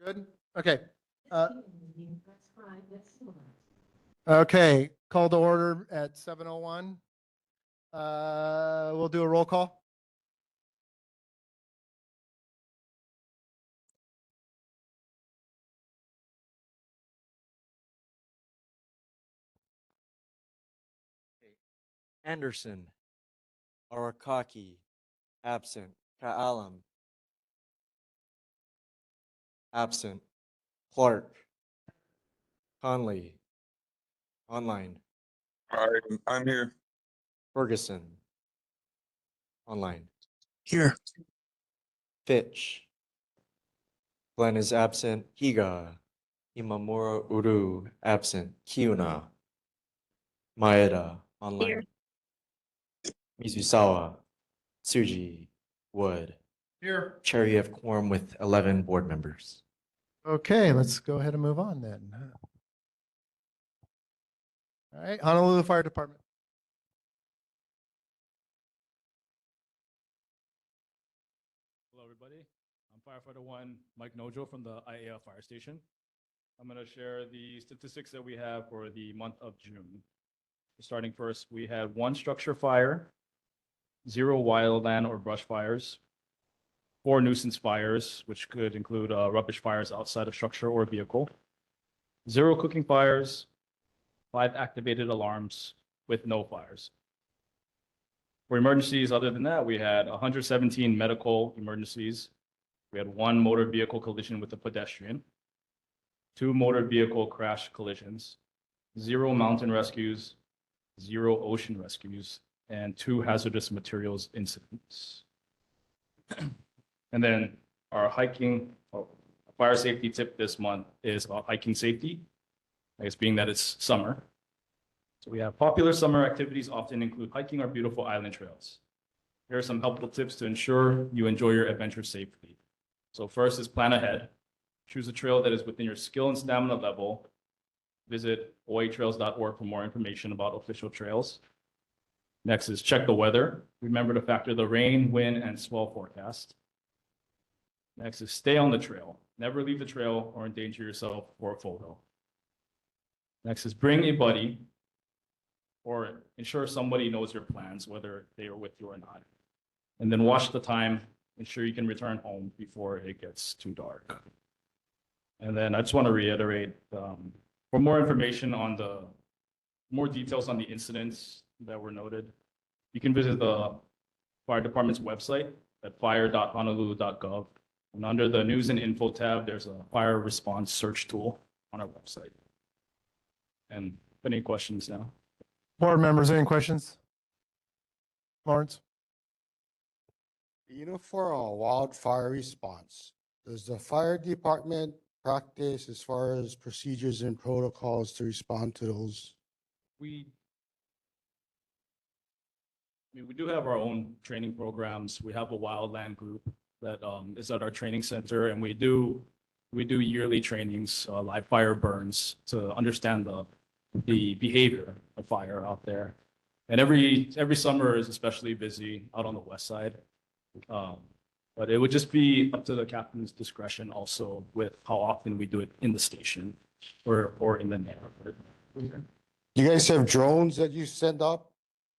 Good? Okay. Okay, call to order at 7:01. We'll do a roll call. Anderson, Arakaki, absent. Ka'alam, absent. Clark, Conley, online. I'm here. Ferguson, online. Here. Fitch, Glenn is absent. Higa, Imamura Uru, absent. Kiuna, Maeda, online. Mizusawa, Tsuji, Wood. Here. Chair, you have quorum with 11 board members. Okay, let's go ahead and move on then. All right, Honolulu Fire Department. Hello, everybody. I'm Firefighter 1, Mike Nojo from the ʻAiea Fire Station. I'm going to share the statistics that we have for the month of June. Starting first, we had 1 structure fire, 0 wildland or brush fires, 4 nuisance fires, which could include rubbish fires outside of structure or vehicle, 0 cooking fires, 5 activated alarms with no fires. For emergencies, other than that, we had 117 medical emergencies. We had 1 motor vehicle collision with a pedestrian, 2 motor vehicle crash collisions, 0 mountain rescues, 0 ocean rescues, and 2 hazardous materials incidents. And then our fire safety tip this month is about hiking safety, I guess being that it's summer. So we have popular summer activities often include hiking our beautiful island trails. Here are some helpful tips to ensure you enjoy your adventure safely. So first is plan ahead. Choose a trail that is within your skill and stamina level. Visit hawaiitrails.org for more information about official trails. Next is check the weather. Remember to factor the rain, wind, and swell forecast. Next is stay on the trail. Never leave the trail or endanger yourself for a photo. Next is bring a buddy or ensure somebody knows your plans, whether they are with you or not. And then watch the time, ensure you can return home before it gets too dark. And then I just want to reiterate, for more information on more details on the incidents that were noted, you can visit the fire department's website at fire.honolulu.gov. And under the news and info tab, there's a fire response search tool on our website. And any questions now? Board members, any questions? Lawrence? For a wildfire response, does the fire department practice as far as procedures and protocols to respond to those? We do have our own training programs. We have a wildland group that is at our training center, and we do yearly trainings, live fire burns, to understand the behavior of fire out there. And every summer is especially busy out on the west side. But it would just be up to the captain's discretion also with how often we do it in the station or in the neighborhood. You guys have drones that you send up?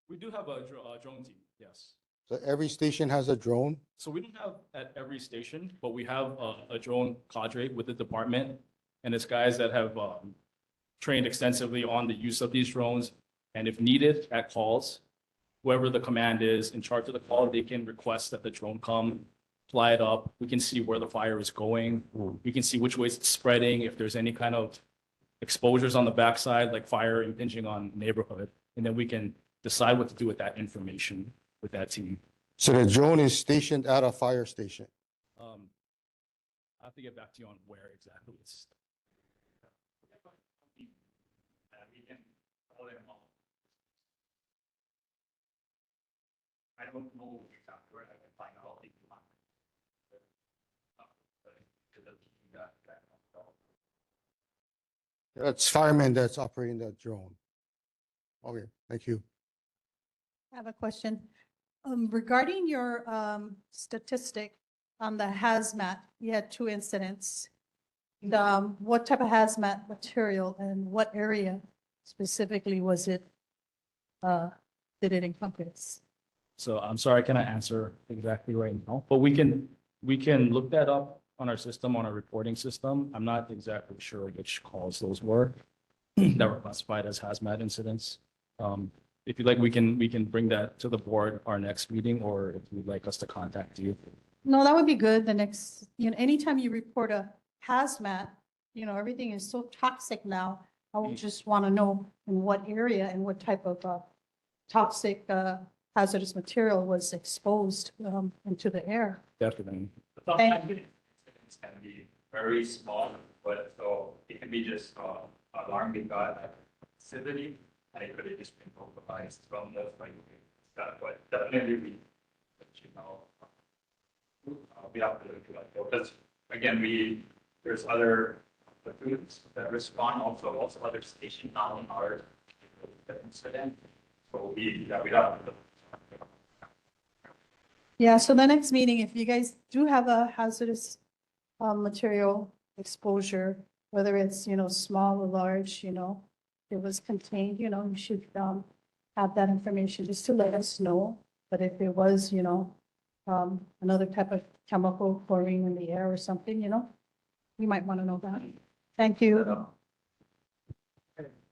We do have a drone team, yes. So every station has a drone? So we don't have at every station, but we have a drone cadre with the department, and it's guys that have trained extensively on the use of these drones. And if needed at calls, whoever the command is in charge of the call, they can request that the drone come, fly it up. We can see where the fire is going. We can see which ways it's spreading, if there's any kind of exposures on the backside, like fire impinging on neighborhood. And then we can decide what to do with that information with that team. So the drone is stationed at a fire station? I have to get back to you on where exactly it's. I don't know exactly where I can find out. That's firemen that's operating that drone. Okay, thank you. I have a question. Regarding your statistic on the hazmat, you had 2 incidents. what type of hazmat material and what area specifically was it, did it encompass? So I'm sorry, I cannot answer exactly right now, but we can look that up on our system, on our reporting system. I'm not exactly sure which calls those were that were classified as hazmat incidents. If you'd like, we can bring that to the board our next meeting, or if you'd like us to contact you. No, that would be good. The next, anytime you report a hazmat, everything is so toxic now. I would just want to know in what area and what type of toxic hazardous material was exposed into the air. Definitely. Thank Sometimes it's can be very small, but so it can be just alarm we got at facility, and it could have just been localized from those like that, but definitely we, you know, we have to look at that, because again, there's other platoons that respond, also other stations on our incident, so we have to. Yeah, so the next meeting, if you guys do have a hazardous material exposure, whether it's, small or large, it was contained, you should have that information just to let us know. But if it was, another type of chemical, chlorine in the air or something, we might want to know that. Thank you.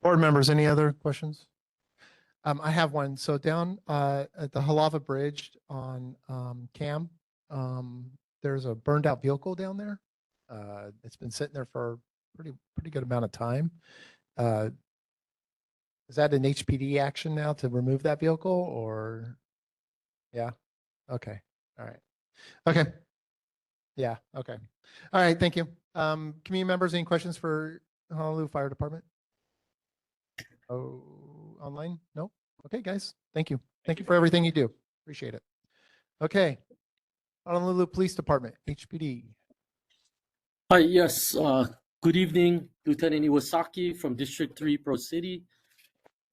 Board members, any other questions? I have one. So down at the Halava Bridge on Cam, there's a burned out vehicle down there. It's been sitting there for a pretty good amount of time. Is that an HPD action now to remove that vehicle, or? Yeah. Okay. All right. Okay. Yeah. Okay. All right. Thank you. Community members, any questions for Honolulu Fire Department? Oh, online? No? Okay, guys. Thank you. Thank you for everything you do. Appreciate it. Okay. Honolulu Police Department, HPD. Hi, yes. Good evening, Lieutenant Iwasaki from District 3 Pro City.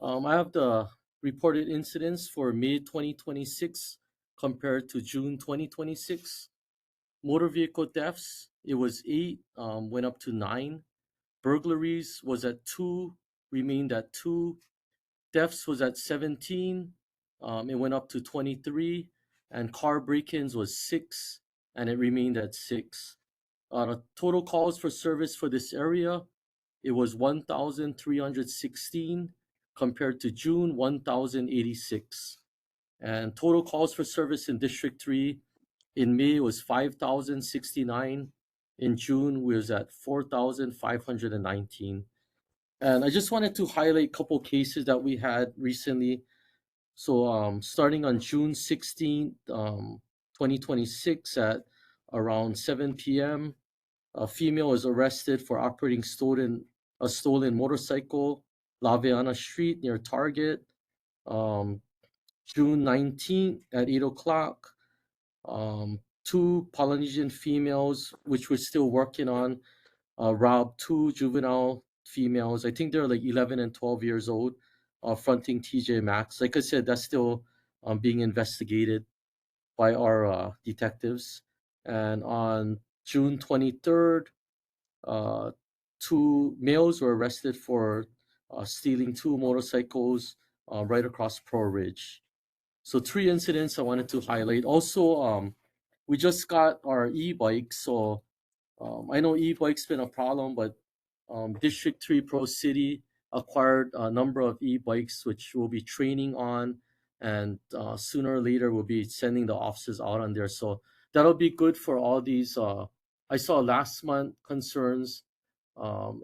I have the reported incidents for May 2026 compared to June 2026. Motor vehicle thefts, it was 8, went up to 9. Burglaries was at 2, remained at 2. Thefts was at 17, it went up to 23. And car break-ins was 6, and it remained at 6. The total calls for service for this area, it was 1,316 compared to June 1,086. And total calls for service in District 3 in May was 5,069. In June, we was at 4,519. And I just wanted to highlight a couple cases that we had recently. So starting on June 16th, 2026 at around 7 p.m., a female was arrested for operating a stolen motorcycle, Laveana Street near Target. June 19th at 8 o'clock, 2 Polynesian females, which we're still working on, robbed 2 juvenile females. I think they're like 11 and 12 years old, fronting TJ Maxx. Like I said, that's still being investigated by our detectives. And on June 23rd, 2 males were arrested for stealing 2 motorcycles right across Pro Ridge. So 3 incidents I wanted to highlight. Also, we just got our e-bikes. So I know e-bikes been a problem, but District 3 Pro City acquired a number of e-bikes, which we'll be training on. And sooner or later, we'll be sending the officers out on there. So that'll be good for all these. I saw last month concerns,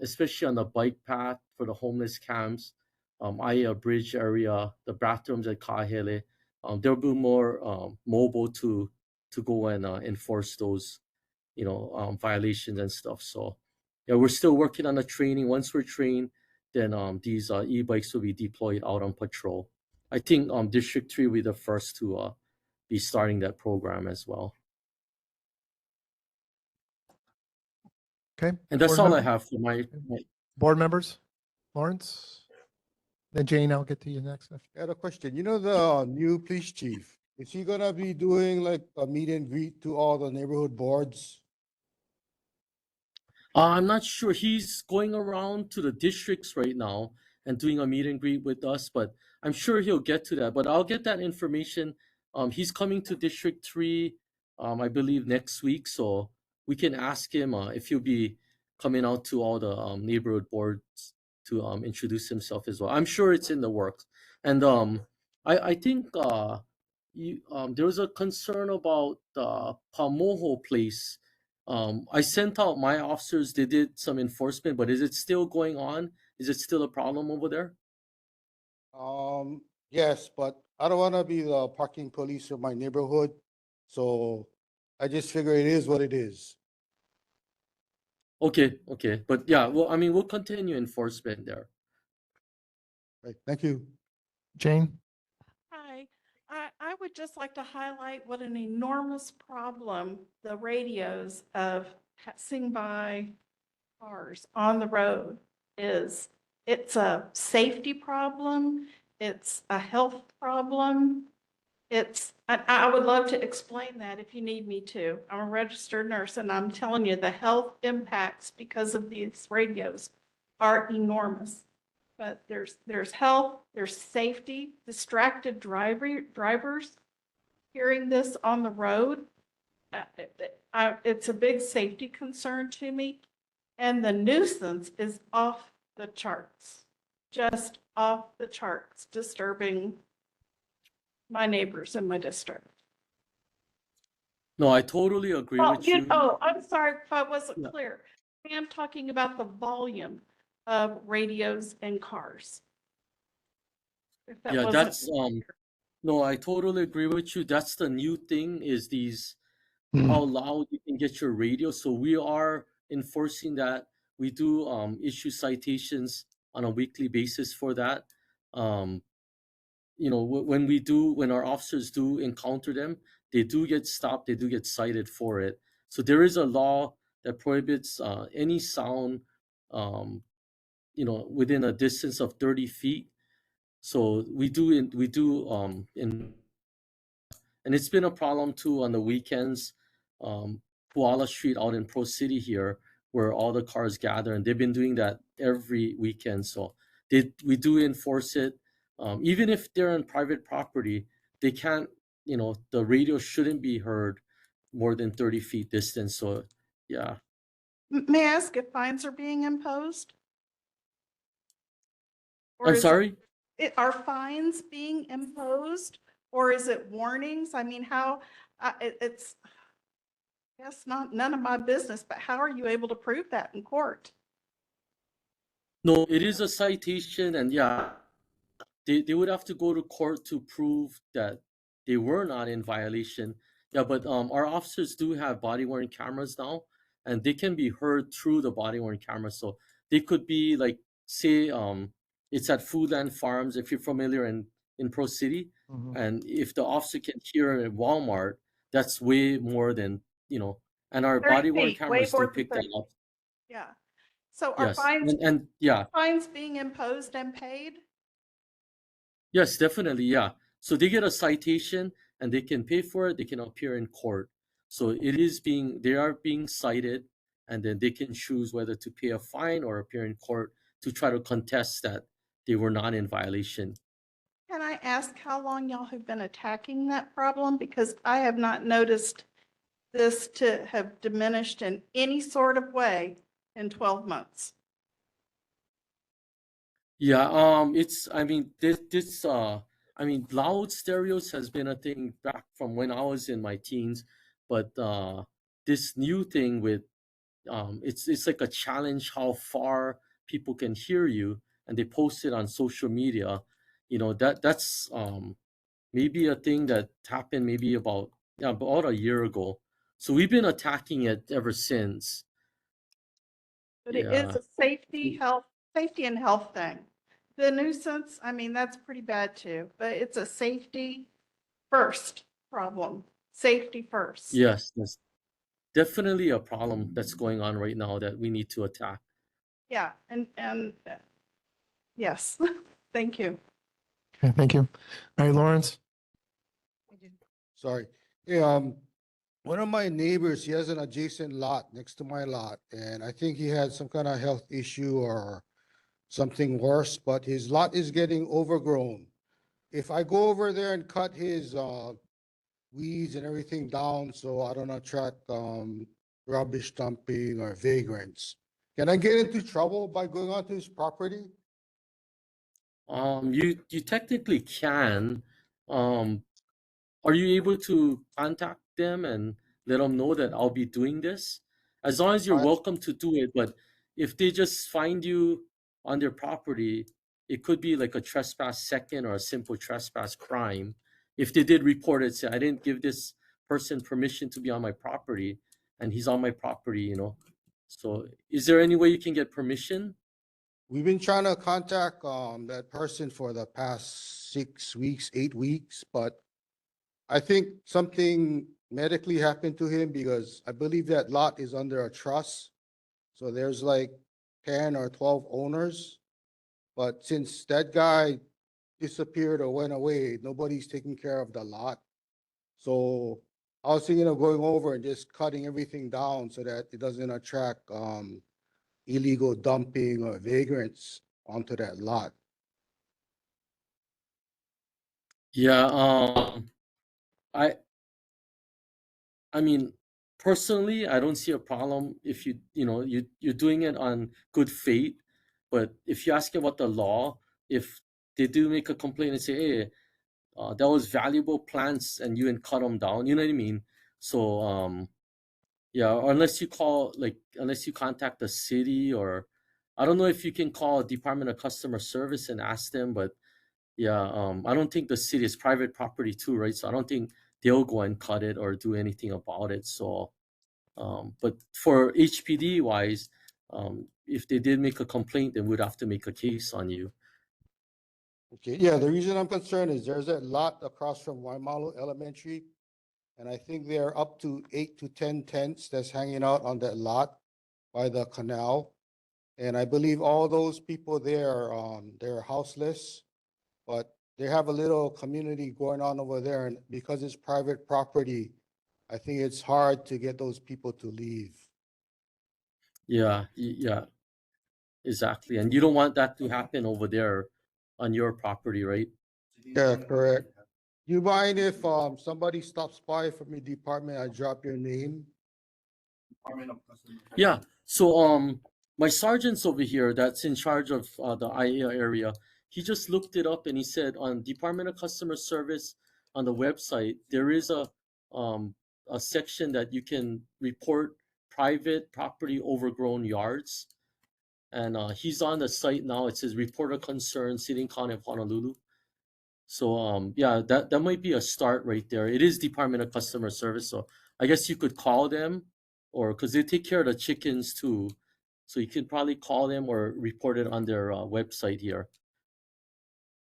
especially on the bike path for the homeless camps, ʻAiea Bridge area, the bathrooms at Kahele. There'll be more mobile to go and enforce those, violations and stuff. So yeah, we're still working on the training. Once we're trained, then these e-bikes will be deployed out on patrol. I think District 3 will be the first to be starting that program as well. Okay. And that's Board all I member- have for my Board members, Lawrence? Then Jane, I'll get to you next. I had a question. You know the new police chief, is he gonna be doing like a meet and greet to all the neighborhood boards? I'm not sure. He's going around to the districts right now and doing a meet and greet with us, but I'm sure he'll get to that. But I'll get that information. He's coming to District 3, I believe, next week. So we can ask him if he'll be coming out to all the neighborhood boards to introduce himself as well. I'm sure it's in the works. And I think there was a concern about the Pamoho place. I sent out my officers, they did some enforcement, but is it still going on? Is it still a problem over there? Yes, but I don't wanna be the parking police of my neighborhood, so I just figure it is what it is. Okay, okay. But yeah, well, I mean, we'll continue enforcement there. Right, thank you. Jane? Hi, I would just like to highlight what an enormous problem the radios of passing by cars on the road is. It's a safety problem. It's a health problem. I would love to explain that if you need me to. I'm a registered nurse and I'm telling you, the health impacts because of these radios are enormous. But there's health, there's safety, distracted drivers hearing this on the road. It's a big safety concern to me. And the nuisance is off the charts, just off the charts, disturbing my neighbors in my district. No, I totally agree with you. I'm sorry if I wasn't Yeah. clear. I am talking about the volume of radios and cars. If that Yeah, wasn't that's no, I totally agree with you. That's the new thing is these how loud you can get your radio. So we are enforcing that. We do issue citations on a weekly basis for that. Um, when our officers do encounter them, they do get stopped, they do get cited for it. So there is a law that prohibits any sound within a distance of 30 feet. So and it's been a problem too on the weekends. Koala Street out in Pro City here, where all the cars gather, and they've been doing that every weekend. So we do enforce it. Even if they're on private property, they can't. The radio shouldn't be heard more than 30 feet distance. So yeah. May I ask if fines are being imposed? Or I'm is sorry. Are fines being imposed or is it warnings? I mean, how, it's, I guess none of my business, but how are you able to prove that in court? No, it is a citation, and yeah, they would have to go to court to prove that they were not in violation. Yeah, but our officers do have body worn cameras now, and they can be heard through the body worn camera. So they could be like, say, it's at Foodland Farms if you're familiar in Pro City, and if the officer can hear it at Walmart, that's way more than and our 30 body worn feet, way cameras do more than pick that 30. up. Yeah. So are Yes, and yeah. fines being imposed and paid? Yes, definitely. Yeah. So they get a citation and they can pay for it. They can appear in court. So they are being cited, and then they can choose whether to pay a fine or appear in court to try to contest that they were not in violation. Can I ask how long y'all have been attacking that problem? Because I have not noticed this to have diminished in any sort of way in 12 months. Yeah, loud stereos has been a thing back from when I was in my teens, but this new thing with it's like a challenge how far people can hear you, and they post it on social media. That's maybe a thing that happened maybe about a year ago. So we've been attacking it ever since. But it is Yeah. a safety and health thing. The nuisance, I mean, that's pretty bad too, but it's a safety first problem. Safety first. Yes, that's definitely a problem that's going on right now that we need to attack. Yeah, and yes, thank you. Okay, thank you. All right, Lawrence? Sorry. Hey, One of my neighbors, he has an adjacent lot next to my lot, and I think he had some kind of health issue or something worse, but his lot is getting overgrown. If I go over there and cut his weeds and everything down so I don't attract rubbish dumping or vagrants, can I get into trouble by going onto his property? You technically can. Um, are you able to contact them and let them know that I'll be doing this? As long as you're I, welcome to do it, but if they just find you on their property, it could be like a trespass second or a simple trespass crime. If they did report it, say I didn't give this person permission to be on my property and he's on my property, you know. So is there any way you can get permission? we've been trying to contact that person for the past 6 weeks, 8 weeks, but I think something medically happened to him because I believe that lot is under a trust. So there's like 10 or 12 owners. But since that guy disappeared or went away, nobody's taking care of the lot. So I was thinking of going over and just cutting everything down so that it doesn't attract illegal dumping or vagrants onto that lot. Yeah, I I mean, personally, I don't see a problem if you're doing it on good faith. But if you ask about the law, if they do make a complaint and say, "Hey, that was valuable plants," and you didn't cut them down, you know what I mean? So, yeah, unless you contact the city, or I don't know if you can call Department of Customer Service and ask them, but yeah, I don't think the city is private property too, right? So I don't think they'll go and cut it or do anything about it. So, but for HPD wise, if they did make a complaint, then we'd have to make a case on you. Okay, yeah, the reason I'm concerned is there's that lot across from Waimalu Elementary. And I think there are up to 8 to 10 tents that's hanging out on that lot by the canal. And I believe all those people there, they're houseless, but they have a little community going on over there. And because it's private property, I think it's hard to get those people to leave. Yeah, yeah, exactly. And you don't want that to happen over there on your property, right? Yeah, correct. You mind if somebody stops by from your department, I drop your name? Yeah. So my sergeant's over here that's in charge of the ʻAiea area. He just looked it up and he said on Department of Customer Service on the website there is a section that you can report private property overgrown yards. And he's on the site now. It says report a concern, City and County of Honolulu. So yeah, that might be a start right there. It is Department of Customer Service, so I guess you could call them, or because they take care of the chickens too, so you could probably call them or report it on their website here.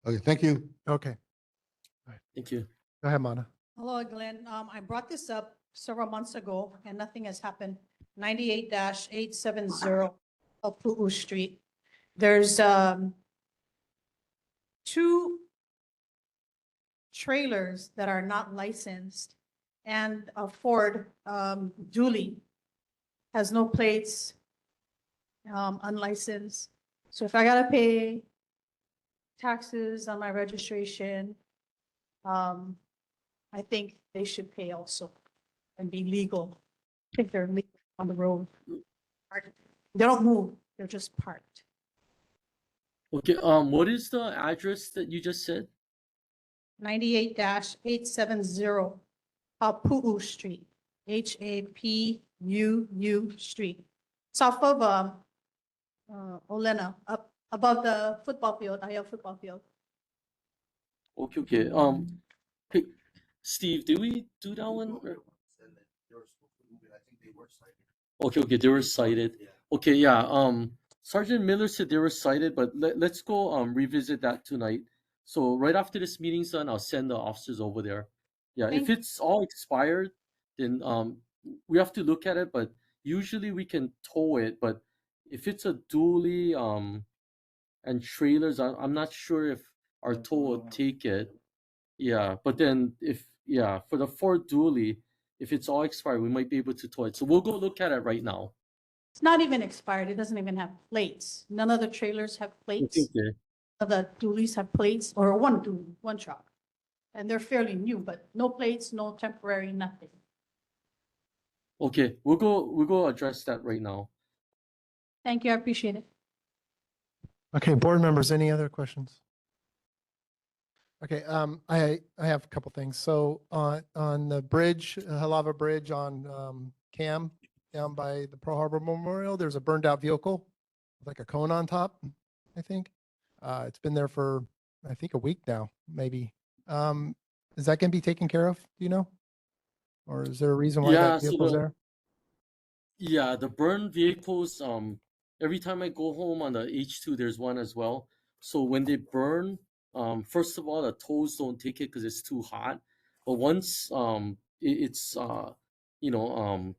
Okay, thank you. Okay, Thank you. go ahead, Mana. Hello, Glenn. I brought this up several months ago and nothing has happened. 98-870 Pu'u Street. There's two trailers that are not licensed and a Ford dually has no plates, unlicensed. So if I gotta pay taxes on my registration, I think they should pay also and be legal. I think they're legal on the road. They don't move, they're just parked. Okay. What is the address that you just said? 98-870 Pu'u Street, HAPUU Street. It's off of Olena, up above the football field, ʻAiea football field. Okay. Okay. Hey, Steve, did we do that one? Okay, okay, they were cited. Okay, yeah. Sergeant Miller said they were cited, but let's go revisit that tonight. So right after this meeting's done, I'll send the officers over there. Yeah, if Thank- it's all expired, then we have to look at it, but usually we can tow it. But if it's a dually and trailers, I'm not sure if our tow will take it. Yeah, but then if for the Ford dually, if it's all expired, we might be able to tow it. So we'll go look at it right now. It's not even expired. It doesn't even have plates. None of the trailers have plates. Okay. Of the dualies have plates, or one dually, one truck. And they're fairly new, but no plates, no temporary, nothing. Okay, we'll go address that right now. Thank you, I appreciate it. Okay, board members, any other questions? Okay, I have a couple things. So on the bridge, Halava Bridge on Cam, down by the Pearl Harbor Memorial, there's a burned out vehicle with like a cone on top, I think. It's been there for, I think, a week now, maybe. Is that gonna be taken care of, do you know? Or is there a reason why Yeah, that so vehicle's there? Yeah, the burn vehicles, every time I go home on the H2, there's one as well. So when they burn, first of all, the tows don't take it because it's too hot. But once it's you know,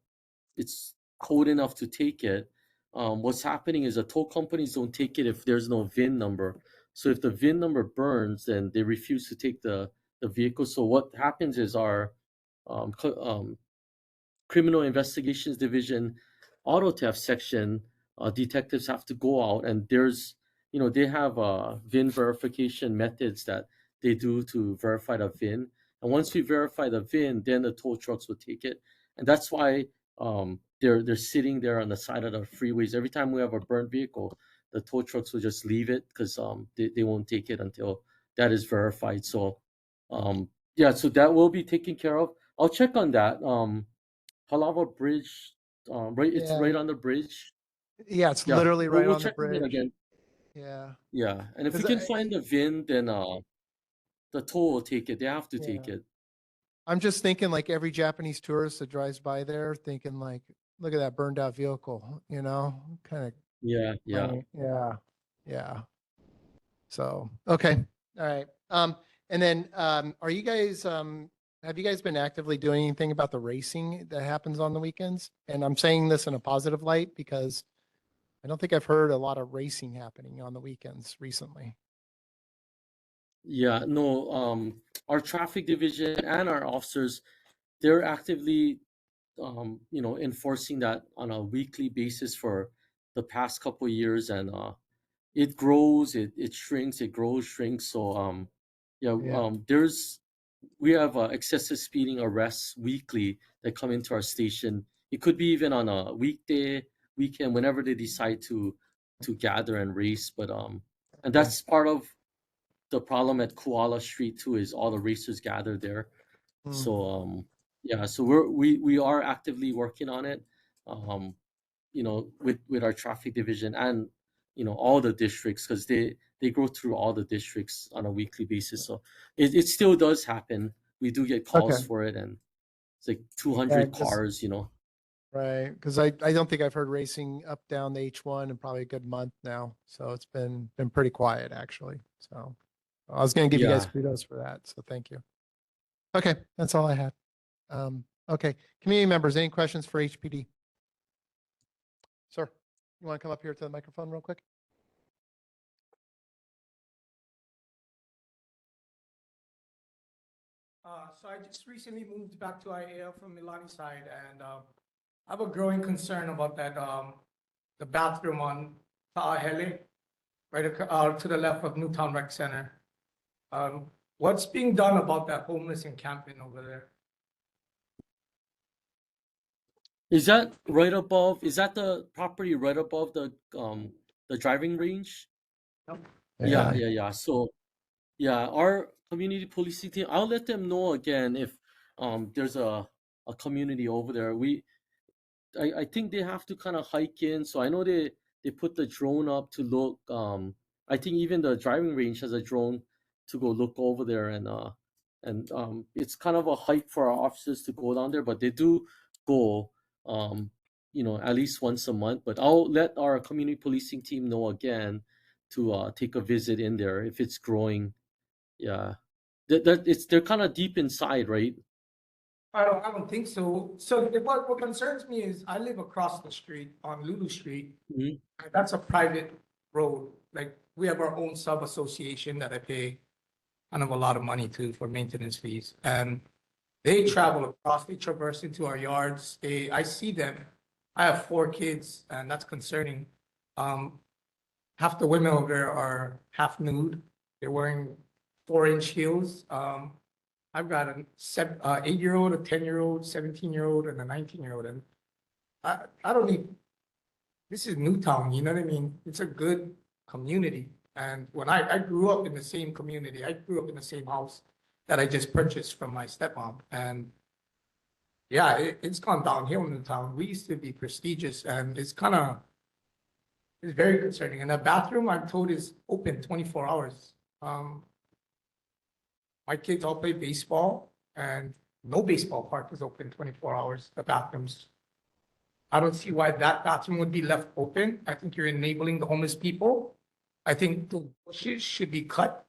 it's cold enough to take it, what's happening is the tow companies don't take it if there's no VIN number. So if the VIN number burns, then they refuse to take the vehicle. So what happens is our criminal investigations division auto theft section, detectives have to go out, and there's, they have VIN verification methods that they do to verify the VIN. And once we verify the VIN, then the tow trucks will take it. And that's why they're sitting there on the side of the freeways. Every time we have a burned vehicle, the tow trucks will just leave it because they won't take it until that is verified. So yeah, so that will be taken care of. I'll check on that. Halava Bridge, right? It's Yeah. right on the bridge. Yeah, it's Yeah, literally right we'll on the check on it bridge. again. Yeah. Yeah, and if we 'Cause can I- find the VIN, then the tow will take it. They have to take Yeah. it. I'm just thinking like every Japanese tourist that drives by there thinking like, look at that burned out vehicle, kind of, Yeah, yeah. yeah, yeah. So, okay. All right. And then, are you guys, have you guys been actively doing anything about the racing that happens on the weekends? And I'm saying this in a positive light because I don't think I've heard a lot of racing happening on the weekends recently. Yeah, no, our traffic division and our officers, they're actively, enforcing that on a weekly basis for the past couple of years, and it grows, it shrinks, it grows, shrinks. So, yeah, Yeah. we have excessive speeding arrests weekly that come into our station. It could be even on a weekday, weekend, whenever they decide to gather and race. But and that's part of the problem at Koala Street too, is all the racers gather there. Hmm. So yeah, so we are actively working on it. Um, with our traffic division and all the districts, because they go through all the districts on a weekly basis. So it still does happen. We do get calls Okay. for it, and it's like Yeah, 200 just- cars. Right, because I don't think I've heard racing up down the H1 in probably a good month now. So it's been pretty quiet actually. So I was going to give you guys Yeah. kudos for that. So thank you. Okay, that's all I had. Okay, community members, any questions for HPD? Sir, you want to come up here to the microphone real quick? So I just recently moved back to ʻAiea from Milani side, and I have a growing concern about that, the bathroom on ʻAiea, to the left of Newtown Rec Center. What's being done about that homeless encampment over there? Is that right above? Is that the property right above the driving range? Yeah. So yeah, our community policing team, I'll let them know again if there's a community over there. I think they have to kind of hike in. So I know they put the drone up to look. I think even the driving range has a drone to go look over there, and it's kind of a hike for our officers to go down there, but they do go at least once a month. But I'll let our community policing team know again to take a visit in there if it's growing. Yeah, they're kind of deep inside, right? I don't think so. So what concerns me is I live across the street on Lulu Street. Mhm. And that's a private road. Like, we have our own sub-association that I pay kind of a lot of money to for maintenance fees. And They travel across, they traverse into our yards. I see them. I have 4 kids, and that's concerning. Half the women over there are half nude. They're wearing 4-inch heels. I've got an 8-year-old, a 10-year-old, 17-year-old, and a 19-year-old. And I don't need, this is Newtown, you know what I mean? It's a good community. And when I grew up in the same community, I grew up in the same house that I just purchased from my stepmom. And yeah, it's gone downhill in the town. We used to be prestigious, and it's very concerning. And the bathroom, I'm told, is open 24 hours. My kids all play baseball, and no baseball park is open 24 hours. The bathrooms, I don't see why that bathroom would be left open. I think you're enabling the homeless people. I think the bushes should be cut.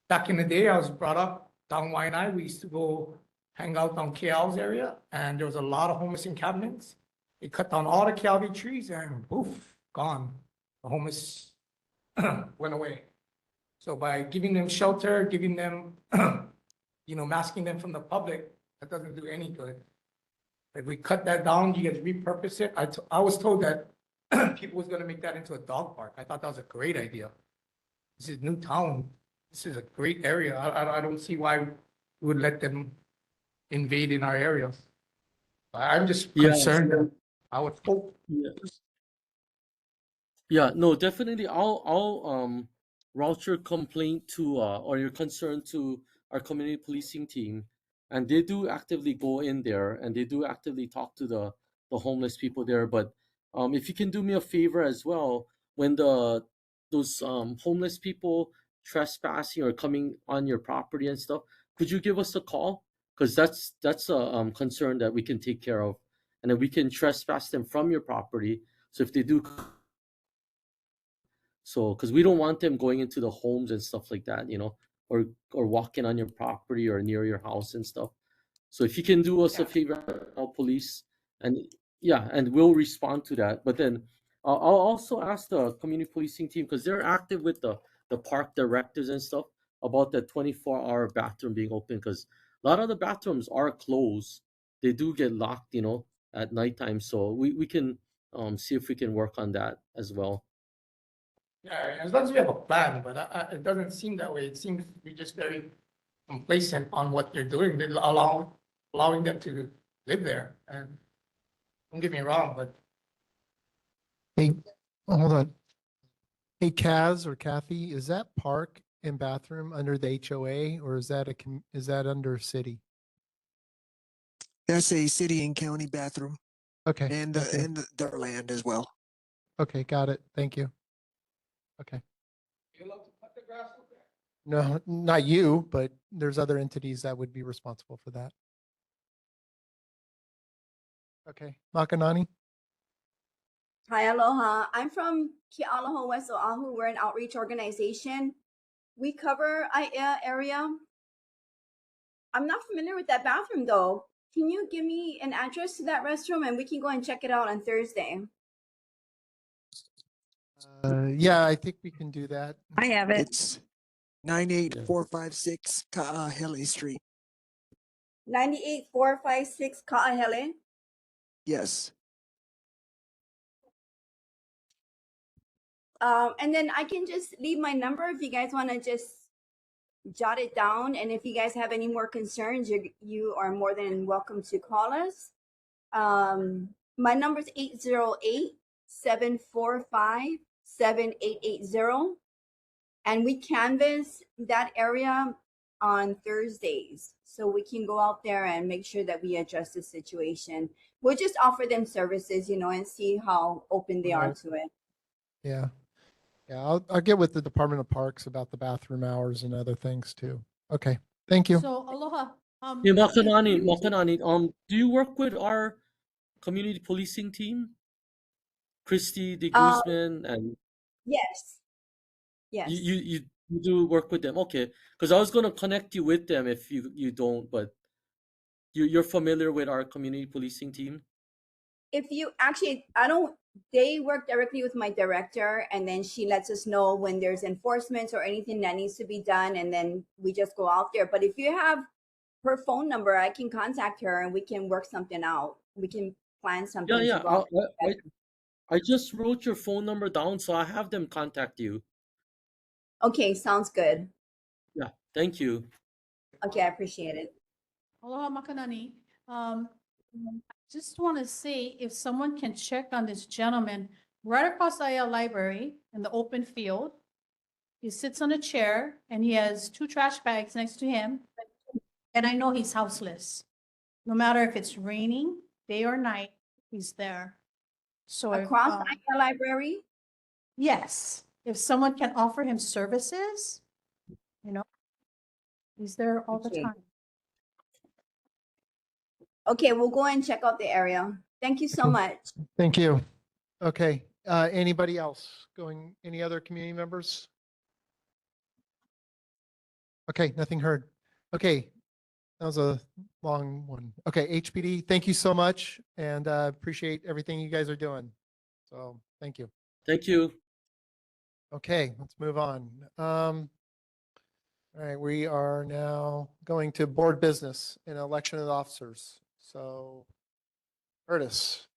Back in the day, I was brought up down Waianae. We used to go hang out down KL's area, and there was a lot of homeless encampments. They cut down all the Calvi trees, and poof, gone. The homeless went away. So by giving them shelter, giving them, masking them from the public, that doesn't do any good. If we cut that down, you guys repurpose it. I was told that people was gonna make that into a dog park. I thought that was a great idea. This is Newtown. This is a great area. I don't see why we would let them invade in our areas. I'm just Yeah. concerned that I would hope. Yeah, no, definitely. I'll route your complaint to or your concern to our community policing team, and they do actively go in there and they do actively talk to the homeless people there. But if you can do me a favor as well, when those homeless people trespassing or coming on your property and stuff, could you give us a call? Because that's a concern that we can take care of, and then we can trespass them from your property. So if they do. So, because we don't want them going into the homes and stuff like that, or walking on your property or near your house and stuff. So, if you can do us a favor, our police, and yeah, and we'll respond to that. But then, I'll also ask the community policing team because they're active with the park directors and stuff about the 24-hour bathroom being open because a lot of the bathrooms are closed. They do get locked, at nighttime. So we can see if we can work on that as well. Yeah, as long as we have a plan, but it doesn't seem that way. It seems to be just very complacent on what they're doing. They're allowing them to live there. And don't get me wrong, but Hey, hold on. Hey, Kaz or Kathy, is that park and bathroom under the HOA or is that under city? That's a city and county bathroom Okay. and thank you. their land as well. Okay, got it. Thank you. Okay. you love to cut the grass over there. No, not you, but there's other entities that would be responsible for that. Okay, Makanani. Hi, aloha. I'm from Ke'aloha, West Oahu. We're an outreach organization. We cover ʻAiea area. I'm not familiar with that bathroom though. Can you give me an address to that restroom and we can go and check it out on Thursday? Yeah, I think we can do that. I have it. It's 98456 Ka'ahele Street. 98456 Ka'ahele. Yes. And then I can just leave my number if you guys want to just jot it down. And if you guys have any more concerns, you are more than welcome to call us. My number is 808-745-7880. And we canvass that area on Thursdays. So we can go out there and make sure that we address the situation. We'll just offer them services, and see how open they are Right. to it. Yeah. Yeah, I'll get with the Department of Parks about the bathroom hours and other things too. Okay, thank you. So aloha. Yeah, if Makanani, you- Makanani, do you work with our community policing team? Christy de Guzman and Yes. Yes. you do work with them. Okay. Because I was gonna connect you with them if you don't, but you're familiar with our community policing team? If you actually, they work directly with my director and then she lets us know when there's enforcements or anything that needs to be done. And then we just go out there. But if you have her phone number. I can contact her and we can work something out. We can plan something to Yeah. go out together. I just wrote your phone number down, so I have them contact you. Okay, sounds good. Yeah. Thank you. Okay, I appreciate it. Aloha makanani. Just want to say if someone can check on this gentleman right across the ʻAiea Library in the open field. He sits on a chair and he has 2 trash bags next to him. And I know he's houseless. No matter if it's raining, day or night, he's there. So if, Across the ʻAiea library? yes, if someone can offer him services, he's there all the Okay. time. Okay, we'll go and check out the area. Thank you so much. Thank you. Okay, anybody else going, any other community members? Okay, nothing heard. Okay, that was a long one. Okay, HPD, thank you so much and appreciate everything you guys are doing. So, thank you. Thank you. Okay, let's move on. All right, we are now going to board business and election of officers. So, Curtis.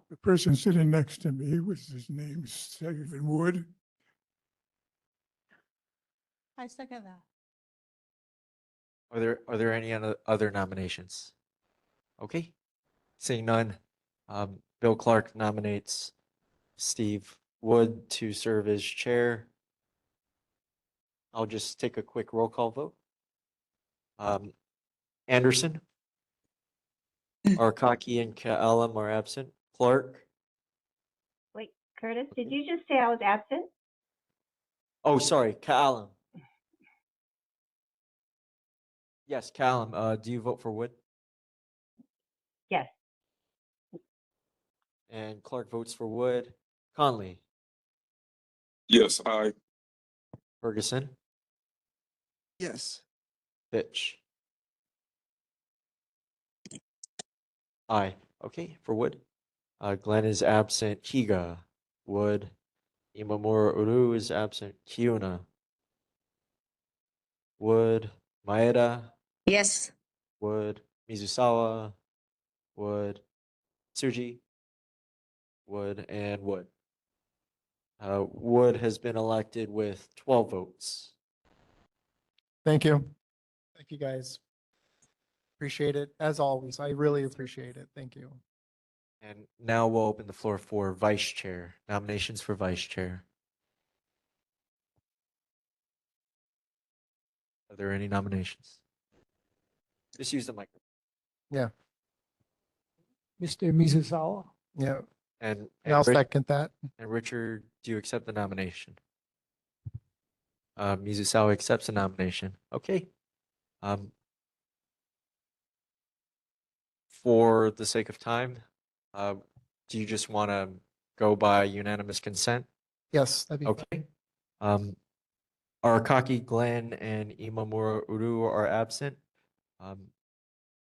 The person sitting next to me was, his name Stephen Wood. I second that. Are there any other nominations? Okay, seeing none, Bill Clark nominates Steve Wood to serve as chair. I'll just take a quick roll call vote. Anderson, Arkaki and Ka'alam are absent. Clark. Wait, Curtis, did you just say I was absent? Oh, sorry, Ka'alam. Yes, Callum, do you vote for Wood? Yes. And Clark votes for Wood. Conley, Yes, I. Ferguson, Yes. Fitch. Aye. Okay, for Wood. Glenn is absent. Higa, Wood. Imamura Uru is absent. Kiuna, Wood. Maeda, Yes. Wood. Mizusawa, Wood. Tsuji, Wood, and Wood. Wood has been elected with 12 votes. Thank you. Thank you, guys. Appreciate it. As always, I really appreciate it. Thank you. And now we'll open the floor for vice chair. Nominations for vice chair. Are there any nominations? Just use the microphone. Yeah, Mr. Mizusawa. yeah. And I'll Rich- second that. And Richard, do you accept the nomination? Mizusawa accepts the nomination. Okay. For the sake of time, do you just want to go by unanimous consent? Yes, that'd be fine. Okay. Arakaki, Glenn, and Imamura Uru are absent.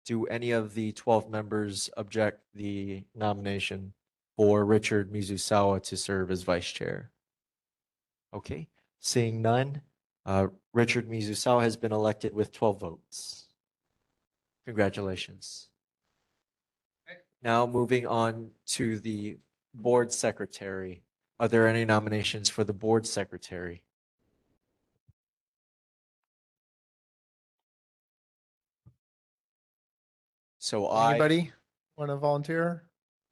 Do any of the 12 members object the nomination for Richard Mizusawa to serve as vice chair? Okay, seeing none, Richard Mizusawa has been elected with 12 votes. Congratulations. Now moving on to the board secretary. Are there any nominations for the board secretary? So Anybody want to volunteer?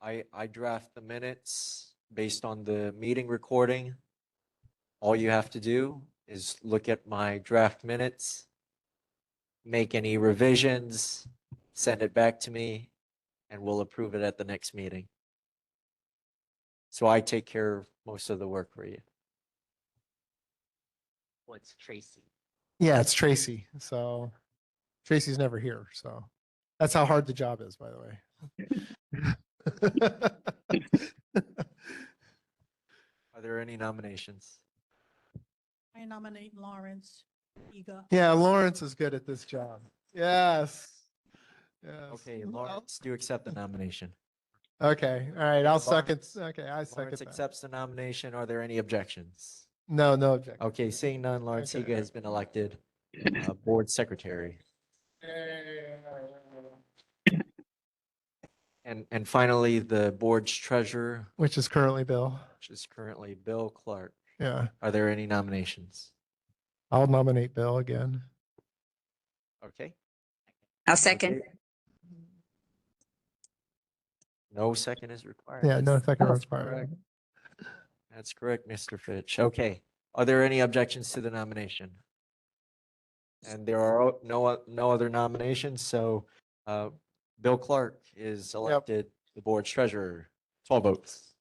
I draft the minutes based on the meeting recording. All you have to do is look at my draft minutes, make any revisions, send it back to me, and we'll approve it at the next meeting. So I take care of most of the work for you. What's Tracy? Yeah, it's Tracy. So Tracy's never here. So that's how hard the job is, by the way. Are there any nominations? I nominate Lawrence Higa. Yeah, Lawrence is good at this job. Yes. Yes. Okay, Lawrence, do you accept the nomination? Okay, all right, I'll second, Lawrence- okay, I second Lawrence that. accepts the nomination. Are there any objections? No, no objection. Okay, seeing none, Lawrence Okay. Higa has been elected board secretary. And finally, the board's treasurer, Which is currently Bill. which is currently Bill Clark. Yeah, Are there any nominations? I'll nominate Bill again. Okay. I'll second. Okay. No second is required. Yeah, no That's- second that's required. correct. That's correct, Mr. Fitch. Okay. Are there any objections to the nomination? And there are no other nominations, so Bill Clark is elected the board's treasurer. 12 votes.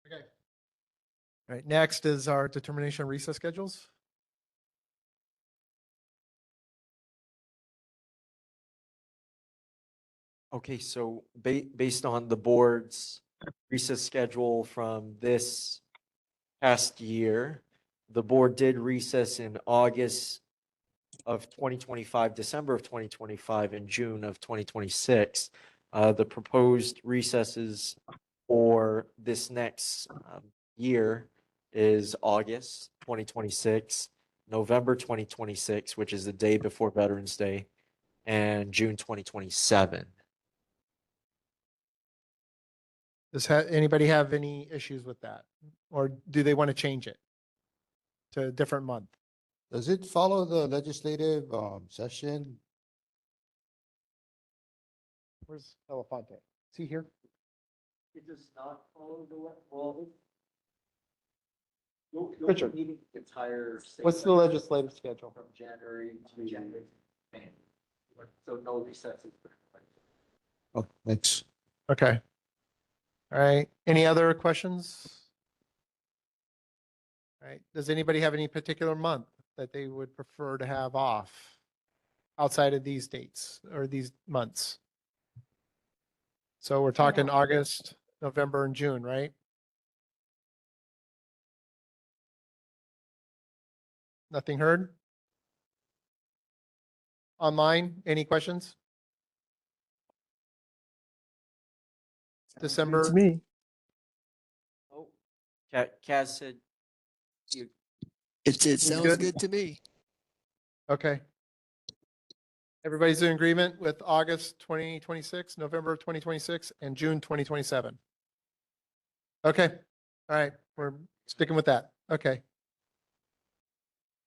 Okay. All right, next is our determination of recess schedules. Okay, so based on the board's recess schedule from this past year, the board did recess in August of 2025, December of 2025, and June of 2026. The proposed recesses for this next year is August 2026, November 2026, which is the day before Veterans Day, and June 2027. Does anybody have any issues with that? Or do they want to change it to a different month? Does it follow the legislative session? Where's Elefante? Is he here? It does not follow the, well. Richard. Meeting the entire. What's the legislative schedule? From January to January. So no recesses. Oh, thanks. Okay. All right, any other questions? All right, does anybody have any particular month that they would prefer to have off outside of these dates or these months? So we're talking August, November, and June, right? Nothing heard? Online, any questions? December. To me. Oh, Kaz said, you, It sounds good? good to me. Okay. Everybody's in agreement with August 2026, November 2026, and June 2027? Okay, all right, we're sticking with that. Okay.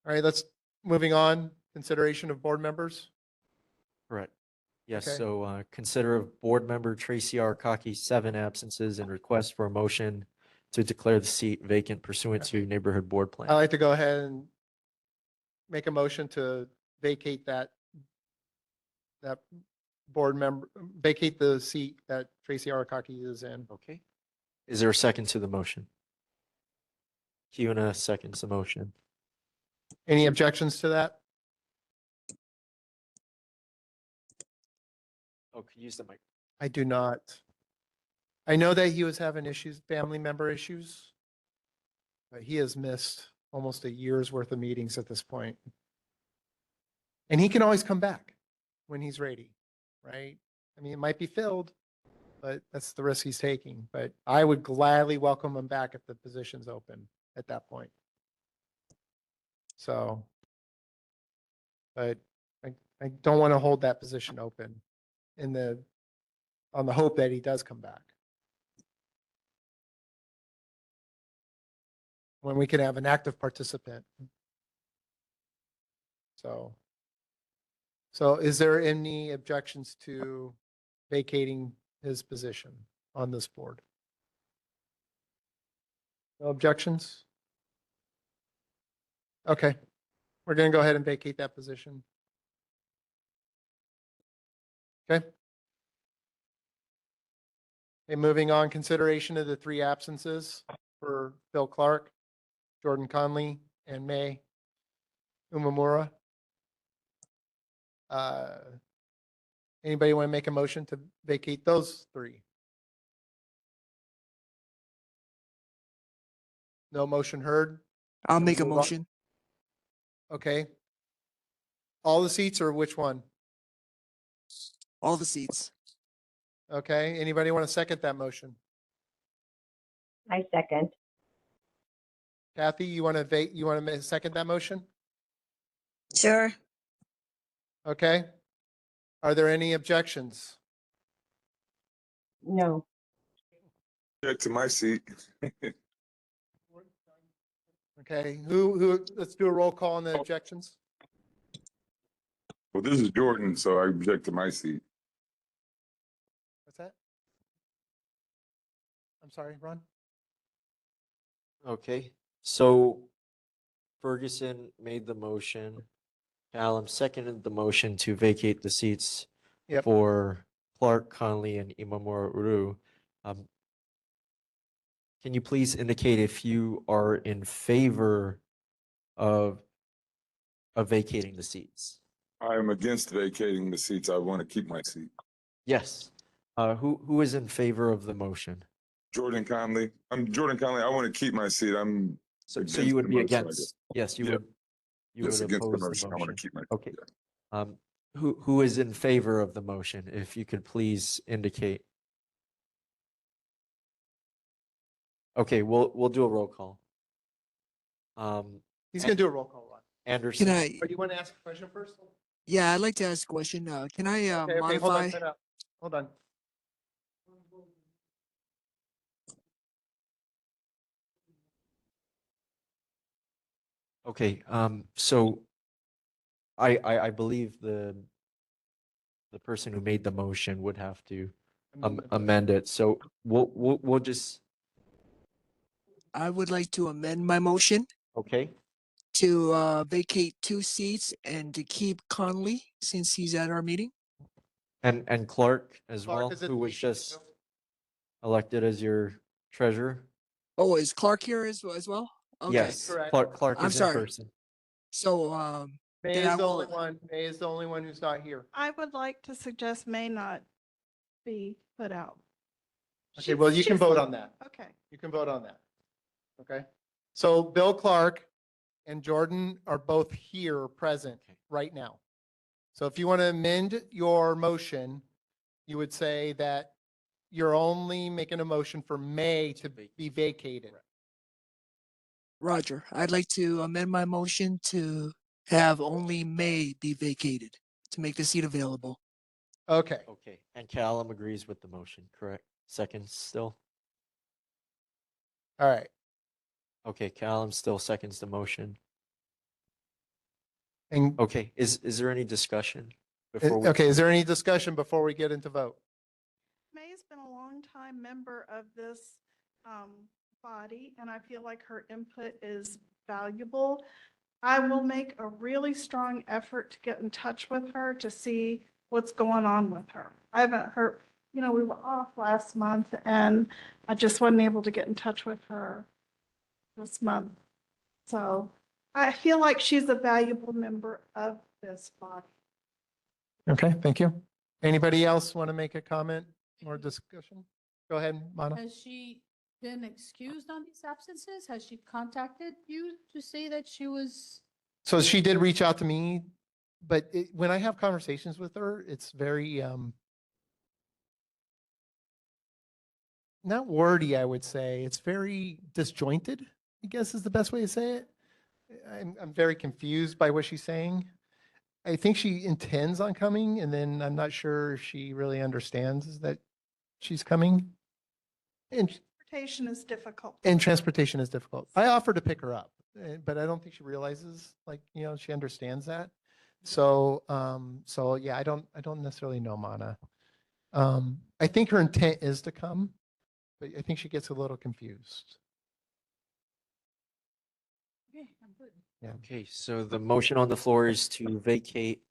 All right, let's, moving on, consideration of board members. correct. Yes, Okay. so consider of board member Tracy Arcaki 7 absences and request for a motion to declare the seat vacant pursuant to neighborhood board I'd plan. like to go ahead and make a motion to vacate that board member, vacate the seat that Tracy Arakaki is in. Okay. Is there a second to the motion? Kiuna seconds the motion. Any objections to that? Oh, could you use the mic? I do not. I know that he was having issues, family member issues, but he has missed almost a year's worth of meetings at this point. And he can always come back when he's ready, right? I mean, it might be filled, but that's the risk he's taking. But I would gladly welcome him back if the position's open at that point. So, but I don't want to hold that position open on the hope that he does come back. When we can have an active participant. So is there any objections to vacating his position on this board? No objections? Okay, we're going to go ahead and vacate that position. Okay. Okay, moving on, consideration of the 3 absences for Bill Clark, Jordan Conley, and May Umamura. Anybody want to make a motion to vacate those 3? No motion heard? I'll Then make a we'll move on. motion. Okay. All the seats or which one? All the seats. Okay, anybody want to second that motion? I second. Kathy, you want to second that motion? Sure. Okay. Are there any objections? No. Back to my seat. Okay, let's do a roll call on the objections. Well, this is Jordan, so I object to my seat. What's that? I'm sorry, Ron? Okay, so Ferguson made the motion. Callum seconded the motion to vacate the seats Yep. for Clark, Conley, and Imamura Uru. Can you please indicate if you are in favor of vacating the seats? I am against vacating the seats. I want to keep my seat. Yes. Who is in favor of the motion? Jordan Conley. I'm Jordan Conley. I want to keep my seat. I'm So against you would the be motion, I guess. against, yes, you Yeah. would, you Yes, would against the oppose the motion. I want to motion. keep my. Okay. Yeah. Who is in favor of the motion? If you could please indicate. Okay, we'll do a roll call. He's gonna do a roll call, Ron. Anderson. Can I? Or you want to ask a question first? Yeah, I'd like to ask a question. Can I Okay, hold on, modify? time out. Hold on. Okay, so I believe the person who made the motion would have to amend it. So we'll just, I would like to amend my motion okay, to vacate 2 seats and to keep Conley since he's at our meeting. and Clark as Clark well, is at who the was meeting, just too. elected as your treasurer. Oh, is Clark here as well? Okay. Yes, Correct. Clark I'm is in sorry. person. So May then I is the only will. one. May is the only one who's not here. I would like to suggest may not be put out. Okay, well, you can She's- vote on that. Okay. You can vote on that. Okay. So Bill Clark and Jordan are both here present Okay. right now. So if you want to amend your motion, you would say that you're only making a motion for May to be vacated. Roger. I'd like to amend my motion to have only May be vacated to make the seat available. Okay. Okay, and Callum agrees with the motion, correct? Seconds still? All right. Okay, Callum still seconds the motion. And Okay, is there any discussion before we? okay, is there any discussion before we get into vote? May's been a longtime member of this body, and I feel like her input is valuable. I will make a really strong effort to get in touch with her to see what's going on with her. I haven't heard, we were off last month, and I just wasn't able to get in touch with her this month. So I feel like she's a valuable member of this body. Okay, thank you. Anybody else want to make a comment or discussion? Go ahead, Mana. Has she been excused on these absences? Has she contacted you to say that she was? So she did reach out to me, but when I have conversations with her, it's very, not wordy, I would say. It's very disjointed, I guess is the best way to say it. I'm very confused by what she's saying. I think she intends on coming, and then I'm not sure if she really understands that she's coming. And Transportation is difficult. transportation is difficult. I offered to pick her up, but I don't think she realizes, like, she understands that. So, so yeah, I don't necessarily know Mana. I think her intent is to come, but I think she gets a little confused. Okay, I'm good. Yeah. Okay, so the motion on the floor is to vacate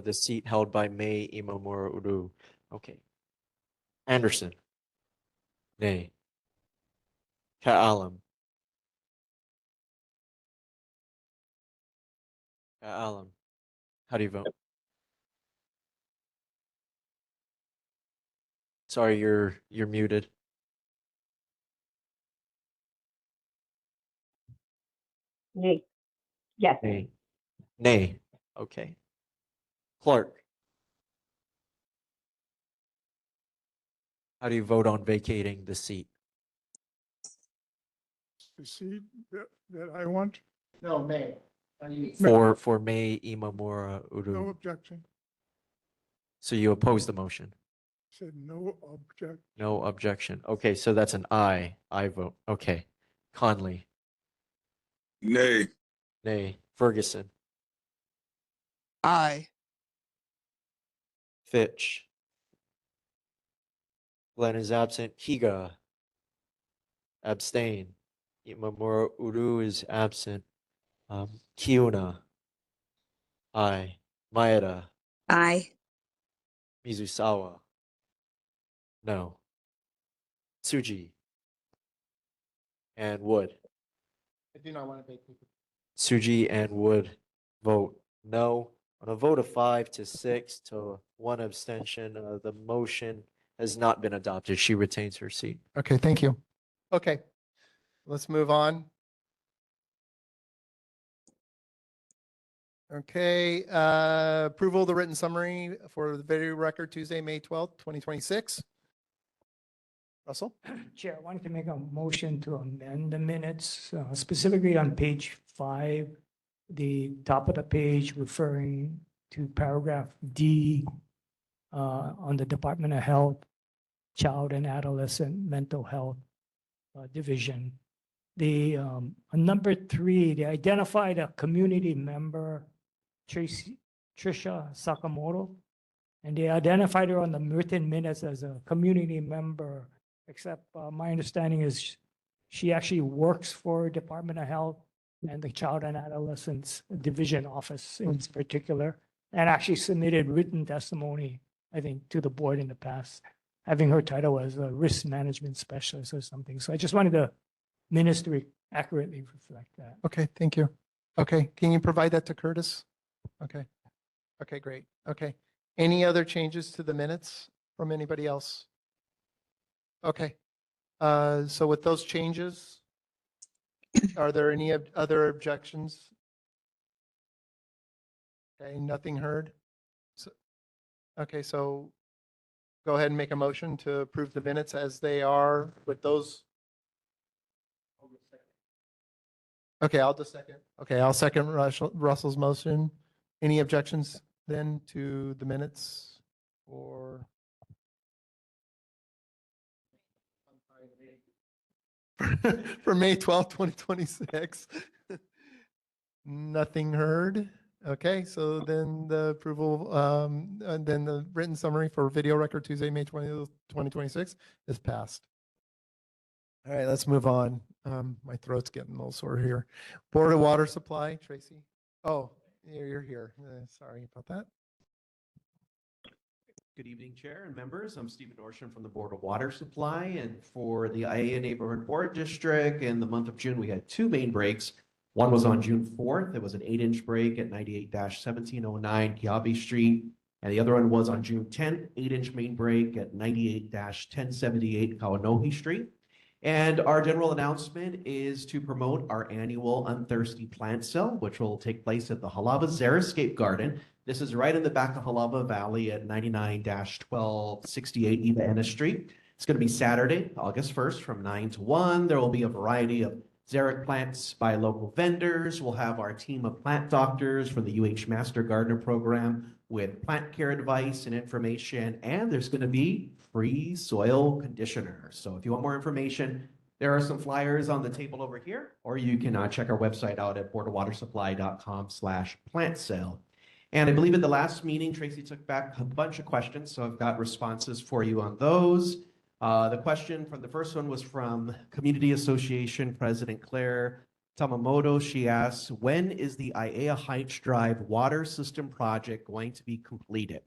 the seat held by May Imamura Uru. Okay. Anderson. Nay. Ka'alam. Ka'alam. How do you vote? Sorry, you're muted. Nay. Yes. Nay. Nay. Okay. Clerk. How do you vote on vacating the seat? The seat that I want, No, May. For May Imamura no Uru. objection. So you oppose the motion? Said no object. No objection. Okay, so that's an aye. I vote. Okay. Conley. Nay. Nay. Ferguson. Aye. Fitch. Glenn is absent. Higa. Abstain. Imamura Uru is absent. Kiuna. Aye. Maeda. Aye. Mizusawa. No. Tsuji. And Wood. I do not want to vacate. Tsuji and Wood vote no. On a vote of 5-6 to 1 abstention, the motion has not been adopted. She retains her seat. Okay, thank you. Okay, let's move on. Okay, approval of the written summary for the video record Tuesday, May 12th, 2026. Russell? Chair, I wanted to make a motion to amend the minutes, specifically on page 5, the top of the page referring to paragraph D on the Department of Health, Child and Adolescent Mental Health Division. The on number 3, they identified a community member, Trisha Sakamoto, and they identified her on the written minutes as a community member, except my understanding is she actually works for Department of Health and the Child and Adolescents Division Office in particular, and actually submitted written testimony, I think, to the board in the past, having her title as a risk management specialist or something. So I just wanted the minutes to accurately reflect that. Okay, thank you. Okay, can you provide that to Curtis? Okay. Okay, great. Okay. Any other changes to the minutes from anybody else? Okay. So with those changes, are there any other objections? Okay, nothing heard. So, okay, so go ahead and make a motion to approve the minutes as they are with those. Okay, I'll just second. Okay, I'll second Russell's motion. Any objections then to the minutes or? For May 12th, 2026. Nothing heard. Okay, so then the approval, and then the written summary for video record Tuesday, May 20th, 2026 is passed. All right, let's move on. My throat's getting a little sore here. Board of Water Supply, Tracy. Oh, you're here. Sorry about that. Good evening, Chair and members. I'm Stephen Dorsham from the Board of Water Supply, and for the ʻAiea Neighborhood Board District, in the month of June, we had 2 main breaks. One was on June 4th. It was an 8-inch break at 98-1709 Kiabi Street, and the other one was on June 10th, 8-inch main break at 98-1078 Kawanohi Street. And our general announcement is to promote our annual Unthirsty Plant Sale, which will take place at the Halava Xeriscape Garden. This is right in the back of Halava Valley at 99-1268 Eva Ennis Street. It's going to be Saturday, August 1st from 9 to 1. There will be a variety of xeric plants by local vendors. We'll have our team of plant doctors from the UH Master Gardener Program with plant care advice and information. And there's going to be free soil conditioner. So if you want more information, there are some flyers on the table over here, or you can check our website out at boardofwatersupply.com/plant sale. And I believe at the last meeting, Tracy took back a bunch of questions, so I've got responses for you on those. The question from the first one was from Community Association President Claire Tamamoto. She asks, when is the ʻAiea Heights Drive water system project going to be completed?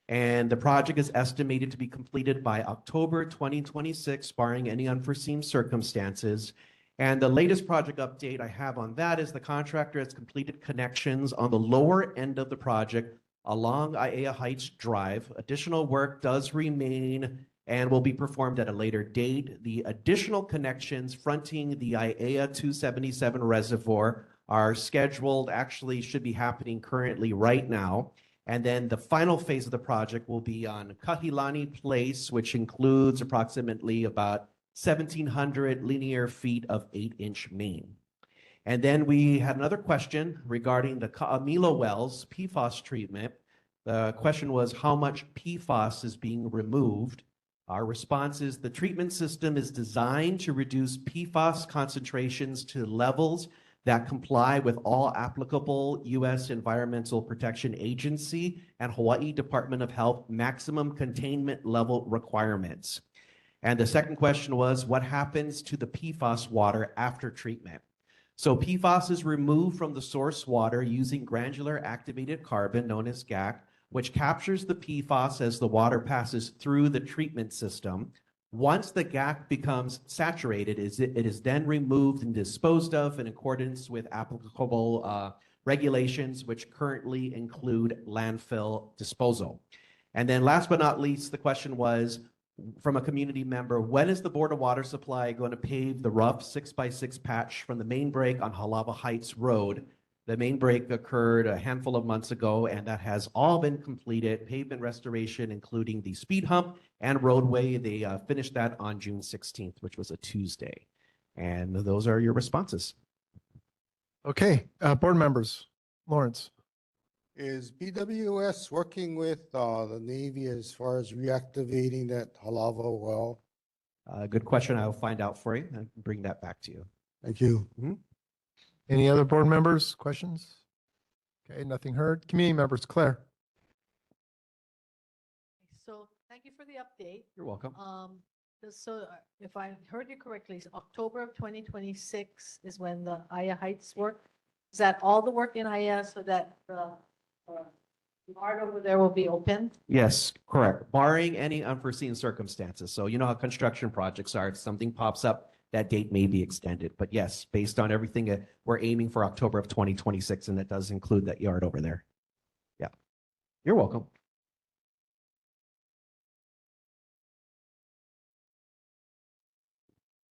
And the project is estimated to be completed by October 2026, barring any unforeseen circumstances. And the latest project update I have on that is the contractor has completed connections on the lower end of the project along ʻAiea Heights Drive. Additional work does remain and will be performed at a later date. The additional connections fronting the ʻAiea 277 reservoir are scheduled, actually should be happening currently right now. And then the final phase of the project will be on Kahilani Place, which includes approximately about 1,700 linear feet of 8-inch main. And then we had another question regarding the Ka'amilo wells PFAS treatment. The question was how much PFAS is being removed. Our response is the treatment system is designed to reduce PFAS concentrations to levels that comply with all applicable U.S. Environmental Protection Agency and Hawaii Department of Health maximum containment level requirements. And the second question was, what happens to the PFAS water after treatment? So PFAS is removed from the source water using granular activated carbon, known as GAC, which captures the PFAS as the water passes through the treatment system. Once the GAC becomes saturated, it is then removed and disposed of in accordance with applicable regulations, which currently include landfill disposal. And then last but not least, the question was from a community member, when is the Board of Water Supply going to pave the rough 6x6 patch from the main break on Halawa Heights Road? The main break occurred a handful of months ago, and that has all been completed. Pavement restoration, including the speed hump and roadway. They finished that on June 16th, which was a Tuesday. And those are your responses. Okay, board members, Lawrence. Is BWS working with the Navy as far as reactivating that Halawa well? Good question. I'll find out for you and bring that back to you. Thank you. Any other board members, questions? Okay, nothing heard. Community members, Claire. So thank you for the update. You're welcome. So if I heard you correctly, so October of 2026 is when the ʻAiea Heights work. Is that all the work in ʻAiea so that the yard over there will be open? Yes, correct. Barring any unforeseen circumstances. So you know how construction projects are. If something pops up, that date may be extended. But yes, based on everything, we're aiming for October of 2026, and that does include that yard over there. Yeah. You're welcome.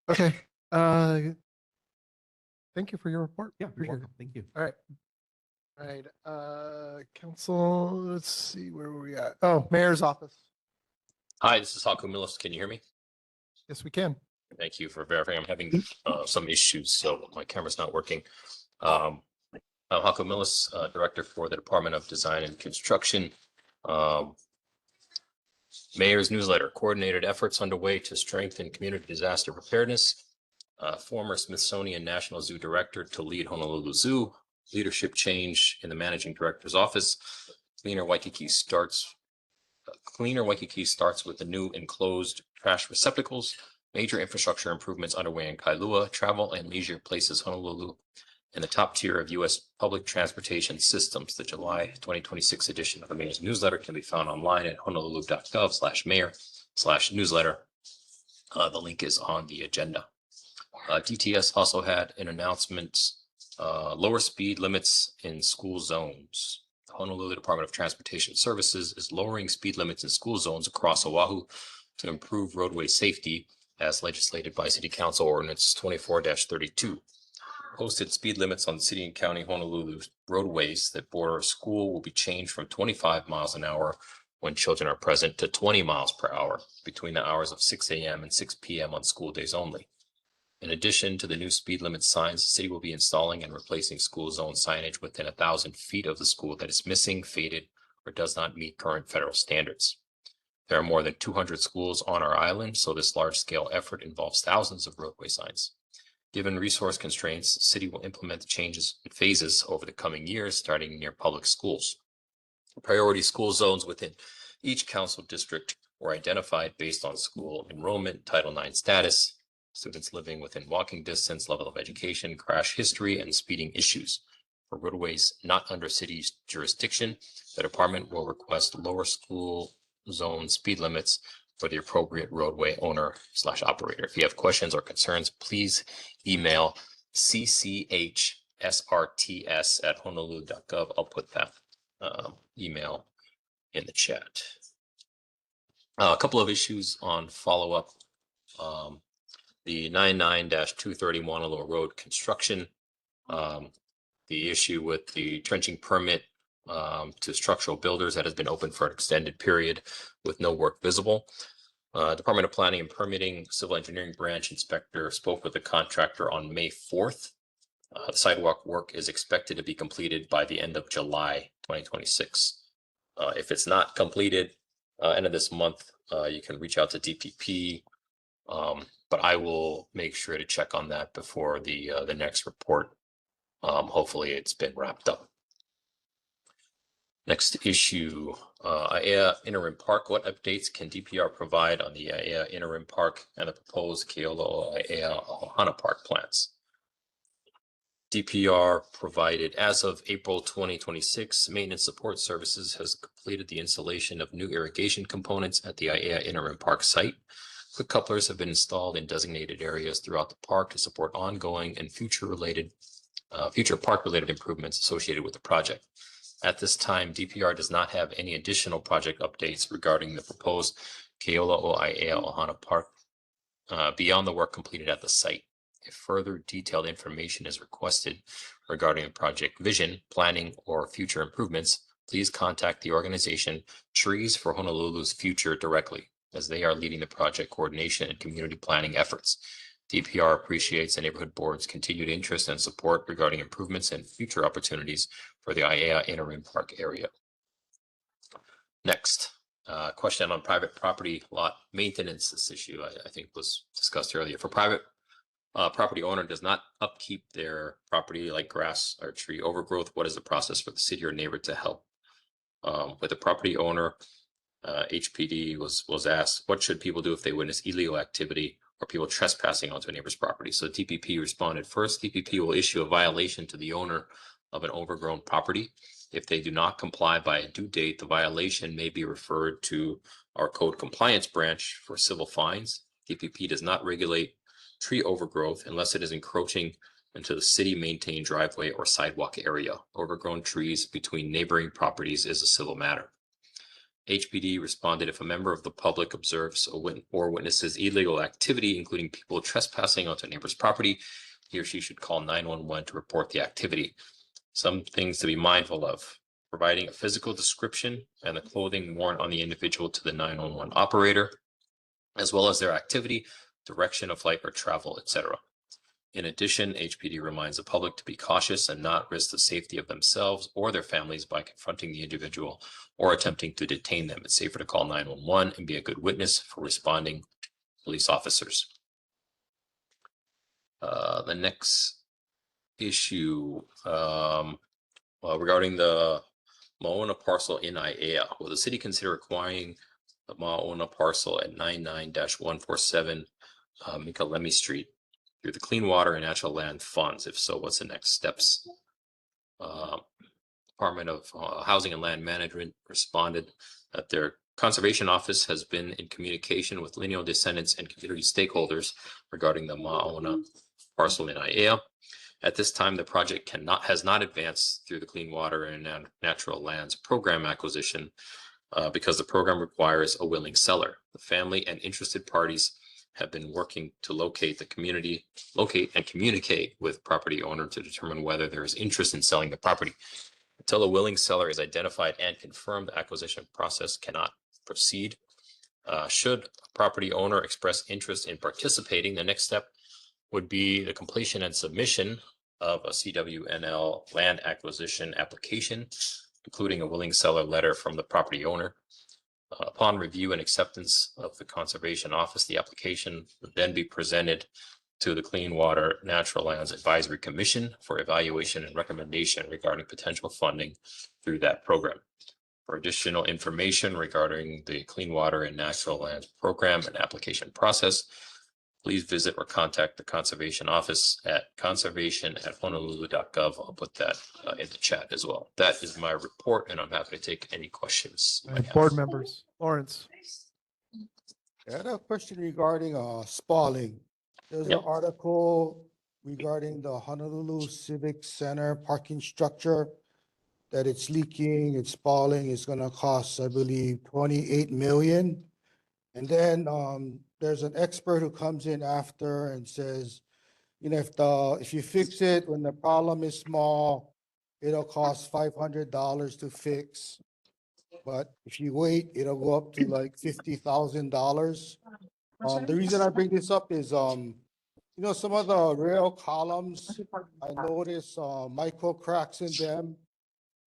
Okay. Thank you for your report. Yeah, you're Appreciate welcome. Thank you. All right. All right. Council, let's see, where were we at? Oh, Mayor's office. Hi, this is Haku Millis. Can you hear me? Yes, we can. Thank you for verifying. I'm having some issues, so my camera's not working. I'm Haku Millis, Director for the Department of Design and Construction. Mayor's newsletter, coordinated efforts underway to strengthen community disaster preparedness. Former Smithsonian National Zoo Director to lead Honolulu Zoo. Leadership change in the Managing Director's office. Cleaner Waikiki starts with the new enclosed trash receptacles. Major infrastructure improvements underway in Kailua, travel and leisure places Honolulu, and the top tier of U.S. public transportation systems. The July 2026 edition of the Mayor's newsletter can be found online at honolulu.gov/mayor/newsletter. The link is on the agenda. DTS also had an announcement, lower speed limits in school zones. The Honolulu Department of Transportation Services is lowering speed limits in school zones across Oahu to improve roadway safety, as legislated by City Council Ordinance 24-32. Posted speed limits on city and county Honolulu roadways that border a school will be changed from 25 miles an hour when children are present to 20 miles per hour between the hours of 6 a.m. and 6 p.m. on school days only. In addition to the new speed limit signs, the city will be installing and replacing school zone signage within 1,000 feet of the school that is missing, faded, or does not meet current federal standards. There are more than 200 schools on our island, so this large-scale effort involves thousands of roadway signs. Given resource constraints, the city will implement the changes in phases over the coming years, starting near public schools. Priority school zones within each council district were identified based on school enrollment, Title IX status, students living within walking distance, level of education, crash history, and speeding issues. For roadways not under city's jurisdiction, the department will request lower school zone speed limits for the appropriate roadway owner/operator. If you have questions or concerns, please email cchsrts@honolulu.gov. I'll put that email in the chat. A couple of issues on follow-up. The 99-230 Wanalo Road construction. The issue with the trenching permit to structural builders that has been open for an extended period with no work visible. Department of Planning and Permitting Civil Engineering Branch Inspector spoke with the contractor on May 4th. The sidewalk work is expected to be completed by the end of July 2026. If it's not completed end of this month, you can reach out to DPP. But I will make sure to check on that before the next report. Hopefully it's been wrapped up. Next issue, ʻAiea Interim Park. What updates can DPR provide on the ʻAiea Interim Park and the proposed Keolo ʻAiea Ohana Park plans? DPR provided, as of April 2026, maintenance support services has completed the installation of new irrigation components at the ʻAiea Interim Park site. Quick couplers have been installed in designated areas throughout the park to support ongoing and future park-related improvements associated with the project. At this time, DPR does not have any additional project updates regarding the proposed Keolo ʻAiea Ohana Park beyond the work completed at the site. If further detailed information is requested regarding the project vision, planning, or future improvements, please contact the organization Trees for Honolulu's Future directly, as they are leading the project coordination and community planning efforts. DPR appreciates the neighborhood board's continued interest and support regarding improvements and future opportunities for the ʻAiea Interim Park area. Next, question on private property lot maintenance. This issue I think was discussed earlier. For private property owner does not upkeep their property like grass or tree overgrowth, what is the process for the city or neighbor to help? With the property owner, HPD was asked, what should people do if they witness illegal activity or people trespassing onto a neighbor's property? So DPP responded, first, DPP will issue a violation to the owner of an overgrown property. If they do not comply by a due date, the violation may be referred to our code compliance branch for civil fines. DPP does not regulate tree overgrowth unless it is encroaching into the city maintained driveway or sidewalk area. Overgrown trees between neighboring properties is a civil matter. HPD responded, if a member of the public observes or witnesses illegal activity, including people trespassing onto a neighbor's property, he or she should call 911 to report the activity. Some things to be mindful of: providing a physical description and the clothing worn on the individual to the 911 operator, as well as their activity, direction of flight or travel, etc. In addition, HPD reminds the public to be cautious and not risk the safety of themselves or their families by confronting the individual or attempting to detain them. It's safer to call 911 and be a good witness for responding police officers. The next issue regarding the Maona parcel in ʻAiea. Will the city consider acquiring the Maona parcel at 99-147 Mikalemi Street through the Clean Water and Natural Land Funds? If so, what's the next steps? Department of Housing and Land Management responded that their conservation office has been in communication with lineal descendants and community stakeholders regarding the Maona parcel in ʻAiea. At this time, the project has not advanced through the Clean Water and Natural Lands Program acquisition because the program requires a willing seller. The family and interested parties have been working to locate and communicate with property owner to determine whether there is interest in selling the property. Until a willing seller is identified and confirmed, the acquisition process cannot proceed. Should a property owner express interest in participating, the next step would be the completion and submission of a CWNL land acquisition application, including a willing seller letter from the property owner. Upon review and acceptance of the Conservation Office, the application would then be presented to the Clean Water Natural Lands Advisory Commission for evaluation and recommendation regarding potential funding through that program. For additional information regarding the Clean Water and Natural Lands Program and application process, please visit or contact the Conservation Office at conservation@honolulu.gov. I'll put that in the chat as well. That is my report, and I'm happy to take any questions. All right, board members, Lawrence. I had a question regarding spalling. There's an article regarding the Honolulu Civic Center parking structure, that it's leaking, it's spalling, it's gonna cost, I believe, 28 million. And then there's an expert who comes in after and says, you know, if you fix it when the problem is small, it'll cost $500 to fix. But if you wait, it'll go up to like $50,000. The reason I bring this up is, you know, some of the rail columns, I notice, micro cracks in them.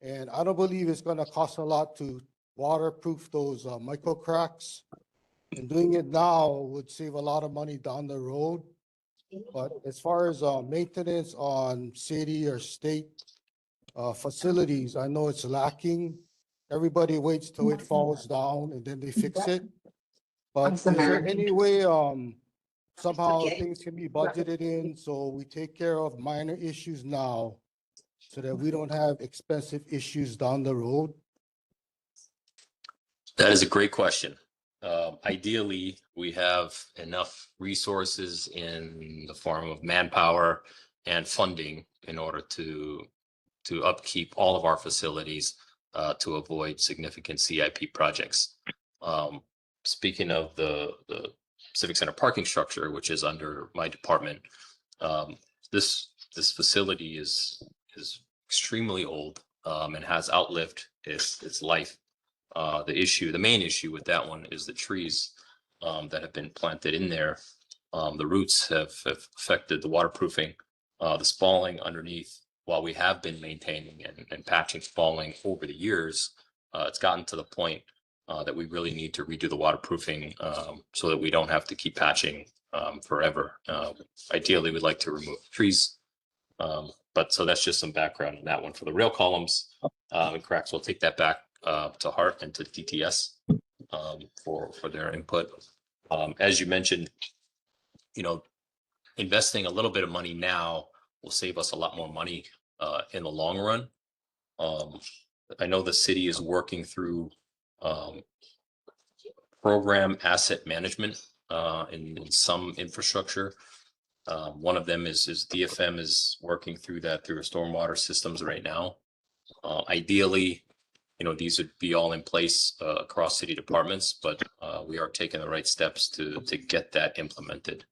And I don't believe it's gonna cost a lot to waterproof those, micro cracks. And doing it now would save a lot of money down the road. But as far as, maintenance on city or state, facilities, I know it's lacking. Everybody waits till it falls down and then they fix it. But is there any way, somehow things can be budgeted in so we take care of minor issues now so that we don't have expensive issues down the road? That is a great question. Ideally, we have enough resources in the form of manpower and funding in order to upkeep all of our facilities to avoid significant CIP projects. Speaking of the Civic Center parking structure, which is under my department, this facility is extremely old and has outlived its life. The main issue with that one is the trees that have been planted in there. The roots have affected the waterproofing, the spalling underneath. While we have been maintaining and patching spalling over the years, it's gotten to the point that we really need to redo the waterproofing so that we don't have to keep patching forever. Ideally, we'd like to remove trees. But so that's just some background on that one. For the rail columns and cracks, we'll take that back to Hart and to DTS for their input. As you mentioned, you know, investing a little bit of money now will save us a lot more money in the long run. I know the city is working through program asset management in some infrastructure. One of them is DFM is working through that through stormwater systems right now. Ideally, you know, these would be all in place across city departments, but we are taking the right steps to get that implemented.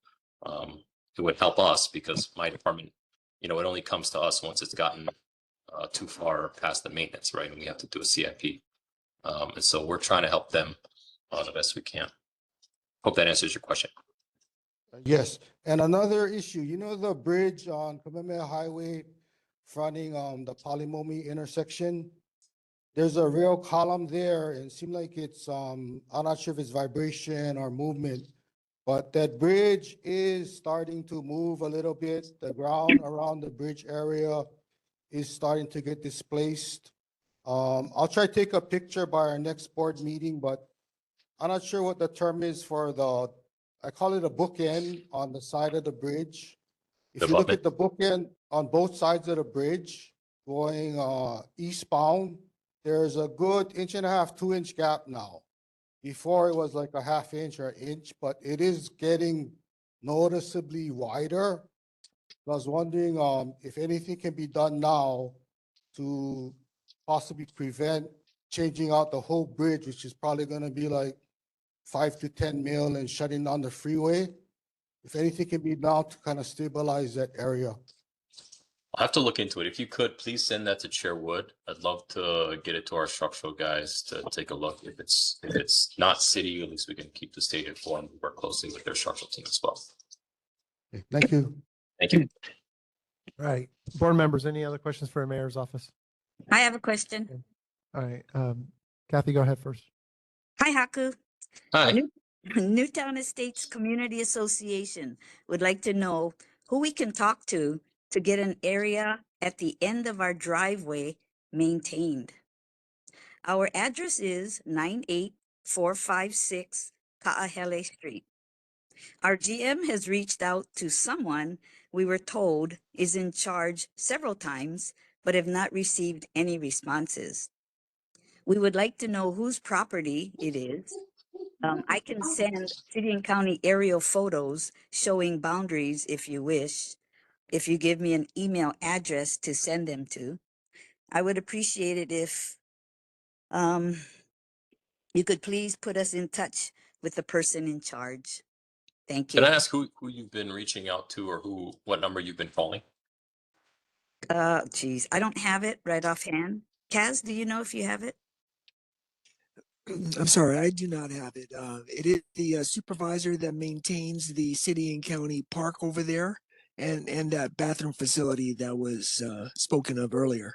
It would help us because my department, you know, it only comes to us once it's gotten too far past the maintenance, right? And we have to do a CIP. And so we're trying to help them the best we can. Hope that answers your question. Yes, and another issue, you know, the bridge on Kamehameha Highway fronting the Palimomi intersection. There's a rail column there and it seemed like it's, I'm not sure if it's vibration or movement, but that bridge is starting to move a little bit. The ground around the bridge area is starting to get displaced. I'll try to take a picture by our next board meeting, but I'm not sure what the term is for I call it a bookend on the side of the bridge. If you look at the bookend on both sides of the bridge going eastbound, there's a good 1.5 to 2-inch gap now. Before it was like a 1/2 inch or 1 inch, but it is getting noticeably wider. I was wondering if anything can be done now to possibly prevent changing out the whole bridge, which is probably gonna be like 5 to 10 mil and shutting down the freeway. If anything can be done to kind of stabilize that area. I'll have to look into it. If you could, please send that to Chair Wood. I'd love to get it to our structural guys to take a look. If it's not city, at least we can keep the state informed. Work closely with their structural team as well. Okay, thank you. Thank you. All right, board members, any other questions for our mayor's office? I have a question. All right, Kathy, go ahead first. Hi, Haku. Hi. Newtown Estates Community Association would like to know who we can talk to get an area at the end of our driveway maintained. Our address is 98456 Ka'ahele Street. Our GM has reached out to someone we were told is in charge several times, but have not received any responses. We would like to know whose property it is. I can send city and county aerial photos showing boundaries if you wish. If you give me an email address to send them to, I would appreciate it if you could please put us in touch with the person in charge. Thank you. Can I ask who you've been reaching out to or what number you've been calling? Geez, I don't have it right offhand. Kaz, do you know if you have it? I'm sorry, I do not have it. It is the supervisor that maintains the city and county park over there and that bathroom facility that was spoken of earlier.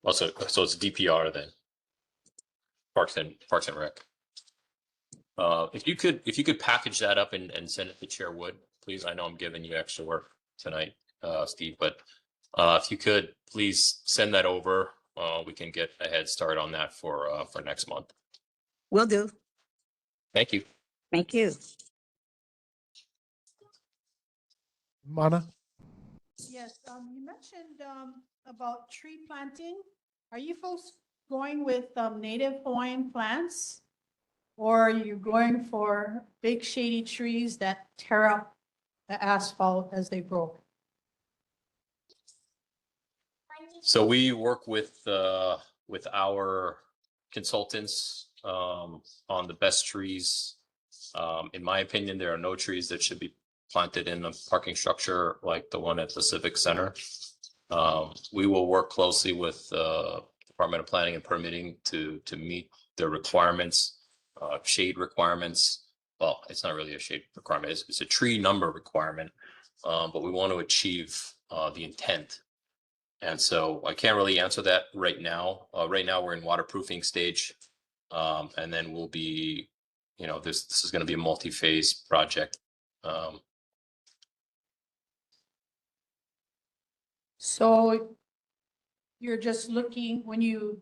Well, so it's DPR then, Parks and Rec. If you could package that up and send it to Chair Wood, please. I know I'm giving you extra work tonight, Steve, but if you could please send that over, we can get a head start on that for next month. Will do. Thank you. Thank you. Mana? Yes, you mentioned about tree planting. Are you folks going with native Hawaiian plants? Or are you going for big shady trees that tear up the asphalt as they grow? So we work with our consultants on the best trees. In my opinion, there are no trees that should be planted in a parking structure like the one at the Civic Center. We will work closely with Department of Planning and Permitting to meet the requirements, shade requirements. Well, it's not really a shade requirement, it's a tree number requirement, but we want to achieve the intent. And so I can't really answer that right now. Right now we're in waterproofing stage. And then we'll be, this is going to be a multi-phase project. So you're just looking, when you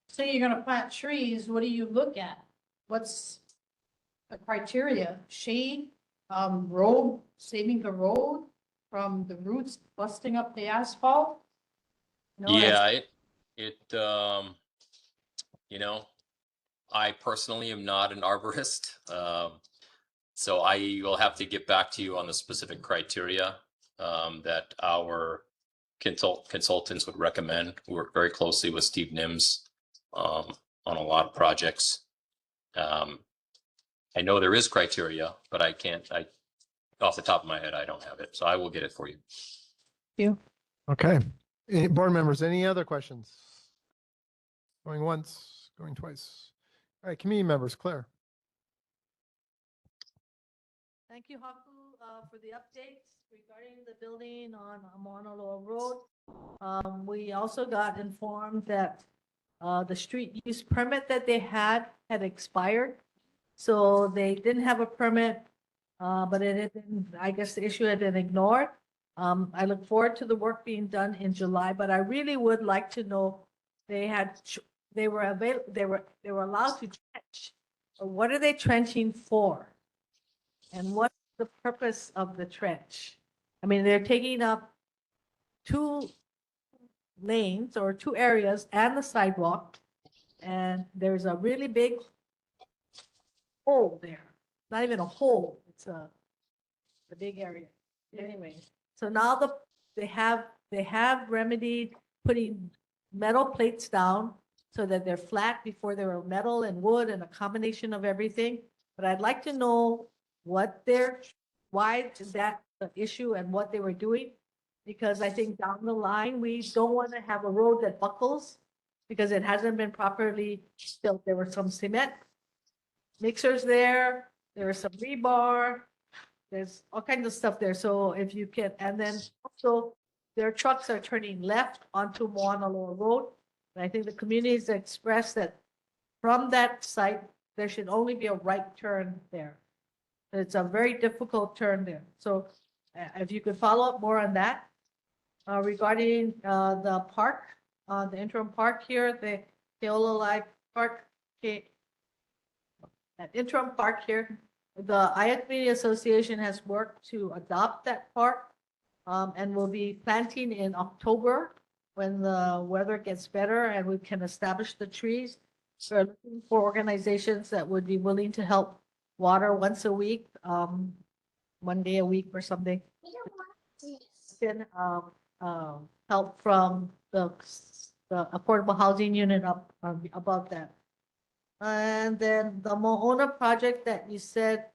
say you're gonna plant trees, what do you look at? What's the criteria? Shade, road, saving the road from the roots busting up the asphalt? No, Yeah, I personally am not an arborist. So I will have to get back to you on the specific criteria that our consultants would recommend. We work very closely with Steve Nims on a lot of projects. I know there is criteria, but off the top of my head, I don't have it. So I will get it for you. You. Okay. Board members, any other questions? Going once, going twice. All right, community members, Claire. Thank you, Haku, for the updates regarding the building on Mauna Road. We also got informed that the street use permit that they had expired. So they didn't have a permit, but it had been, I guess the issue had been ignored. I look forward to the work being done in July, but I really would like to know they were allowed to trench. What are they trenching for? And what's the purpose of the trench? I mean, they're taking up 2 lanes or 2 areas and the sidewalk. And there's a really big hole there. Not even a hole, it's a big area. Anyway, so now they have remedied putting metal plates down so that they're flat. Before they were metal and wood and a combination of everything. But I'd like to know why is that the issue and what they were doing? Because I think down the line, we don't want to have a road that buckles because it hasn't been properly built. There were some cement mixers there, there was some rebar, there's all kinds of stuff there. So if you can, and then also their trucks are turning left onto Moana Loa Road. And I think the community has expressed that from that site, there should only be a right turn there. It's a very difficult turn there. So if you could follow up more on that. Regarding the park, the interim park here, the Keolalai Park, that interim park here, the ʻAiea Community Association has worked to adopt that park and will be planting in October when the weather gets better and we can establish the trees. We're looking for organizations that would be willing to help water once a week, 1 day a week or something. Then help from the affordable housing unit up above that. And then the Mo'ona project that you said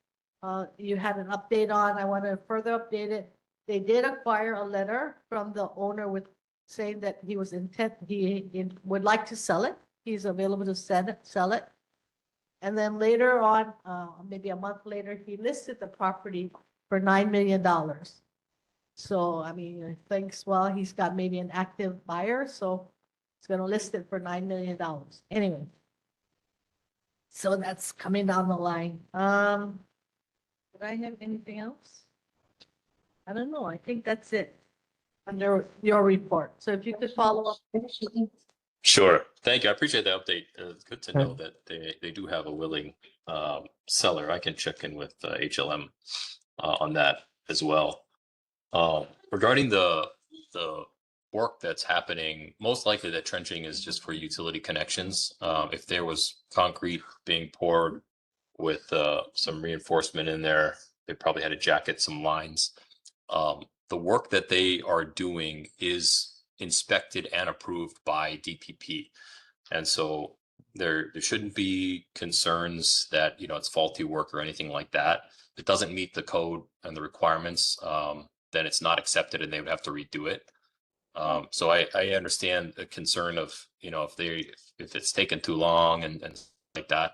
you had an update on, I want to further update it. They did acquire a letter from the owner with saying that he was would like to sell it. He's available to sell it. And then later on, maybe a month later, he listed the property for $9 million. So, I mean, he thinks, well, he's got maybe an active buyer, so he's gonna list it for $9 million. Anyway. So that's coming down the line. Did I have anything else? I don't know. I think that's it under your report. So if you could follow up. Sure. Thank you. I appreciate the update. It's good to know that they do have a willing seller. I can check in with HLM on that as well. Regarding the work that's happening, most likely that trenching is just for utility connections. If there was concrete being poured with some reinforcement in there, they probably had to jacket some lines. The work that they are doing is inspected and approved by DPP. And so there shouldn't be concerns that, it's faulty work or anything like that. If it doesn't meet the code and the requirements, then it's not accepted and they would have to redo it. So I understand the concern of, if it's taken too long and like that.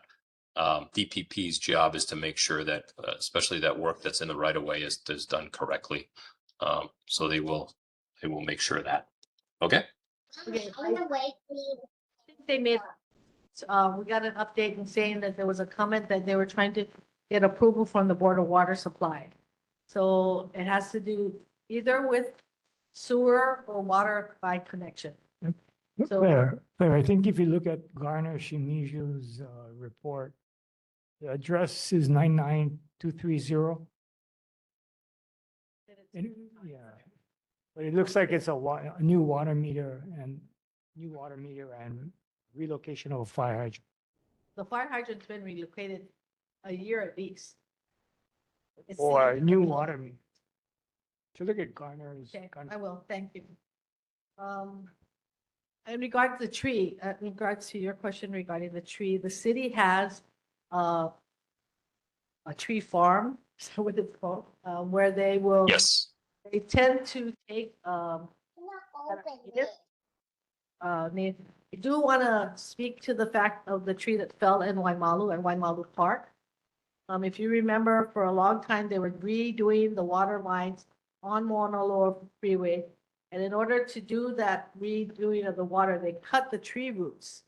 DPP's job is to make sure that, especially that work that's in the right of way is done correctly. So they will make sure of that. Okay. Okay, I think they made, we got an update and saying that there was a comment that they were trying to get approval from the Board of Water Supply. So it has to do either with sewer or water by connection. So- Claire, I think if you look at Garner Shimizu's report, the address is 99230. Yeah, but it looks like it's a new water meter and relocation of a fire hydrant. The fire hydrant's been relocated a year at least. It's Or sitting- a new water meter. So look at Garner's. Okay, I will, thank you. In regards to the tree, in regards to your question regarding the tree, the city has a tree farm, so what it's called, where they will. Yes. They tend to take, they do want to speak to the fact of the tree that fell in Waimalu and Waimalu Park. If you remember, for a long time, they were redoing the water lines on Mauna Loa Freeway. And in order to do that redoing of the water, they cut the tree roots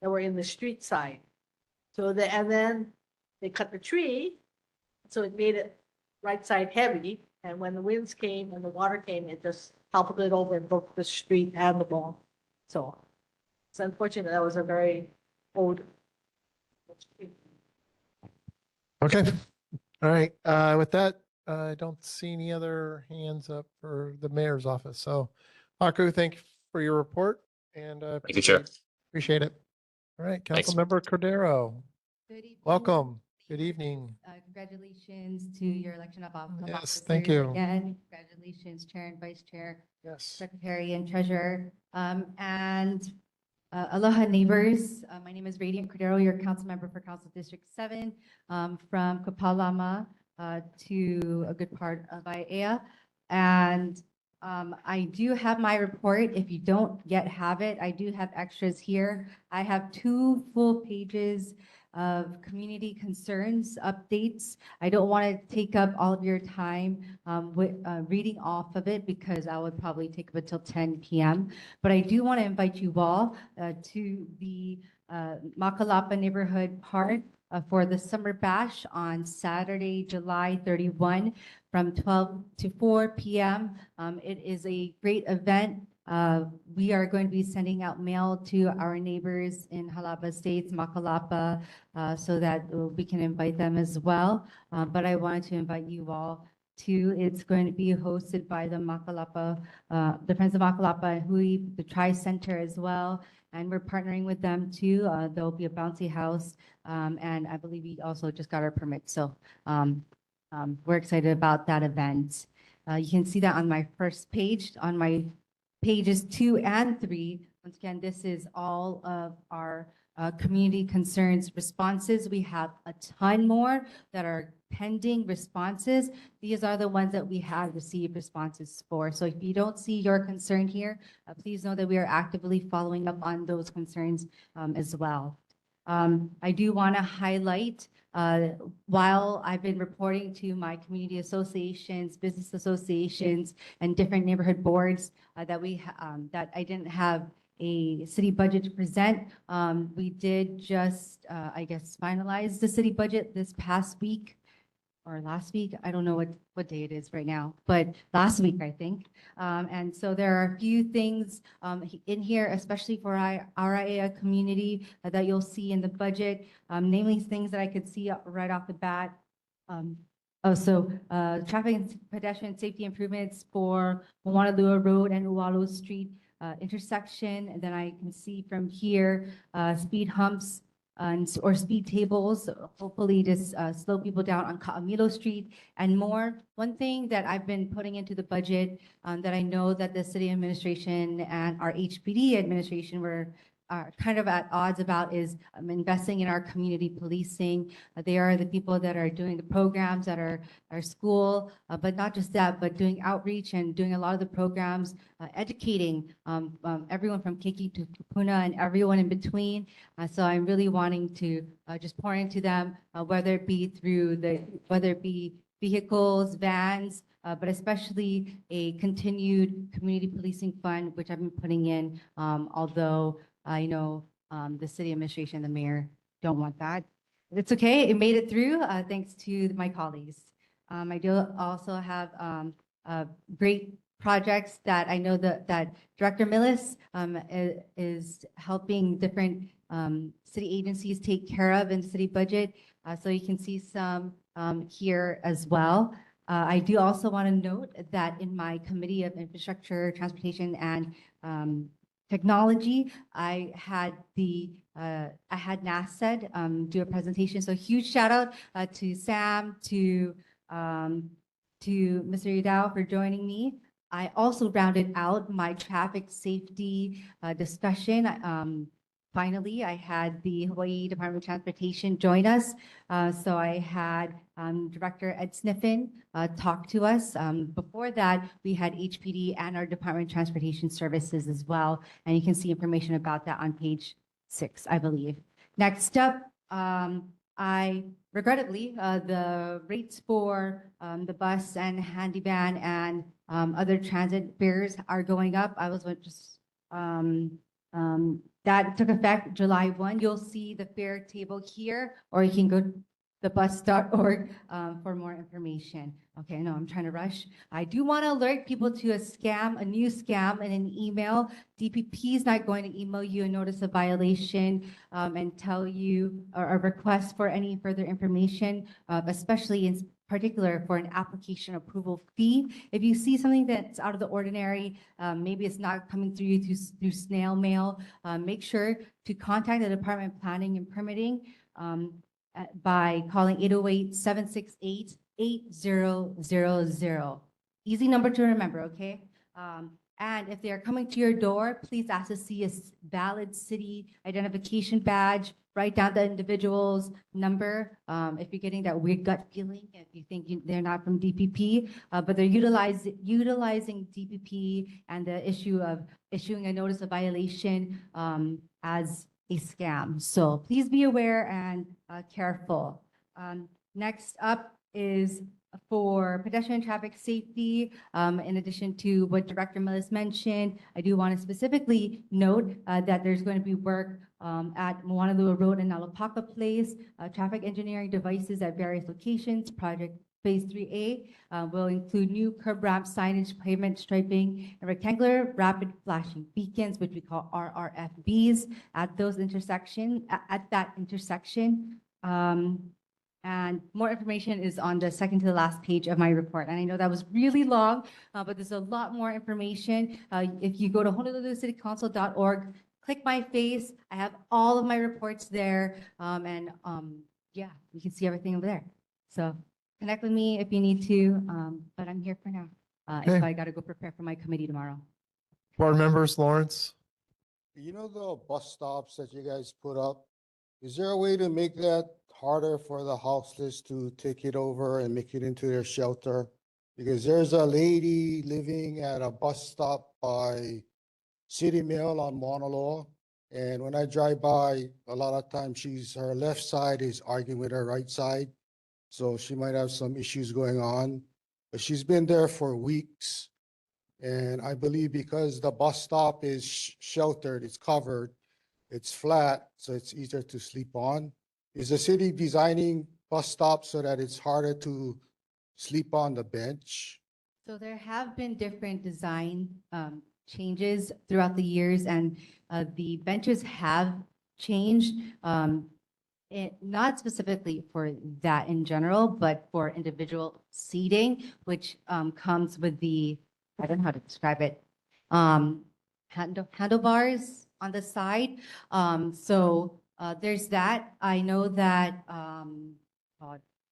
that were in the street side. And then they cut the tree, so it made it right side heavy. And when the winds came and the water came, it just toppled it over and broke the street and the wall. So it's unfortunate. That was a very old. Okay. All right. With that, I don't see any other hands up for the mayor's office. So Haku, thank you for your report and Thank you, Chair. appreciate it. All right, Thanks. Councilmember Cordero, Good evening. welcome. Good evening. Congratulations to your election of Yes, thank officers you. again. Congratulations, Chair and Vice Chair, Yes. Secretary and Treasurer. Aloha neighbors. My name is Radiant Cordero, your council member for Council District 7, from Kapalama to a good part of ʻAiea. And I do have my report. If you don't yet have it, I do have extras here. I have 2 full pages of community concerns updates. I don't want to take up all of your time with reading off of it because I would probably take up until 10 p.m. But I do want to invite you all to the Makalapa Neighborhood Park for the Summer Bash on Saturday, July 31 from 12 to 4 p.m. It is a great event. We are going to be sending out mail to our neighbors in Halaba Estates, Makalapa, so that we can invite them as well. But I wanted to invite you all to, it's going to be hosted by the Makalapa, the Friends of Makalapa and Hui, the Tri-Center as well. And we're partnering with them too. There'll be a bouncy house. And I believe we also just got our permit. So we're excited about that event. You can see that on my first page, on my pages 2 and 3. Once again, this is all of our community concerns responses. We have a ton more that are pending responses, these are the ones that we have received responses for. So if you don't see your concern here, please know that we are actively following up on those concerns as well. I do want to highlight, while I've been reporting to my community associations, business associations, and different neighborhood boards that I didn't have a city budget to present. We did just, I guess, finalize the city budget this past week or last week. I don't know what day it is right now, but last week, I think. And so there are a few things in here, especially for our ʻAiea community that you'll see in the budget, namely things that I could see right off the bat. Traffic and pedestrian safety improvements for Moanalua Road and Ualu Street intersection. And then I can see from here, speed humps or speed tables, hopefully to slow people down on Ka'amilo Street and more. One thing that I've been putting into the budget that I know that the city administration and our HPD administration are kind of at odds about is investing in our community policing. They are the people that are doing the programs at our school, but not just that, but doing outreach and doing a lot of the programs, educating everyone from Keiki to Kupuna and everyone in between. So I'm really wanting to just pour into them, whether it be vehicles, vans, but especially a continued community policing fund, which I've been putting in, although I know the city administration, the mayor don't want that. It's okay, it made it through thanks to my colleagues. I do also have great projects that I know that Director Millis is helping different city agencies take care of in the city budget. So you can see some here as well. I do also want to note that in my Committee of Infrastructure, Transportation, and Technology, I had NASCED do a presentation. So huge shout out to Sam, to Mr. Yudao for joining me. I also rounded out my traffic safety discussion. Finally, I had the Hawaii Department of Transportation join us. So I had Director Ed Sniffen talk to us. Before that, we had HPD and our Department of Transportation Services as well. And you can see information about that on page 6, I believe. Next up, regrettably, the rates for the bus and handy van and other transit fares are going up. I was just that took effect July 1. You'll see the fare table here, or you can go to thebus.org for more information. Okay, no, I'm trying to rush. I do want to alert people to a new scam in an email. DPP is not going to email you a notice of violation and tell you or a request for any further information, especially in particular for an application approval fee. If you see something that's out of the ordinary, maybe it's not coming through you through snail mail, make sure to contact the Department of Planning and Permitting by calling 808-768-8000. Easy number to remember, okay? And if they are coming to your door, please ask to see a valid city identification badge. Write down the individual's number. If you're getting that weird gut feeling, if you think they're not from DPP, but they're utilizing DPP and the issue of issuing a notice of violation as a scam. So please be aware and careful. Next up is for pedestrian traffic safety. In addition to what Director Millis mentioned, I do want to specifically note that there's going to be work at Moanalua Road and Nalapaka Place, traffic engineering devices at various locations. Project Phase 3A will include new curb ramp signage, pavement striping, and rectangular rapid flashing beacons, which we call RRFBs, at that intersection. And more information is on the second to the last page of my report. And I know that was really long, but there's a lot more information. If you go to honolulucitycouncil.org, click my face. I have all of my reports there. Yeah, you can see everything over there. So connect with me if you need to, but I'm here for now. If I got to go prepare for my committee tomorrow. Board members, Lawrence. You know the bus stops that you guys put up Is there a way to make that harder for the houseless to take it over and make it into their shelter? Because there's a lady living at a bus stop by City Mill on Mauna Loa. And when I drive by, a lot of times her left side is arguing with her right side. So she might have some issues going on, but she's been there for weeks. And I believe because the bus stop is sheltered, it's covered, it's flat, so it's easier to sleep on. Is the city designing bus stops so that it's harder to sleep on the bench? So there have been different design changes throughout the years, and the benches have changed. Not specifically for that in general, but for individual seating, which comes with the, I don't know how to describe it, handlebars on the side. So there's that. I know that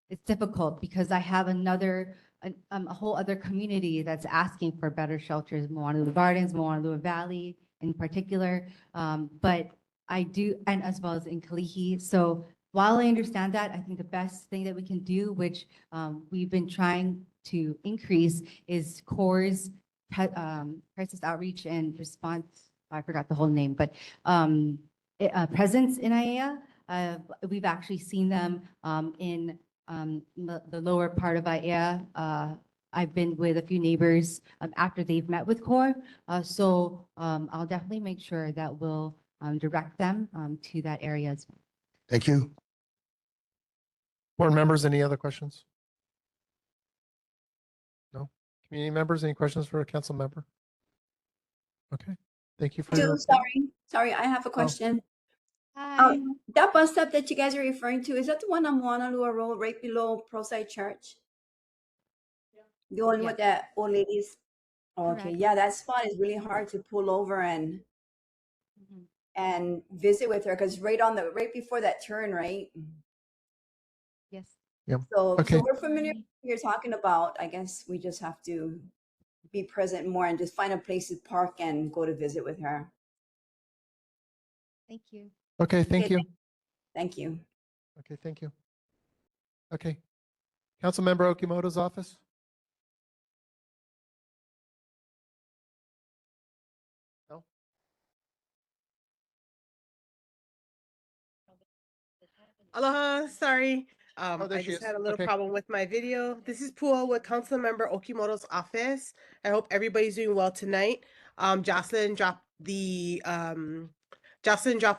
it's difficult because I have a whole other community that's asking for better shelters, Moanalua Gardens, Moanalua Valley in particular. But I do, and as well as in Kalihi. So while I understand that, I think the best thing that we can do, which we've been trying to increase, is CORE's crisis outreach and response. I forgot the whole name, but presence in ʻAiea. We've actually seen them in the lower part of ʻAiea. I've been with a few neighbors after they've met with CORE. So I'll definitely make sure that we'll direct them to that area as well. Thank you. Board members, any other questions? No? Community members, any questions for a council member? Okay, thank you for your. Sorry, I have a question. Hi. That bus stop that you guys are referring to, is that the one on Moanalua Road right below Proside Church? The one with that old ladies? Okay, Correct. yeah, that spot is really hard to pull over and visit with her because right before that turn, right? Yes. Yep. So Okay. we're familiar with what you're talking about. I guess we just have to be present more and just find a place to park and go to visit with her. Thank you. Okay, thank you. Thank you. Okay, thank you. Okay. Councilmember Okimoto's office? No? Aloha, sorry. Oh, there I she just is. had a little Okay. problem with my video. This is Pua with Councilmember Okimoto's office. I hope everybody's doing well tonight. Jocelyn dropped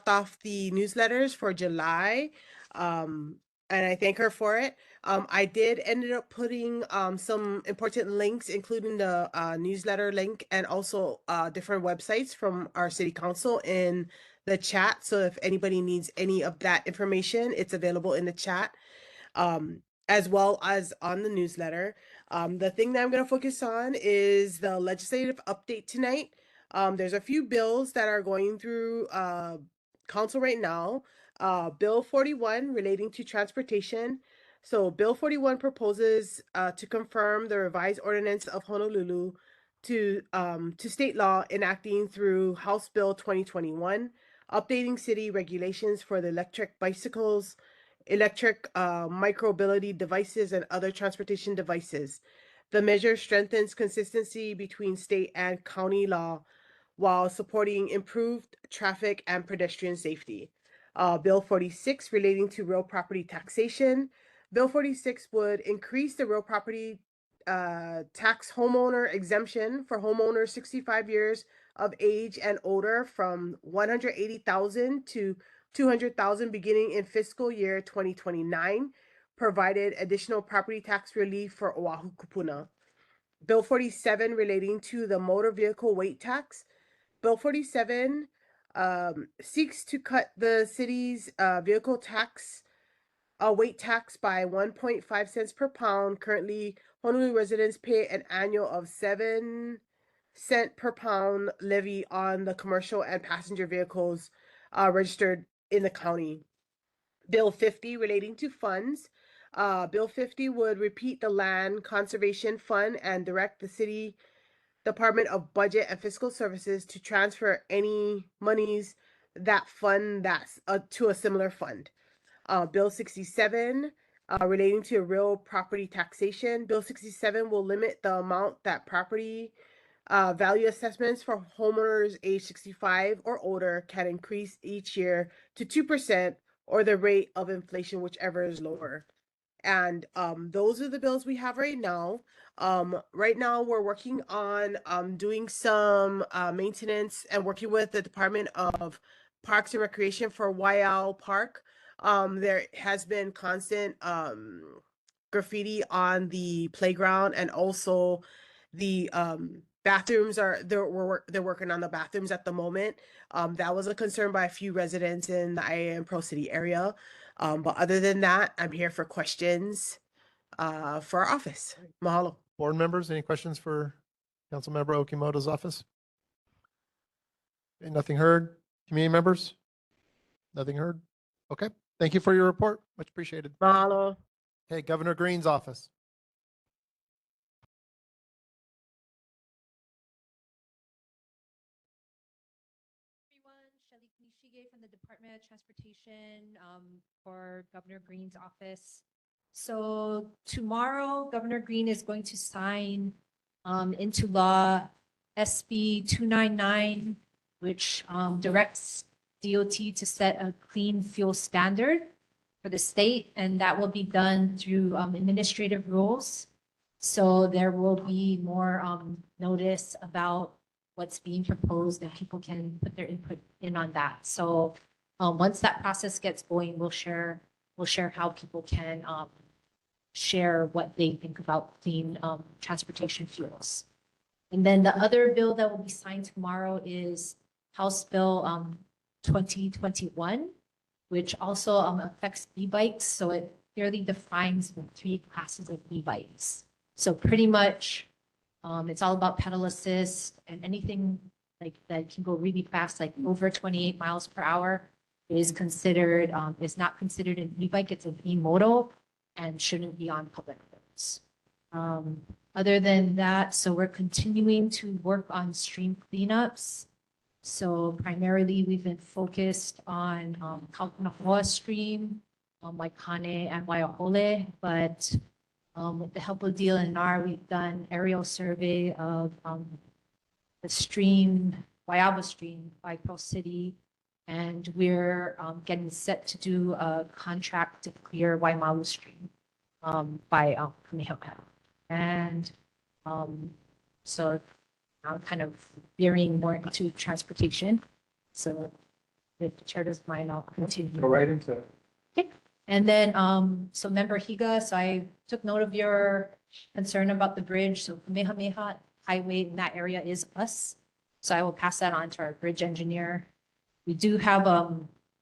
off the newsletters for July. And I thank her for it. I did ended up putting some important links, including the newsletter link and also different websites from our city council in the chat. So if anybody needs any of that information, it's available in the chat, as well as on the newsletter. The thing that I'm going to focus on is the legislative update tonight. There's a few bills that are going through council right now. Bill 41 relating to transportation. So Bill 41 proposes to confirm the revised ordinance of Honolulu to state law enacting through House Bill 2021, updating city regulations for the electric bicycles, electric micromobility devices, and other transportation devices. The measure strengthens consistency between state and county law while supporting improved traffic and pedestrian safety. Bill 46 relating to real property taxation. Bill 46 would increase the real property tax homeowner exemption for homeowners 65 years of age and older from $180,000 to $200,000 beginning in fiscal year 2029, provided additional property tax relief for Oahu Kupuna. Bill 47 relating to the motor vehicle weight tax. Bill 47 seeks to cut the city's vehicle tax weight tax by 1.5 cents per pound. Currently, Honolulu residents pay an annual of 7 cents per pound levy on the commercial and passenger vehicles registered in the county. Bill 50 relating to funds. Bill 50 would repeat the Land Conservation Fund and direct the city Department of Budget and Fiscal Services to transfer any monies that fund that's to a similar fund. Bill 67 relating to real property taxation. Bill 67 will limit the amount that property value assessments for homeowners age 65 or older can increase each year to 2% or the rate of inflation, whichever is lower. And those are the bills we have right now. Right now, we're working on doing some maintenance and working with the Department of Parks and Recreation for ʻAiea Park. There has been constant graffiti on the playground, and also the bathrooms are they're working on the bathrooms at the moment. That was a concern by a few residents in the ʻAiea and Pro City area. But other than that, I'm here for questions for our office. Mahalo. Board members, any questions for Councilmember Okimoto's office? Okay, nothing heard. Community members? Nothing heard. Okay, thank you for your report. Much appreciated. Mahalo. Okay, Governor Green's office. Everyone, Shelly Kunishige from the Department of Transportation for Governor Green's office. So tomorrow, Governor Green is going to sign into law SB 299, which directs DOT to set a clean fuel standard for the state, and that will be done through administrative rules. So there will be more notice about what's being proposed, and people can put their input in on that. So once that process gets going, we'll share how people can share what they think about clean transportation fuels. And then the other bill that will be signed tomorrow is House Bill 2021, which also affects e-bikes. So it clearly defines the 3 classes of e-bikes. So pretty much it's all about pedal assist, and anything like that can go really fast, like over 28 miles per hour is considered, is not considered an e-bike, it's an e-moto and shouldn't be on public roads. Other than that, so we're continuing to work on stream cleanups. So primarily we've been focused on Kaukanahoa stream, Waikane and Waiahole, but with the help of DLNR, we've done aerial survey of the stream, Waiaba stream by Pearl City, and we're getting set to do a contract to clear Waimalu stream by Kamehameha. And so I'm kind of veering more into transportation. So if the chair doesn't mind, I'll continue. Go right into it. Okay. And then, so member Higa, so I took note of your concern about the bridge. So Kamehameha Highway in that area is us. So I will pass that on to our bridge engineer. We do have a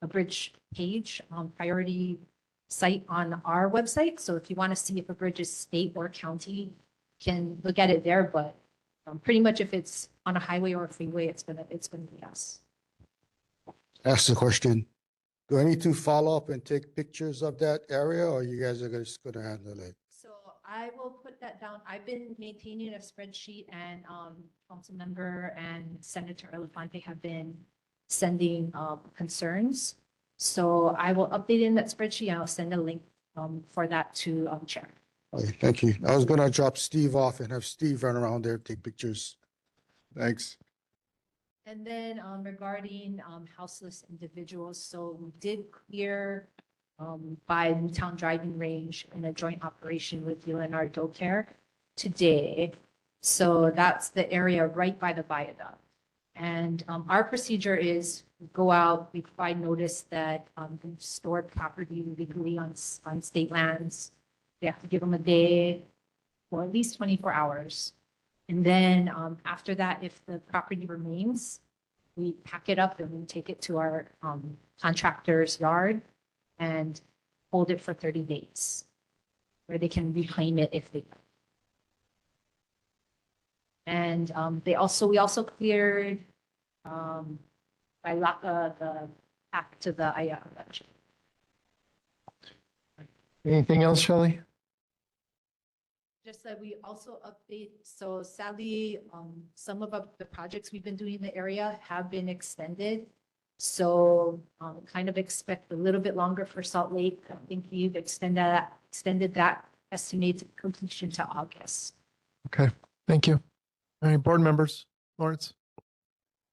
bridge page, priority site on our website. So if you want to see if a bridge is state or county, you can look at it there. But pretty much if it's on a highway or a freeway, it's gonna be us. Ask the question. Do I need to follow up and take pictures of that area, or you guys are just gonna handle it? So I will put that down. I've been maintaining a spreadsheet, and council member and Senator Elefante have been sending concerns. So I will update in that spreadsheet. I'll send a link for that to chair. Okay, thank you. I was gonna drop Steve off and have Steve run around there, take pictures. Thanks. And then regarding houseless individuals, so we did clear by Newtown Driving Range in a joint operation with UNR Docare today. So that's the area right by the viaduct. And our procedure is we go out, we provide notice that we've stored property legally on state lands. They have to give them a day or at least 24 hours. And then after that, if the property remains, we pack it up and we take it to our contractor's yard and hold it for 30 days, where they can reclaim it if they like. And we also cleared by Laka the path to the ʻAiea. Anything else, Shelley? Just that we also update, so sadly, some of the projects we've been doing in the area have been extended. So kind of expect a little bit longer for Salt Lake. I think we've extended that estimated completion to August. Okay, thank you. All right, board members, Lawrence.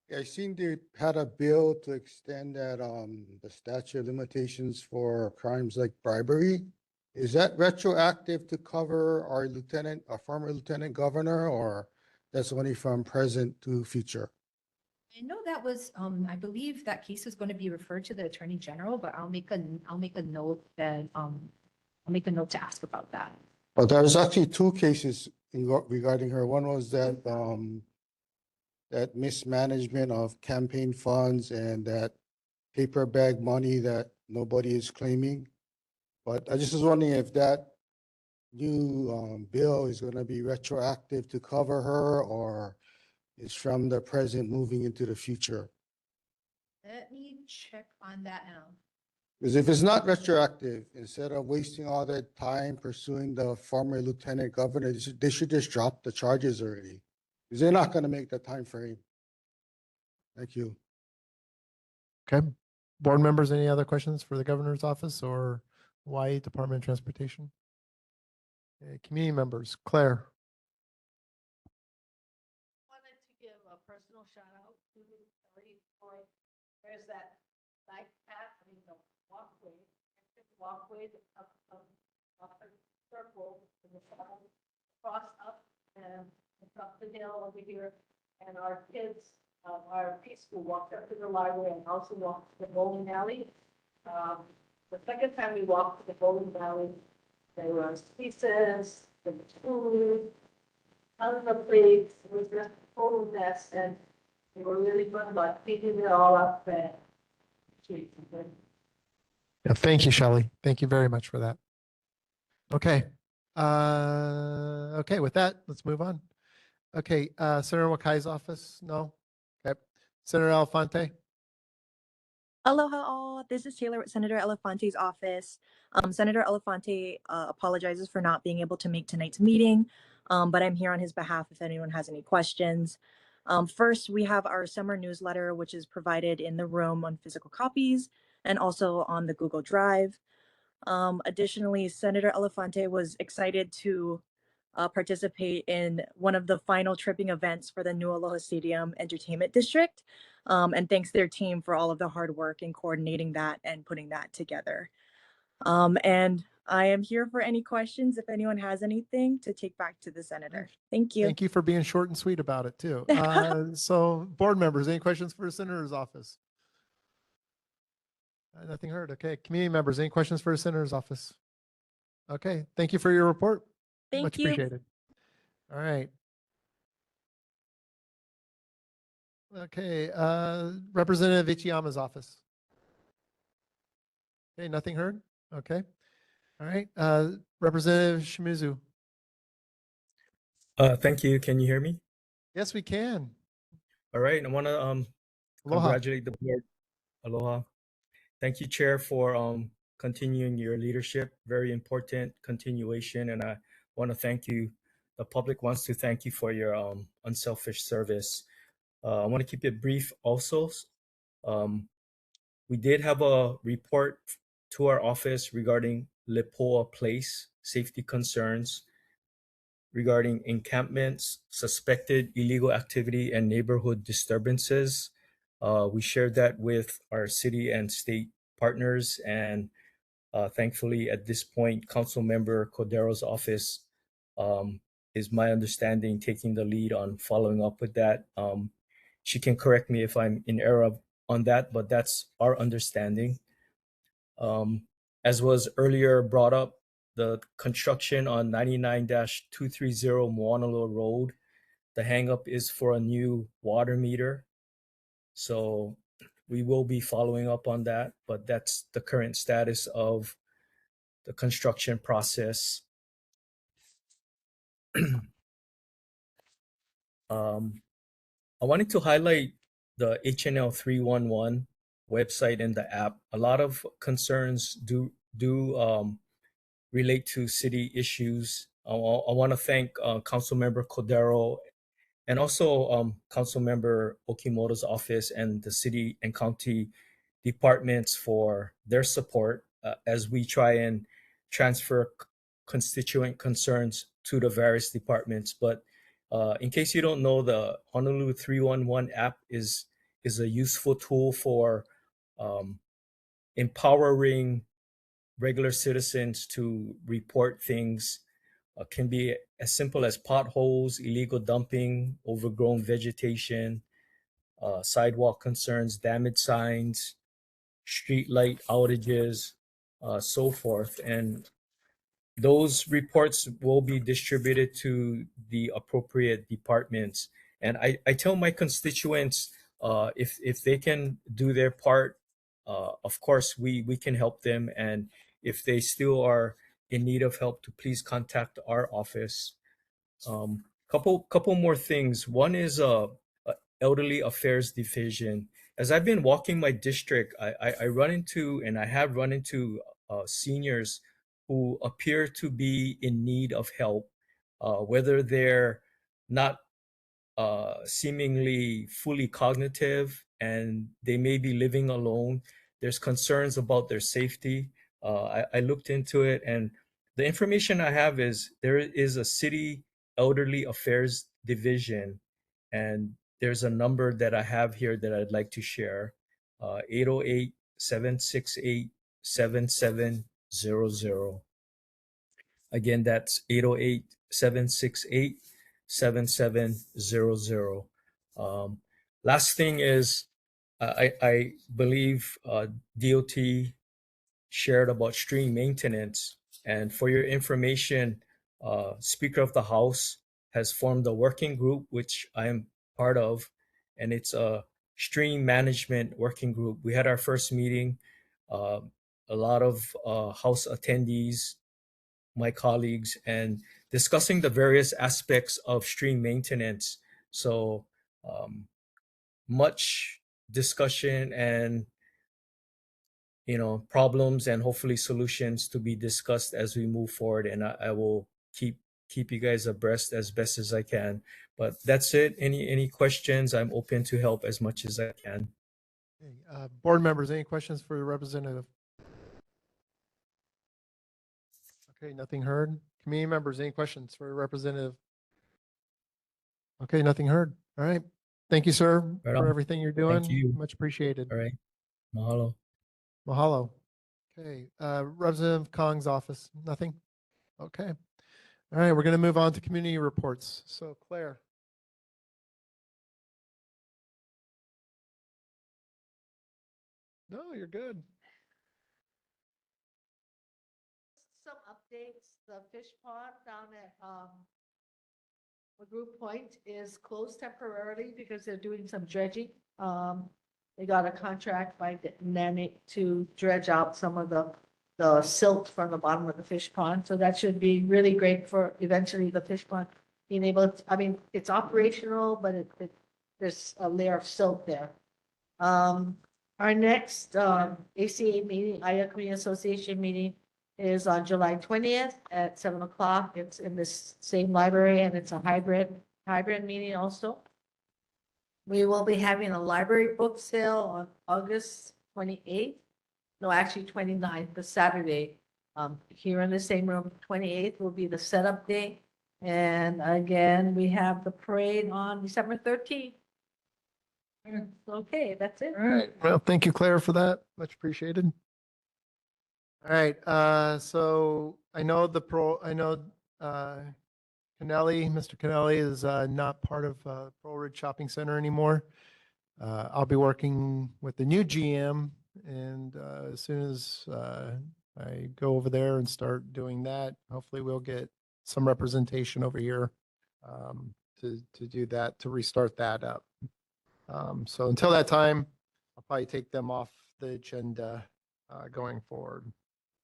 Yeah, I seen they had a bill to extend that, the statute of limitations for crimes like bribery. Is that retroactive to cover our former lieutenant governor, or that's only from present to future? I know that was, I believe that case is going to be referred to the Attorney General, but I'll make a note that, I'll make a note to ask about that. Well, there's actually two cases regarding her. One was that, that mismanagement of campaign funds and that paper bag money that nobody is claiming. But I just was wondering if that new, bill is gonna be retroactive to cover her, or is from the present moving into the future? Let me check on that now. Because if it's not retroactive, instead of wasting all that time pursuing the former lieutenant governor, they should just drop the charges already. Because they're not gonna make the time frame. Thank you. Okay, board members, any other questions for the governor's office or Hawaii Department of Transportation? Okay, community members, Claire. Wanted to give a personal shout out to Ellie for, there's that bike path, I mean, the walkway up a circle in the south, cross up and up the hill over here. And our kids, our preschool walked up to the library and also walked to the bowling alley. The second time we walked to the bowling alley, there was pieces, there was food, tons of plates, it was just a total mess, and they were really fun about cleaning it all up and Yeah, thank you, Shelley. Thank you very much for that. Okay. Okay, with that, let's move on. Okay, Senator Wakai's office, no? Okay. Senator Alfonte? Aloha all. This is Taylor with Senator Elefante's office. Senator Elefante apologizes for not being able to make tonight's meeting, but I'm here on his behalf if anyone has any questions. First, we have our summer newsletter, which is provided in the room on physical copies and also on the Google Drive. Additionally, Senator Elefante was excited to participate in one of the final tripping events for the New Aloha Stadium Entertainment District, and thanks their team for all of the hard work in coordinating that and putting that together. And I am here for any questions if anyone has anything to take back to the senator. Thank you. Thank you for being short and sweet about it too. So board members, any questions for the senator's office? Nothing heard. Okay, community members, any questions for the senator's office? Okay, thank you for your report. Thank Much you. appreciated. All right. Okay, Representative Ichiyama's office. Okay, nothing heard? Okay. All right, Representative Shimizu. Thank you. Can you hear me? Yes, we can. All right. I want to Aloha. congratulate the board. Aloha. Thank you, Chair, for continuing your leadership. Very important continuation, and I want to thank you. The public wants to thank you for your unselfish service. I want to keep it brief. Also, we did have a report to our office regarding Lipoa Place safety concerns regarding encampments, suspected illegal activity, and neighborhood disturbances. We shared that with our city and state partners, and thankfully at this point, Council Member Cordero's office is my understanding taking the lead on following up with that. She can correct me if I'm in error on that, but that's our understanding. As was earlier brought up, the construction on 99-230 Moanalo Road, the hangup is for a new water meter. So we will be following up on that, but that's the current status of the construction process. I wanted to highlight the HNL 311 website and the app. A lot of concerns do relate to city issues. I want to thank Councilmember Cordero and also Councilmember Okimoto's office and the city and county departments for their support as we try and transfer constituent concerns to the various departments. But in case you don't know, the Honolulu 311 app is a useful tool for empowering regular citizens to report things. Can be as simple as potholes, illegal dumping, overgrown vegetation, sidewalk concerns, damaged signs, street light outages, so forth. And those reports will be distributed to the appropriate departments. And I tell my constituents, if they can do their part, of course, we can help them. And if they still are in need of help, to please contact our office. Couple more things. One is elderly affairs division. As I've been walking my district, I run into, and I have run into seniors who appear to be in need of help, whether they're not seemingly fully cognitive and they may be living alone. There's concerns about their safety. I looked into it, and the information I have is there is a city elderly affairs division, and there's a number that I have here that I'd like to share, 808-768-7700. Again, that's 808-768-7700. Last thing is, I believe DOT shared about stream maintenance. And for your information, Speaker of the House has formed a working group, which I am part of, and it's a stream management working group. We had our first meeting. A lot of House attendees, my colleagues, and discussing the various aspects of stream maintenance. So much discussion and problems and hopefully solutions to be discussed as we move forward. And I will keep you guys abreast as best as I can. But that's it. Any questions? I'm open to help as much as I can. Okay, board members, any questions for the representative? Okay, nothing heard. Committee members, any questions for the representative? Okay, nothing heard. All right. Thank you, sir, Right for on. everything you're doing. Thank you. Much appreciated. All right. Mahalo. Mahalo. Okay, Representative Kong's office, nothing? Okay. All right, we're going to move on to community reports. So Claire. No, you're good. Some updates, the fish pond down at Group Point is closed temporarily because they're doing some dredging. They got a contract by Nanny to dredge out some of the silt from the bottom of the fish pond. So that should be really great for eventually the fish pond being able to, I mean, it's operational, but there's a layer of silt there. Our next ACA meeting, ʻAiea Community Association meeting, is on July 20th at 7 o'clock. It's in this same library, and it's a hybrid meeting also. We will be having a library book sale on August 28th. No, actually 29th, the Saturday. Here in the same room, 28th will be the setup day. And again, we have the parade on December 13th. Okay, that's it. All right. Well, thank you, Claire, for that. Much appreciated. All right. So I know Mr. Kennelly is not part of Pearl Ridge Shopping Center anymore. I'll be working with the new GM, and as soon as I go over there and start doing that, hopefully we'll get some representation over here to do that, to restart that up. So until that time, I'll probably take them off the agenda going forward.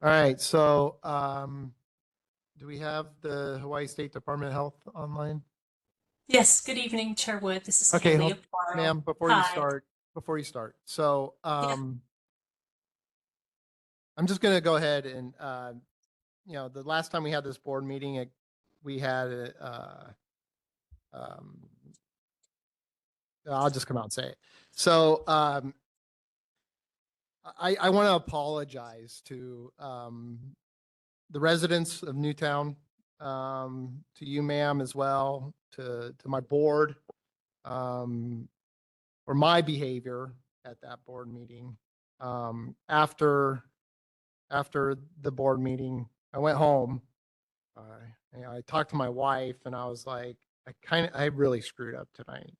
All right, so do we have the Hawaii State Department of Health online? Yes, good evening, Chair Wood. This is Okay, Haley Aparo. ma'am, before you start, so I'm just gonna go ahead and the last time we had this board meeting, we had I'll just come out and say it. So I want to apologize to the residents of Newtown, to you, ma'am, as well, to my board, for my behavior at that board meeting. After the board meeting, I went home. I talked to my wife, and I was like, I really screwed up tonight.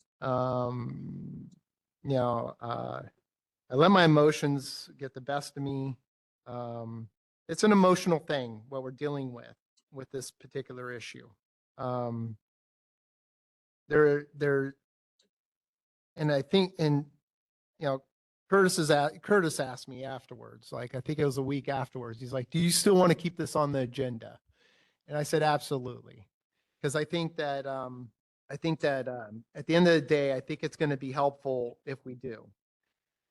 You know, I let my emotions get the best of me. It's an emotional thing, what we're dealing with this particular issue. There, and I think, and you know, Curtis asked me afterwards, like I think it was a week afterwards. He's like, "Do you still want to keep this on the agenda?" And I said, "Absolutely," because I think that at the end of the day, I think it's going to be helpful if we do,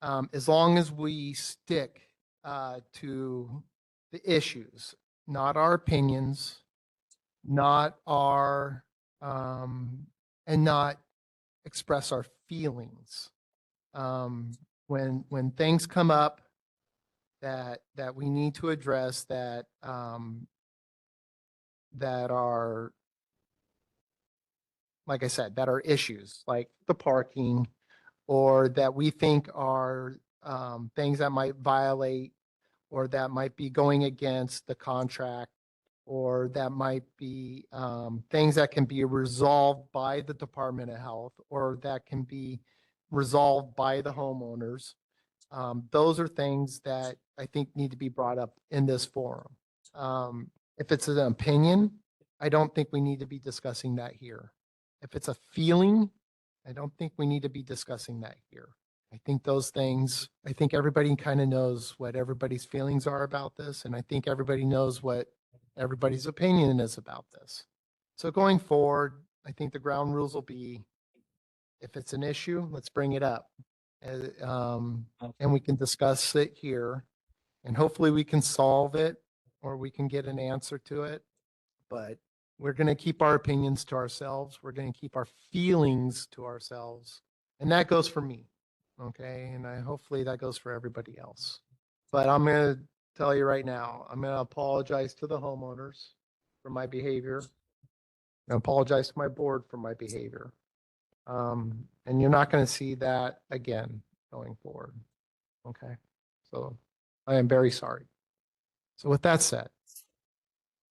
as long as we stick to the issues, not our opinions, not our and not express our feelings. When things come up that we need to address that that are, like I said, that are issues like the parking, or that we think are things that might violate or that might be going against the contract, or that might be things that can be resolved by the Department of Health, or that can be resolved by the homeowners. Those are things that I think need to be brought up in this forum. If it's an opinion, I don't think we need to be discussing that here. If it's a feeling, I don't think we need to be discussing that here. I think those things, I think everybody kind of knows what everybody's feelings are about this. And I think everybody knows what everybody's opinion is about this. So going forward, I think the ground rules will be, if it's an issue, let's bring it up. And we can discuss it here, and hopefully we can solve it, or we can get an answer to it. But we're going to keep our opinions to ourselves. We're going to keep our feelings to ourselves. And that goes for me. Okay. And hopefully that goes for everybody else. But I'm going to tell you right now, I'm going to apologize to the homeowners for my behavior. I apologize to my board for my behavior. And you're not going to see that again going forward. Okay. So I am very sorry. So with that said,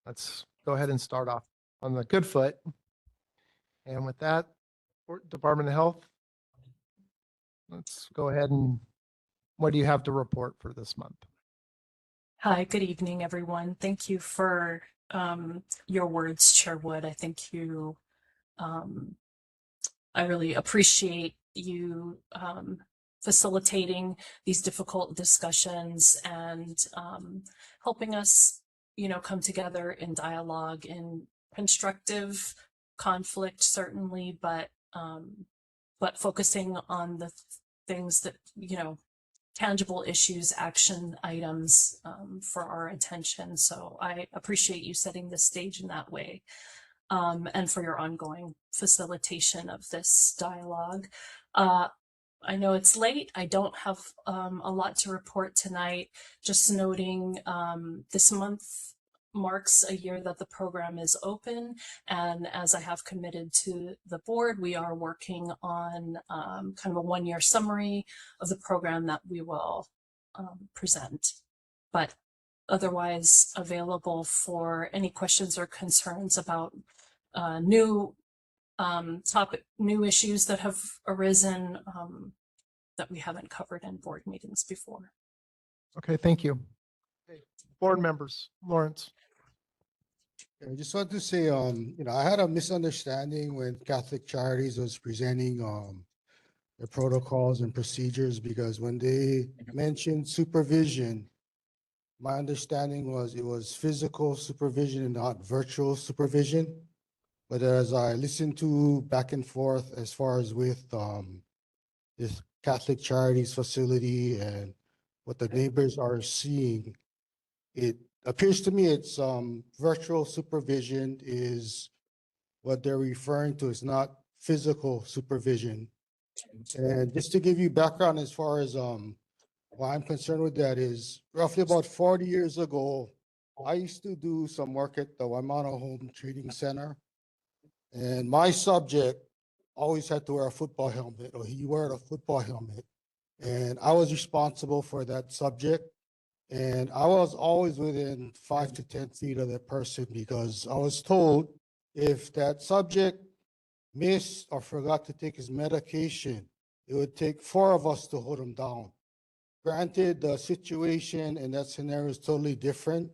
let's go ahead and start off on the good foot. And with that, Department of Health, let's go ahead and what do you have to report for this month? Hi, good evening, everyone. Thank you for your words, Chair Wood. I think you, I really appreciate you facilitating these difficult discussions and helping us, come together in dialogue, in constructive conflict, certainly, but focusing on the things that, tangible issues, action items for our attention. So I appreciate you setting the stage in that way, and for your ongoing facilitation of this dialogue. I know it's late. I don't have a lot to report tonight, just noting this month marks a year that the program is open. And as I have committed to the board, we are working on kind of a one-year summary of the program that we will present. But otherwise available for any questions or concerns about new issues that have arisen that we haven't covered in board meetings before. Okay, thank you. Okay, board members, Lawrence. I just want to say, I had a misunderstanding when Catholic Charities was presenting the protocols and procedures, because when they mentioned supervision, my understanding was it was physical supervision and not virtual supervision. But as I listened to back and forth as far as with this Catholic Charities facility and what the neighbors are seeing, it appears to me it's virtual supervision is what they're referring to. It's not physical supervision. And just to give you background as far as why I'm concerned with that is roughly about 40 years ago, I used to do some work at the Waimana Home Trading Center. And my subject always had to wear a football helmet, or he wore a football helmet. And I was responsible for that subject. And I was always within 5 to 10 feet of that person because I was told if that subject missed or forgot to take his medication, it would take 4 of us to hold him down. Granted, the situation in that scenario is totally different,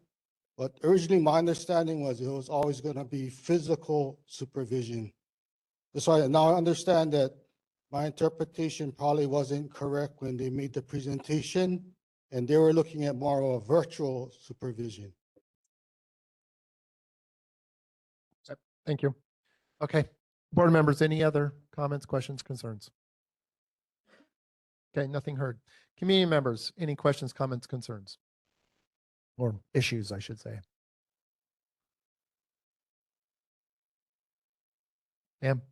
but originally my understanding was it was always going to be physical supervision. That's why now I understand that my interpretation probably wasn't correct when they made the presentation, and they were looking at more of a virtual supervision. Thank you. Okay. Board members, any other comments, questions, concerns? Okay, nothing heard. Community members, any questions, comments, concerns? Or issues, I should say. Ma'am?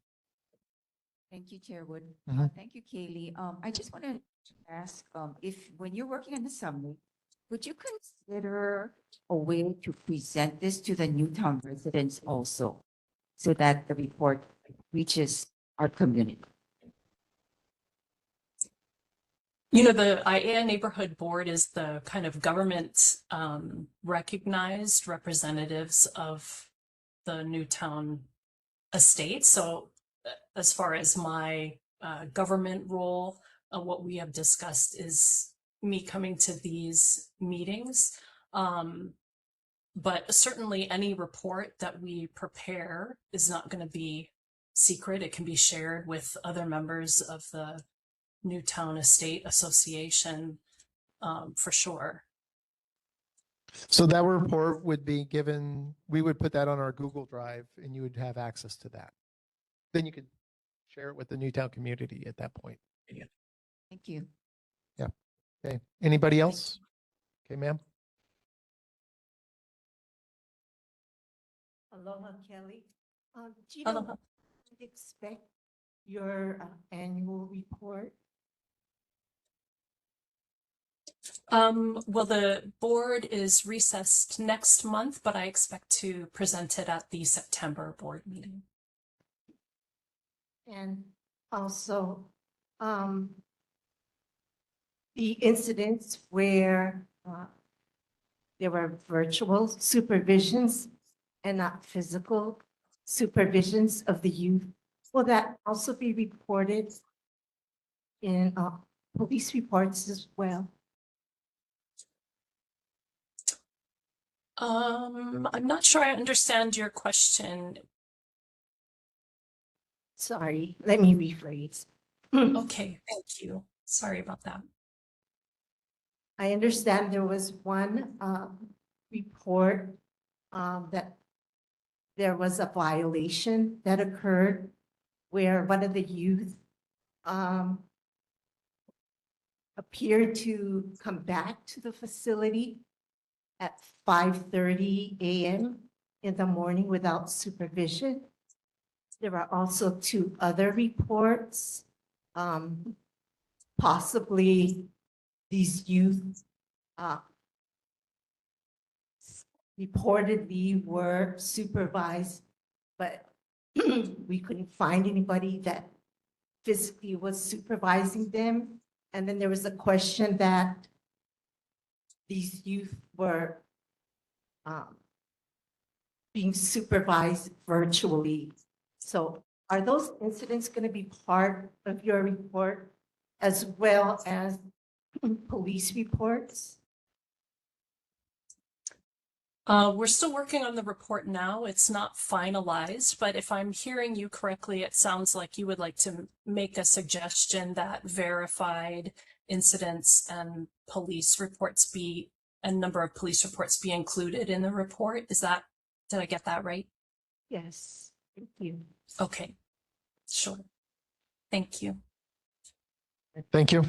Thank you, Chairwood. Mhm. Thank you, Kaylee. I just want to ask, if when you're working on the summary, would you consider a way to present this to the Newtown residents also, so that the report reaches our community? You know, the ʻAiea Neighborhood Board is the kind of government recognized representatives of the Newtown estate. So as far as my government role, what we have discussed is me coming to these meetings. But certainly any report that we prepare is not going to be secret. It can be shared with other members of the Newtown Estate Association, for sure. So that report would be given, we would put that on our Google Drive and you would have access to that. Then you could share it with the Newtown community at that point. Thank you. Yeah. Okay. Anybody else? Okay, ma'am. Aloha, Kelly. Do you know Aloha. when to expect your annual report? Well, the board is recessed next month, but I expect to present it at the September board meeting. And also, the incidents where there were virtual supervisions and not physical supervisions of the youth, will that also be reported in police reports as well? I'm not sure I understand your question. Sorry, let me rephrase. Okay, thank you. Sorry about that. I understand there was one report that there was a violation that occurred where one of the youth appeared to come back to the facility at 5:30 a.m. in the morning without supervision. There are also 2 other reports. Possibly these youth reportedly were supervised, but we couldn't find anybody that physically was supervising them. And then there was a question that these youth were being supervised virtually. So are those incidents going to be part of your report as well as police reports? We're still working on the report now. It's not finalized, but if I'm hearing you correctly, it sounds like you would like to make a suggestion that verified incidents and police reports be, a number of police reports be included in the report. Is that, did I get that right? Yes, thank you. Okay, sure. Thank you. Thank you.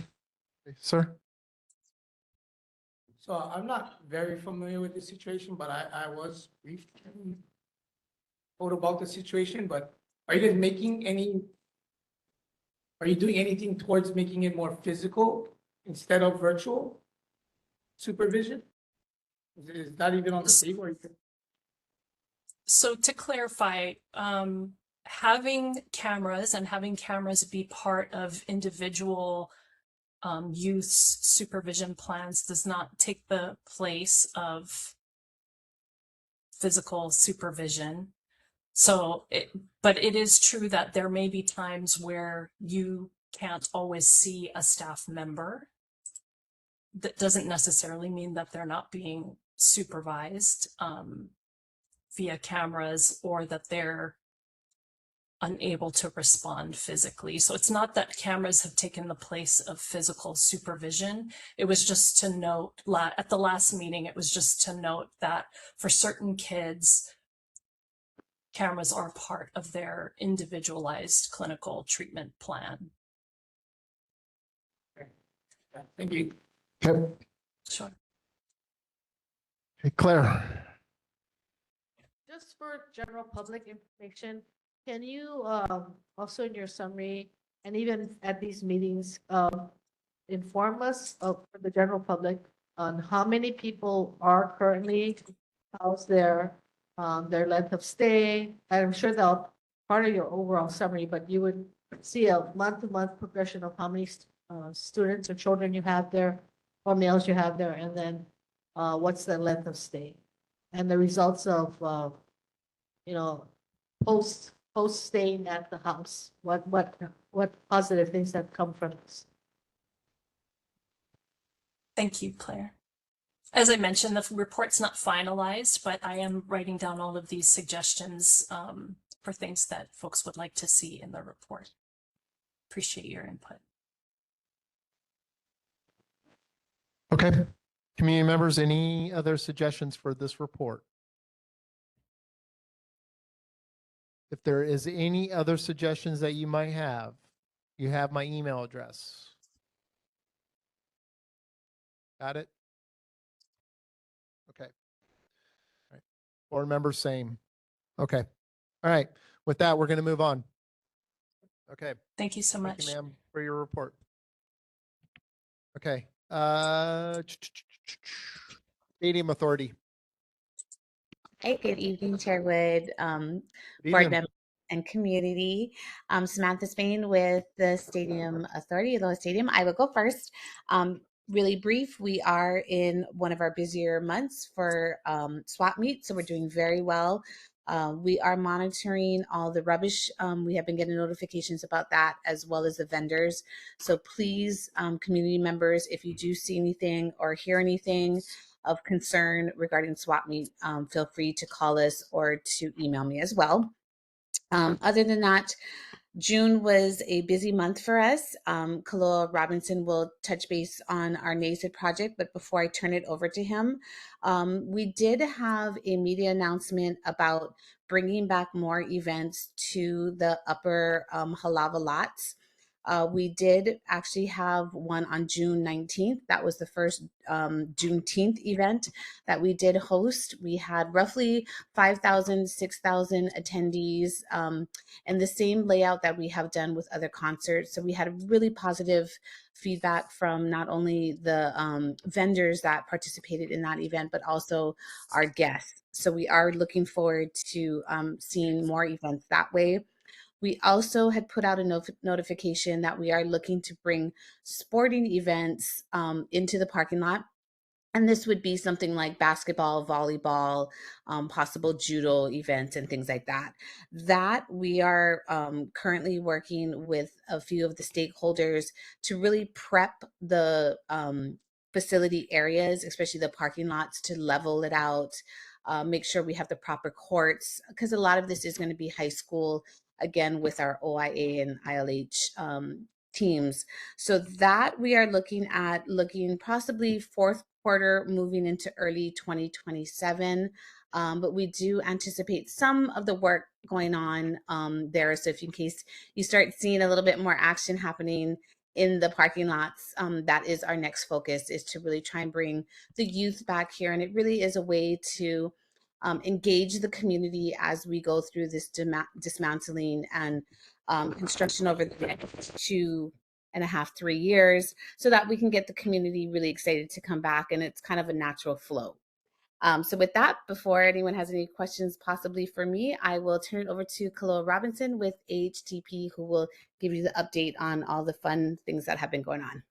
Sir? So I'm not very familiar with the situation, but I was briefed told about the situation, but are you guys making any Are you doing anything towards making it more physical instead of virtual supervision? Is that even on the table? So to clarify, having cameras and having cameras be part of individual youth's supervision plans does not take the place of physical supervision. So, but it is true that there may be times where you can't always see a staff member. That doesn't necessarily mean that they're not being supervised via cameras or that they're unable to respond physically. So it's not that cameras have taken the place of physical supervision. It was just to note, at the last meeting, it was just to note that for certain kids, cameras are part of their individualized clinical treatment plan. Thank you. Okay. Sure. Hey, Claire. Just for general public information, can you also in your summary and even at these meetings inform us for the general public on how many people are currently housed there, their length of stay? I'm sure they'll part of your overall summary, but you would see a month-to-month progression of how many students or children you have there or males you have there, and then what's the length of stay and the results of you know, post staying at the house, what positive things have come from this? Thank you, Claire. As I mentioned, the report's not finalized, but I am writing down all of these suggestions for things that folks would like to see in the report. Appreciate your input. Okay. Community members, any other suggestions for this report? If there is any other suggestions that you might have, you have my email address. Got it? Okay. All right. Board members, same. Okay. All right. With that, we're going to move on. Okay. Thank you so much. Thank you, ma'am, for your report. Okay. Stadium Authority. Hey, good evening, Chairwood, Good board evening. members and community. Samantha Spain with the Stadium Authority, Aloha Stadium. I will go first. Really brief, we are in one of our busier months for swap meet, so we're doing very well. We are monitoring all the rubbish. We have been getting notifications about that as well as the vendors. So please, community members, if you do see anything or hear anything of concern regarding swap meet, feel free to call us or to email me as well. Other than that, June was a busy month for us. Kaloa Robinson will touch base on our NASID project, but before I turn it over to him, we did have a media announcement about bringing back more events to the upper Halava lots. We did actually have one on June 19th. That was the first Juneteenth event that we did host. We had roughly 5,000, 6,000 attendees, and the same layout that we have done with other concerts. So we had really positive feedback from not only the vendors that participated in that event, but also our guests. So we are looking forward to seeing more events that way. We also had put out a notification that we are looking to bring sporting events into the parking lot. And this would be something like basketball, volleyball, possible judo events and things like that. That we are currently working with a few of the stakeholders to really prep the facility areas, especially the parking lots, to level it out, make sure we have the proper courts, because a lot of this is going to be high school, again, with our OIA and ILH teams. So that we are looking possibly fourth quarter moving into early 2027. But we do anticipate some of the work going on there. So if in case you start seeing a little bit more action happening in the parking lots, that is our next focus, is to really try and bring the youth back here. And it really is a way to engage the community as we go through this dismantling and construction over the next 2.5, 3 years, so that we can get the community really excited to come back, and it's kind of a natural flow. So with that, before anyone has any questions possibly for me, I will turn it over to Kaloa Robinson with AHTP, who will give you the update on all the fun things that have been going on.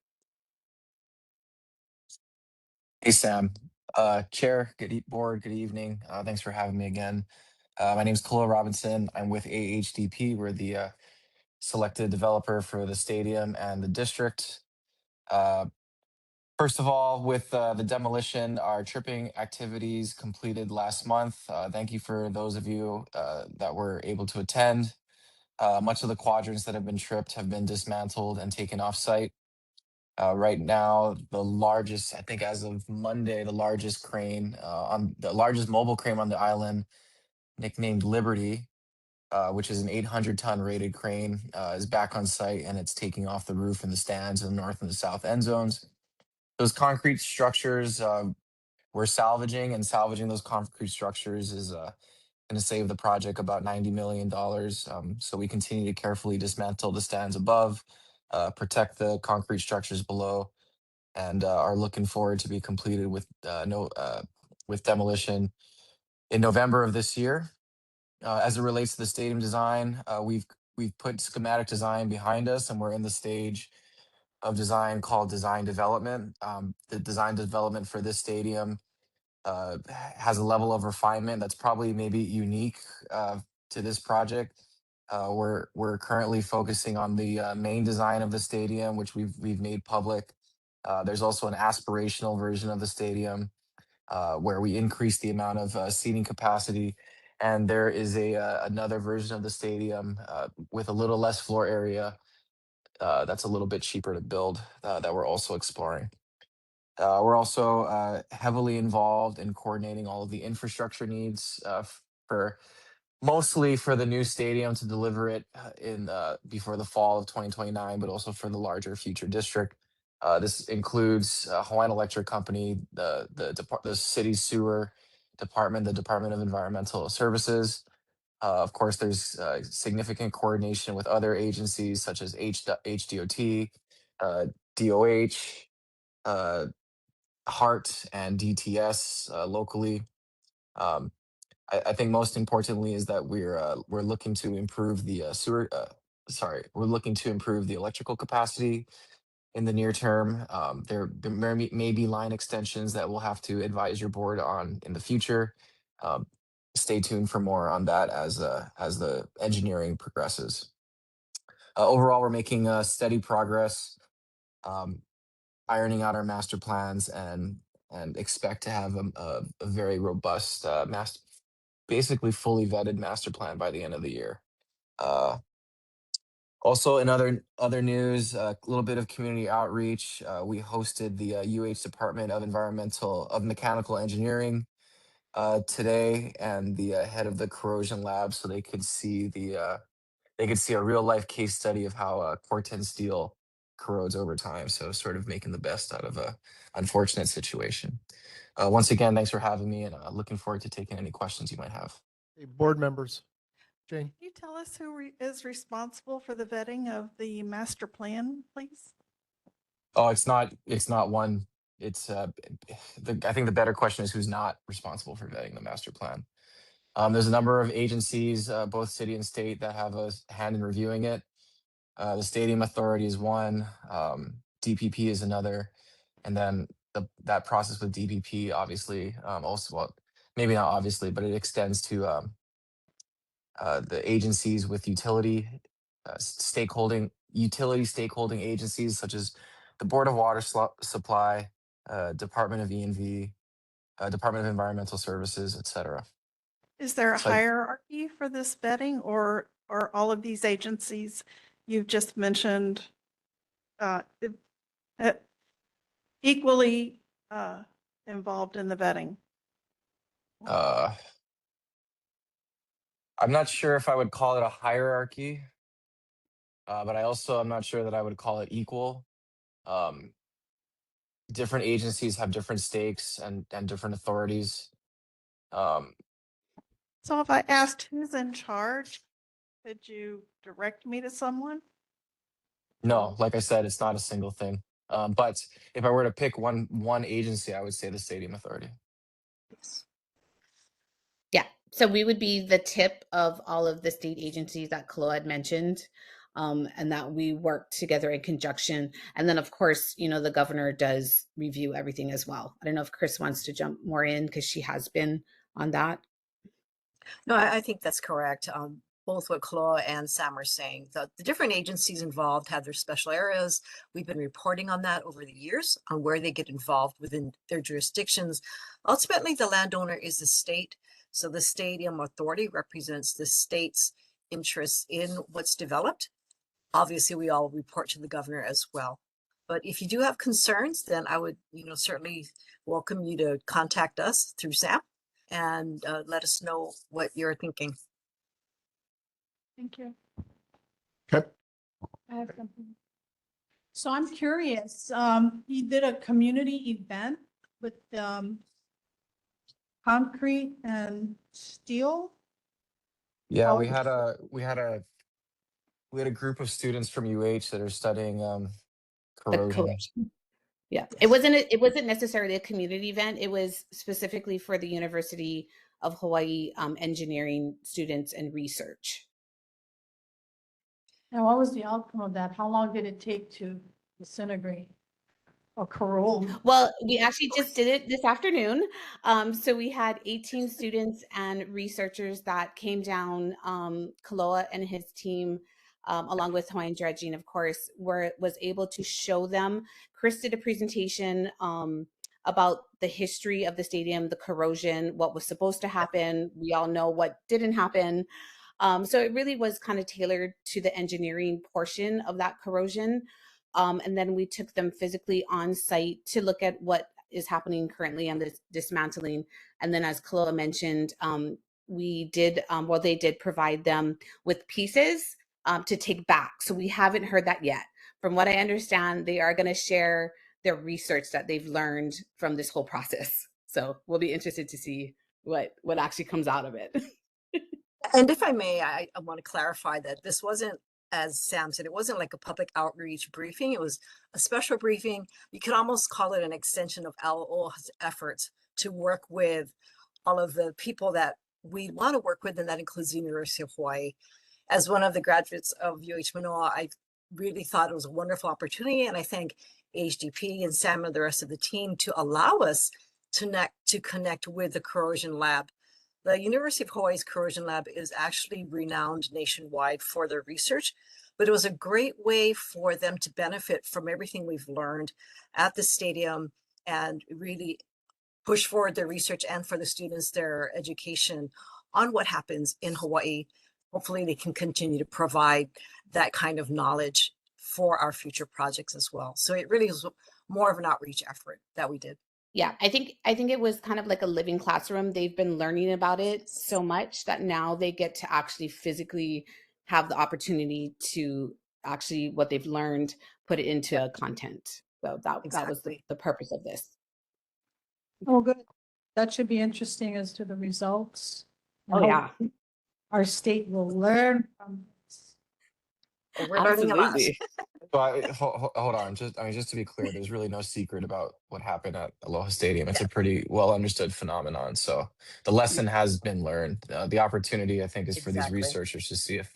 Hey, Sam. Chair, board, good evening. Thanks for having me again. My name is Kaloa Robinson. I'm with AHDP. We're the selected developer for the stadium and the district. First of all, with the demolition, our tripping activities completed last month. Thank you for those of you that were able to attend. Much of the quadrants that have been tripped have been dismantled and taken off site. Right now, the largest, I think as of Monday, the largest mobile crane on the island, nicknamed Liberty, which is an 800-ton rated crane, is back on site, and it's taking off the roof and the stands in the north and the south end zones. Those concrete structures we're salvaging, and salvaging those concrete structures is going to save the project about $90 million. So we continue to carefully dismantle the stands above, protect the concrete structures below, and are looking forward to be completed with demolition in November of this year. As it relates to the stadium design, we've put schematic design behind us, and we're in the stage of design called design development. The design development for this stadium has a level of refinement that's probably maybe unique to this project. We're currently focusing on the main design of the stadium, which we've made public. There's also an aspirational version of the stadium where we increase the amount of seating capacity. And there is another version of the stadium with a little less floor area that's a little bit cheaper to build that we're also exploring. We're also heavily involved in coordinating all of the infrastructure needs mostly for the new stadium to deliver it before the fall of 2029, but also for the larger future district. This includes Hawaiian Electric Company, the city's sewer department, the Department of Environmental Services. Of course, there's significant coordination with other agencies such as HDOT, DOH, HART, and DTS locally. I think most importantly is that we're looking to improve the we're looking to improve the electrical capacity in the near term. There may be line extensions that we'll have to advise your board on in the future. Stay tuned for more on that as the engineering progresses. Overall, we're making steady progress, ironing out our master plans, and expect to have a very robust basically fully vetted master plan by the end of the year. Also, in other news, a little bit of community outreach. We hosted the UH Department of Mechanical Engineering today, and the head of the corrosion lab, so they could see a real life case study of how Corten steel corrodes over time. So sort of making the best out of a unfortunate situation. Once again, thanks for having me, and looking forward to taking any questions you might have. Hey, board members. Jane. Can you tell us who is responsible for the vetting of the master plan, please? Oh, it's not one. It's I think the better question is who's not responsible for vetting the master plan. There's a number of agencies, both city and state, that have a hand in reviewing it. The Stadium Authority is one, DPP is another, and then that process with DPP obviously also, well, maybe not obviously, but it extends to the agencies with utility stakeholding agencies such as the Board of Water Supply, Department of E&V, Department of Environmental Services, etc. Is there a hierarchy for this vetting, or are all of these agencies you've just mentioned equally involved in the vetting? I'm not sure if I would call it a hierarchy, but I'm not sure that I would call it equal. Different agencies have different stakes and different authorities. So if I asked who's in charge Could you direct me to someone? No, like I said, it's not a single thing. But if I were to pick one agency, I would say the Stadium Authority. Yeah, so we would be the tip of all of the state agencies that Chloe had mentioned, and that we work together in conjunction. And then, of course, you know, the governor does review everything as well. I don't know if Chris wants to jump more in because she has been on that. No, I think that's correct. Both what Chloe and Sam are saying. The different agencies involved have their special areas. We've been reporting on that over the years on where they get involved within their jurisdictions. Ultimately, the landowner is the state. So the Stadium Authority represents the state's interests in what's developed. Obviously, we all report to the governor as well. But if you do have concerns, then I would, certainly welcome you to contact us through SAP and let us know what you're thinking. Thank you. Okay. I have something. So I'm curious, he did a community event with concrete and steel. Yeah, Oh. we had a group of students from UH that are studying The corrosion. corrosion. Yeah, it wasn't necessarily a community event. It was specifically for the University of Hawaii engineering students and research. And what was the outcome of that? How long did it take to disintegrate or corrode? Well, we actually just did it this afternoon. So we had 18 students and researchers that came down. Kaloa and his team, along with Hawaiian Dredging, of course, was able to show them. Chris did a presentation about the history of the stadium, the corrosion, what was supposed to happen. We all know what didn't happen. So it really was kind of tailored to the engineering portion of that corrosion. And then we took them physically on site to look at what is happening currently on this dismantling. And then, as Kaloa mentioned, they did provide them with pieces to take back. So we haven't heard that yet. From what I understand, they are going to share their research that they've learned from this whole process. So we'll be interested to see what actually comes out of it. And if I may, I want to clarify that this wasn't, as Sam said, it wasn't like a public outreach briefing. It was a special briefing. You could almost call it an extension of LO's efforts to work with all of the people that we want to work with, and that includes the University of Hawaii. As one of the graduates of UH Manoa, I really thought it was a wonderful opportunity, and I thank HDP and Sam and the rest of the team to allow us to connect with the corrosion lab. The University of Hawaii's Corrosion Lab is actually renowned nationwide for their research, but it was a great way for them to benefit from everything we've learned at the stadium and really push forward their research, and for the students, their education on what happens in Hawaii. Hopefully they can continue to provide that kind of knowledge for our future projects as well. So it really was more of an outreach effort that we did. Yeah, I think it was kind of like a living classroom. They've been learning about it so much that now they get to actually physically have the opportunity to actually what they've learned, put it into content. So that was the purpose of this. Oh, good. That should be interesting as to the results. Oh, yeah. Our state will learn from this. We're learning a lot. So hold on, just to be clear, there's really no secret about what happened at Aloha Stadium. It's a pretty well understood phenomenon. So the lesson has been learned. The opportunity, I think, is for these researchers to see if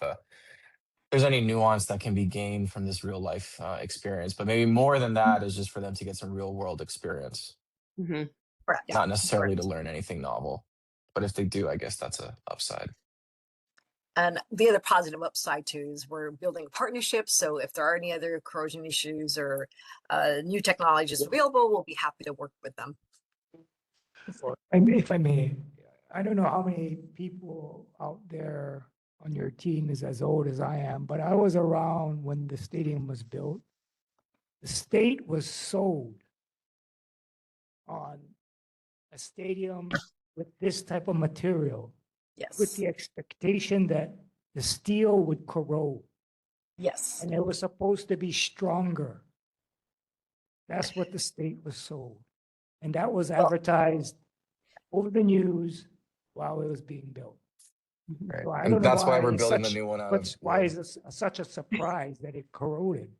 there's any nuance that can be gained from this real life experience. But maybe more than that is just for them to get some real world experience. Mm-hmm. Not necessarily to learn anything novel, but if they do, I guess that's a upside. And the other positive upside too is we're building partnerships. So if there are any other corrosion issues or new technologies available, we'll be happy to work with them. If I may, I don't know how many people out there on your team is as old as I am, but I was around when the stadium was built. The state was sold on a stadium with this type of material. Yes. With the expectation that the steel would corrode. Yes. And it was supposed to be stronger. That's what the state was sold. And that was advertised over the news while it was being built. So I And don't know that's why we're it's building the such- new one out what's- of Why wood. is this such a surprise that it corroded?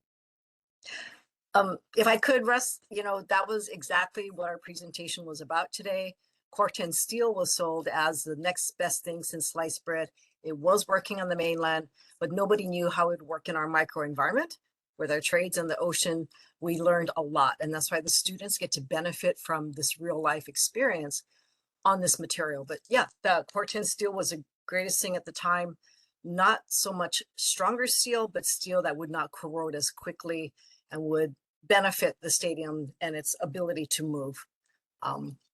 If I could, Russ, that was exactly what our presentation was about today. Corten steel was sold as the next best thing since sliced bread. It was working on the mainland, but nobody knew how it would work in our microenvironment. With our trades in the ocean, we learned a lot. And that's why the students get to benefit from this real life experience on this material. But yeah, the Corten steel was the greatest thing at the time. Not so much stronger steel, but steel that would not corrode as quickly and would benefit the stadium and its ability to move.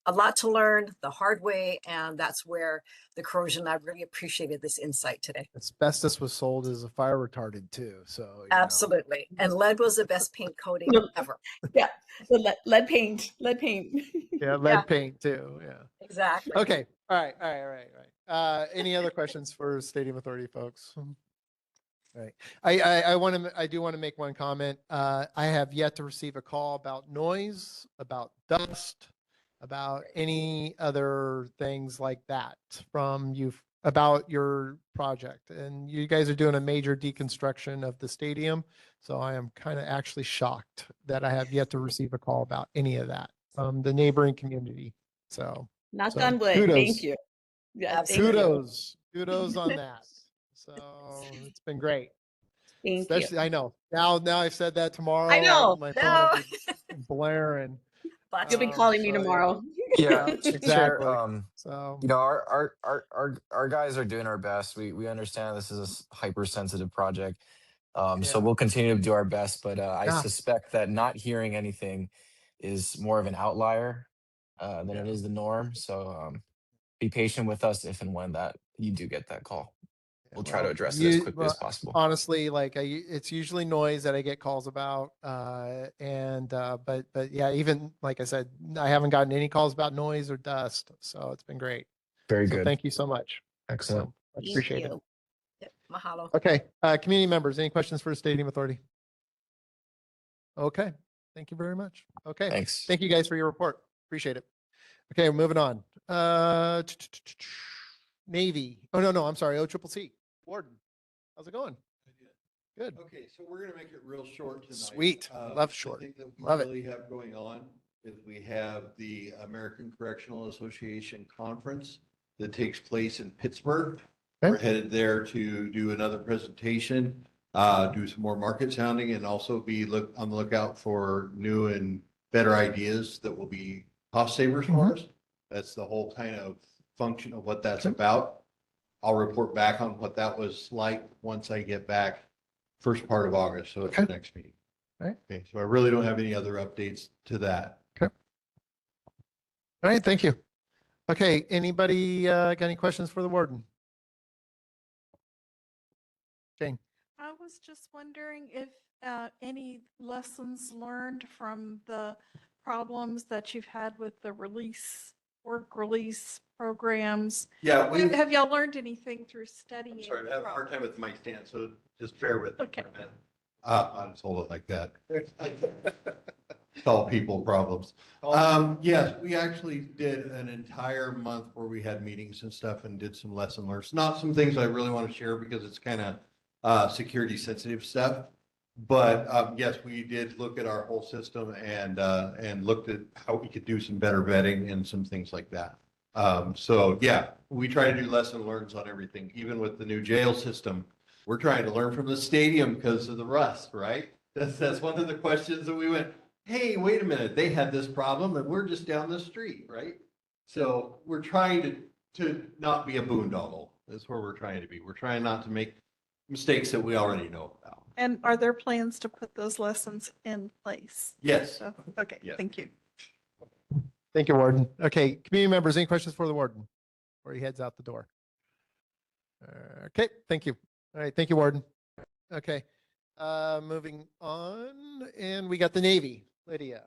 A lot to learn the hard way, and that's where the corrosion, I really appreciated this insight today. Asbestos was sold as a fire retardant too, so. Absolutely. And lead was the best paint coating ever. Yeah, the lead paint. Yeah, lead paint too, yeah. Exactly. Okay, all right. Any other questions for Stadium Authority folks? Right. I do want to make one comment. I have yet to receive a call about noise, about dust, about any other things like that from you about your project. And you guys are doing a major deconstruction of the stadium. So I am kind of actually shocked that I have yet to receive a call about any of that from the neighboring community. So Knock on wood. kudos. Thank you. Yeah, thank you. Kudos on that. So it's been great. Thank Especially, you. I know now I've said that tomorrow. I know. My phone will be blaring. You'll be calling me tomorrow. Yeah, exactly. Chair, So our guys are doing our best. We understand this is a hypersensitive project. So we'll continue to do our best, but I suspect that not hearing anything is more of an outlier than it is the norm. So be patient with us if and when that you do get that call. We'll try to address it as quickly as possible. Honestly, it's usually noise that I get calls about, but yeah, even like I said, I haven't gotten any calls about noise or dust, so it's been great. Very So good. thank you so much. Excellent. I appreciate it. Mahalo. Okay, community members, any questions for the Stadium Authority? Okay, thank you very much. Okay, thanks. Thank you guys for your report. Appreciate it. Okay, we're moving on. Navy. Oh no, I'm sorry. OCCC. Warden, how's it going? Good. Okay, so we're going to make it real short tonight. Sweet. Love short. The thing that we Love really have going on is we have the American Correctional Association Conference that takes place in Pittsburgh. Okay. We're headed there to do another presentation, do some more market sounding, and also be on the lookout for new and better ideas that will be cost savers for us. That's the whole kind of function of what that's about. I'll report back on what that was like once I get back first part of August, so it's the next meeting. Right. Okay, so I really don't have any other updates to that. Okay. All right, thank you. Okay, anybody got any questions for the warden? Jane. I was just wondering if any lessons learned from the problems that you've had with the work release programs. Yeah, have y'all learned anything through studying? I'm sorry, I have a hard time with my stand, so just bear with me Okay. for a minute. I'll just hold it like that. Solve people problems. Yes, we actually did an entire month where we had meetings and stuff and did some lesson learns. Not some things I really want to share because it's kind of security sensitive stuff. But yes, we did look at our whole system and looked at how we could do some better vetting and some things like that. So yeah, we try to do lesson learns on everything, even with the new jail system. We're trying to learn from the stadium because of the rust, right? That's one of the questions that we went, hey, wait a minute, they had this problem and we're just down the street, right? So we're trying to not be a boondoggle. That's where we're trying to be. We're trying not to make mistakes that we already know about. And are there plans to put those lessons in place? Yes. So, okay, Yes. Thank you. Thank you, warden. Okay, community members, any questions for the warden before he heads out the door? Okay, thank you. All right, thank you, warden. Okay, moving on, and we got the Navy, Lydia.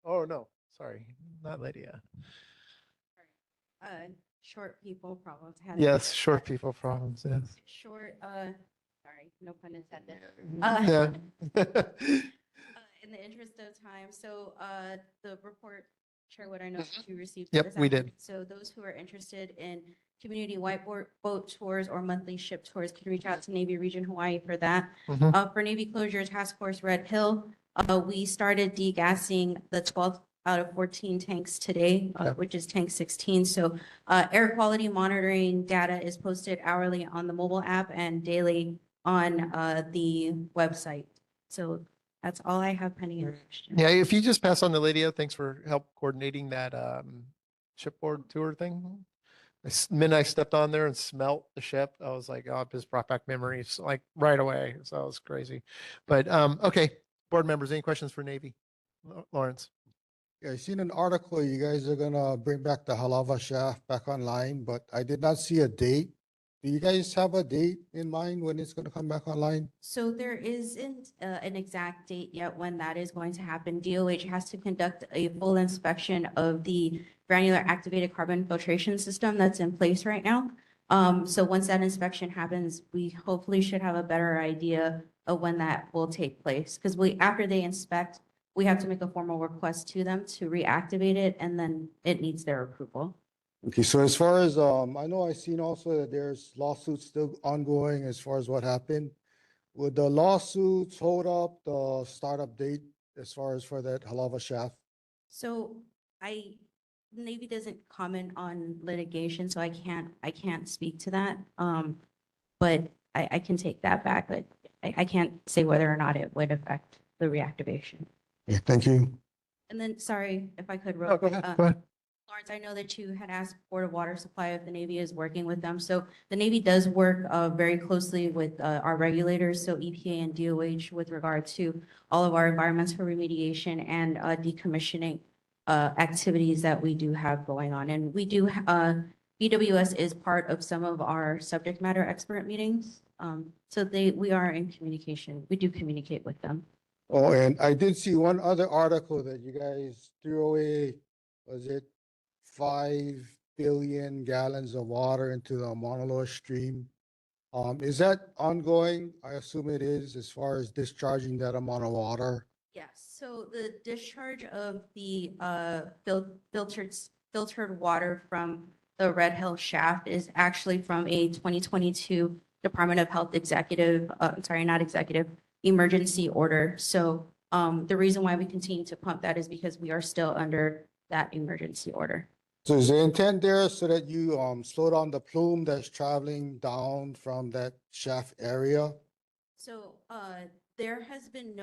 Oh no, sorry, not Lydia. Short people problems. Yes, short people problems. Yes. Short. Sorry, no pun intended. Yeah. In the interest of time, so the report, Chair, what I know that you received. Yep, this we afternoon. did. So those who are interested in community whiteboard boat tours or monthly ship tours, can reach out to Navy Region Hawaii for that. Mhm. For Navy Closure Task Force Red Hill, we started degassing the 12th out of 14 tanks today, Okay. which is tank 16. So air quality monitoring data is posted hourly on the mobile app and daily on the website. So that's all I have pending in question. Yeah, if you just pass on to Lydia, thanks for help coordinating that shipboard tour thing. Minute I stepped on there and smelt the ship, I was like, oh, it just brought back memories like right away. So it was crazy. But okay, board members, any questions for Navy? Lawrence. Yeah, I seen an article, you guys are gonna bring back the Halava shaft back online, but I did not see a date. Do you guys have a date in mind when it's gonna come back online? So there isn't an exact date yet when that is going to happen. DOH has to conduct a full inspection of the granular activated carbon filtration system that's in place right now. So once that inspection happens, we hopefully should have a better idea of when that will take place. Because after they inspect, we have to make a formal request to them to reactivate it, and then it needs their approval. Okay, so as far as, I know I seen also that there's lawsuits still ongoing as far as what happened. Would the lawsuits hold up the startup date as far as for that Halava shaft? So Navy doesn't comment on litigation, so I can't speak to that. But I can take that back, but I can't say whether or not it would affect the reactivation. Yeah, thank you. And then, sorry, if I could, real No, go quick, ahead. Go ahead. Lawrence, I know that you had asked Board of Water Supply if the Navy is working with them. So the Navy does work very closely with our regulators, so EPA and DOH, with regard to all of our environmental remediation and decommissioning activities that we do have going on. And we do, BWS is part of some of our subject matter expert meetings. So we are in communication. We do communicate with them. Oh, and I did see one other article that you guys threw away, was it 5 billion gallons of water into the Mauna Loa stream? Is that ongoing? I assume it is, as far as discharging that amount of water. Yes, so the discharge of the filtered water from the Red Hill shaft is actually from a 2022 Department of Health emergency order. So the reason why we continue to pump that is because we are still under that emergency order. So is the intent there so that you slow down the plume that's traveling down from that shaft area? So there has been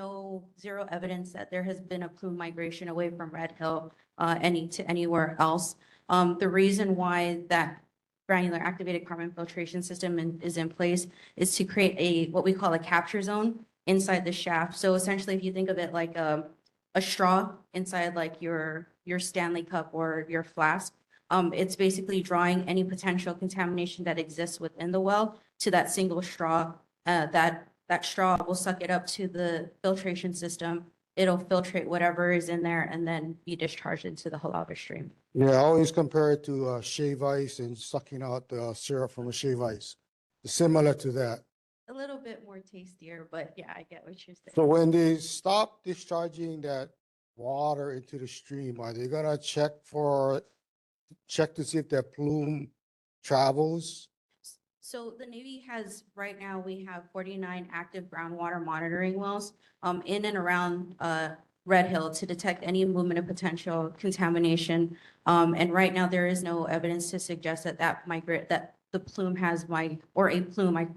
zero evidence that there has been a plume migration away from Red Hill to anywhere else. The reason why that granular activated carbon filtration system is in place is to create what we call a capture zone inside the shaft. So essentially, if you think of it like a straw inside like your Stanley cup or your flask, it's basically drawing any potential contamination that exists within the well to that single straw. That straw will suck it up to the filtration system. It'll filtrate whatever is in there and then be discharged into the Halava stream. Yeah, I always compare it to shave ice and sucking out the syrup from a shave ice. Similar to that. A little bit more tastier, but yeah, I get what you're saying. So when they stop discharging that water into the stream, are they gonna check to see if that plume travels? So the Navy has, right now, we have 49 active groundwater monitoring wells in and around Red Hill to detect any movement of potential contamination. And right now, there is no evidence to suggest that the plume a plume,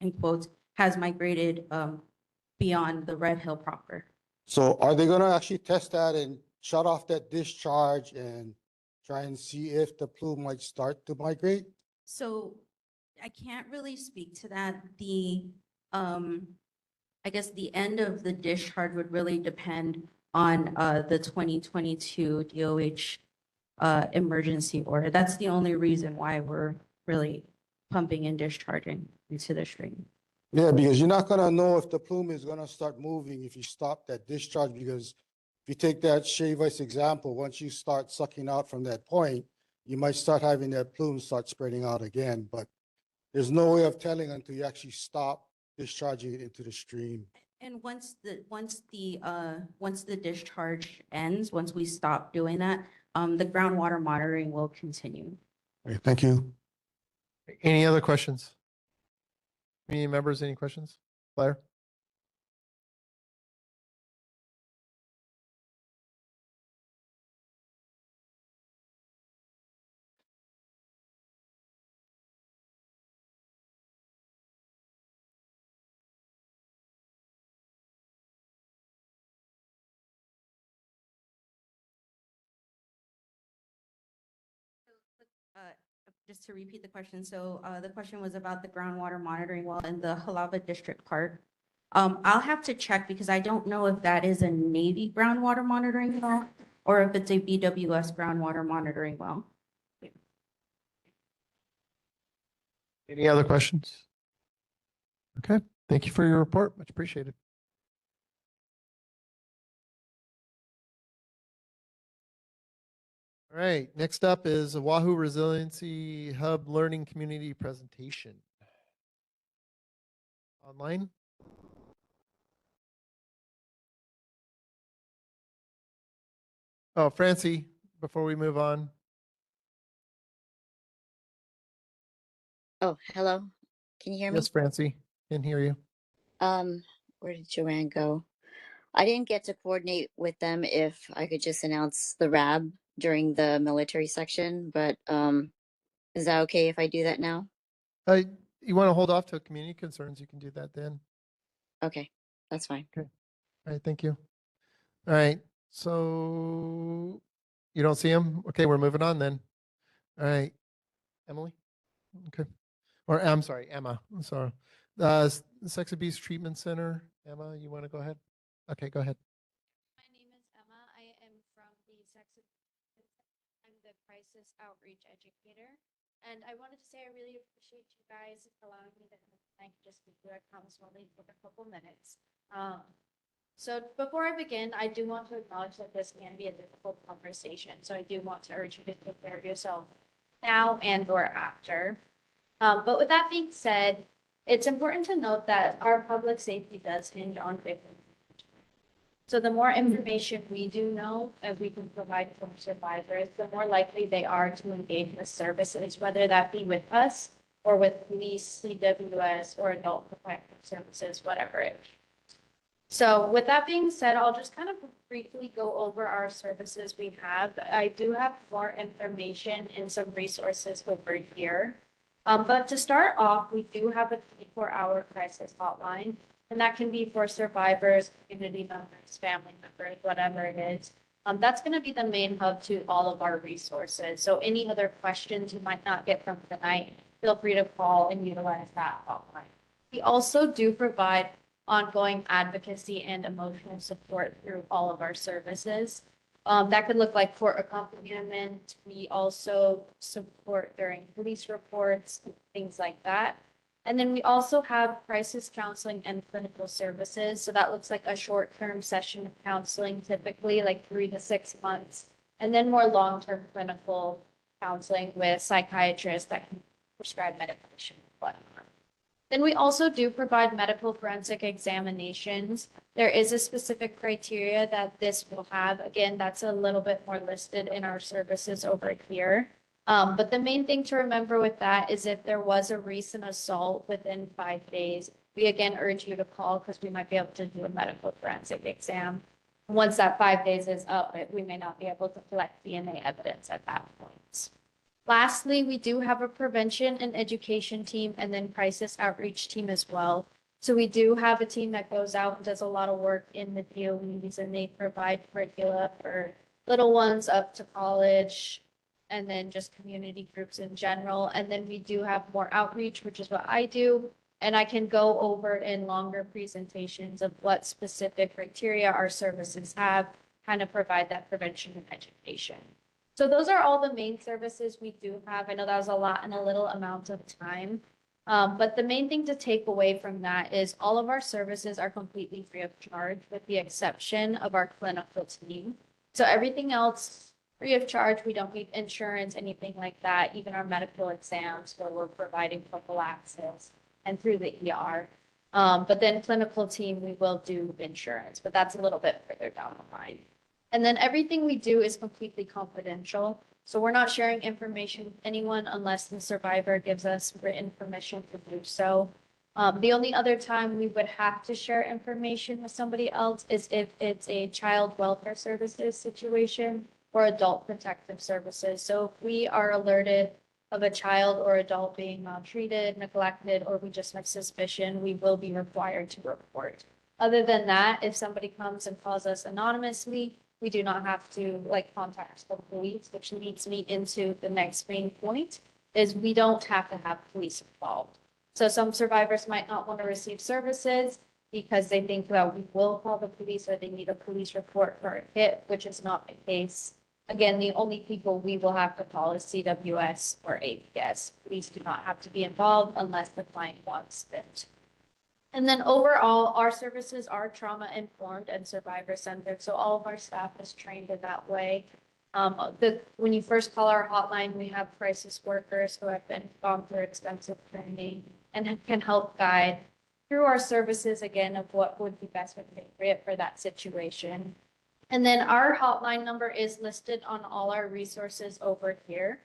in quotes, has migrated beyond the Red Hill proper. So are they gonna actually test that and shut off that discharge and try and see if the plume might start to migrate? So I can't really speak to that. I guess the end of the discharge would really depend on the 2022 DOH emergency order. That's the only reason why we're really pumping and discharging into the stream. Yeah, because you're not gonna know if the plume is gonna start moving if you stop that discharge, because if you take that shave ice example, once you start sucking out from that point, you might start having that plume start spreading out again, but there's no way of telling until you actually stop discharging it into the stream. And once the discharge ends, once we stop doing that, the groundwater monitoring will continue. Okay, thank you. Any other questions? Community members, any questions? Blair? Just to repeat the question, so the question was about the groundwater monitoring well in the Halava District Park. I'll have to check because I don't know if that is a Navy groundwater monitoring well or if it's a BWS groundwater monitoring well. Any other questions? Okay, thank you for your report. Much appreciated. All right, next up is Oahu Resiliency Hub Learning Community Presentation. Online. Oh, Francie, before we move on. Oh, hello. Can you hear me? Yes, Francie, can hear you. Where did Joanne go? I didn't get to coordinate with them if I could just announce the RAB during the military section, but is that okay if I do that now? You want to hold off to community concerns, you can do that then. Okay, that's fine. Okay. All right, thank you. All right, so you don't see him? Okay, we're moving on then. All right, Emily? Okay. Or I'm sorry, Emma. I'm sorry. Sex Abuse Treatment Center. Emma, you want to go ahead? Okay, go ahead. My name is Emma. I am from the I'm the crisis outreach educator. And I wanted to say I really appreciate you guys allowing me to just speak to our council for a couple minutes. So before I begin, I do want to acknowledge that this can be a difficult conversation. So I do want to urge you to take care of yourself now and or after. But with that being said, it's important to note that our public safety does hinge on victims. So the more information we do know, as we can provide from survivors, the more likely they are to engage with services, whether that be with us or with police, CWS, or adult protective services, whatever it is. So with that being said, I'll just kind of briefly go over our services we have. I do have more information and some resources over here. But to start off, we do have a 24-hour crisis hotline, and that can be for survivors, community members, family members, whatever it is. That's going to be the main hub to all of our resources. So any other questions you might not get from tonight, feel free to call and utilize that hotline. We also do provide ongoing advocacy and emotional support through all of our services. That could look like court accompaniment. We also support during police reports, things like that. And then we also have crisis counseling and clinical services. So that looks like a short-term session of counseling, typically like 3 to 6 months, and then more long-term clinical counseling with psychiatrists that can prescribe medication and whatnot. Then we also do provide medical forensic examinations. There is a specific criteria that this will have. Again, that's a little bit more listed in our services over here. But the main thing to remember with that is if there was a recent assault within 5 days, we again urge you to call because we might be able to do a medical forensic exam. Once that 5 days is up, we may not be able to collect DNA evidence at that point. Lastly, we do have a prevention and education team and then crisis outreach team as well. So we do have a team that goes out and does a lot of work in the DOEs, and they provide curricula for little ones up to college, and then just community groups in general. And then we do have more outreach, which is what I do. And I can go over in longer presentations of what specific criteria our services have, kind of provide that prevention and education. So those are all the main services we do have. I know that was a lot in a little amount of time. But the main thing to take away from that is all of our services are completely free of charge with the exception of our clinical team. So everything else free of charge. We don't need insurance, anything like that. Even our medical exams where we're providing prophylaxis and through the ER. But then clinical team, we will do insurance, but that's a little bit further down the line. And then everything we do is completely confidential. So we're not sharing information with anyone unless the survivor gives us written permission to do so. The only other time we would have to share information with somebody else is if it's a child welfare services situation or adult protective services. So if we are alerted of a child or adult being maltreated, neglected, or we just have suspicion, we will be required to report. Other than that, if somebody comes and calls us anonymously, we do not have to contact the police, which leads me into the next main point, is we don't have to have police involved. So some survivors might not want to receive services because they think that we will call the police or they need a police report for a hit, which is not the case. Again, the only people we will have to call is CWS or APS. Police do not have to be involved unless the client wants it. And then overall, our services are trauma informed and survivor centered. So all of our staff is trained in that way. When you first call our hotline, we have crisis workers who have gone through extensive training and can help guide through our services again of what would be best appropriate for that situation. And then our hotline number is listed on all our resources over here.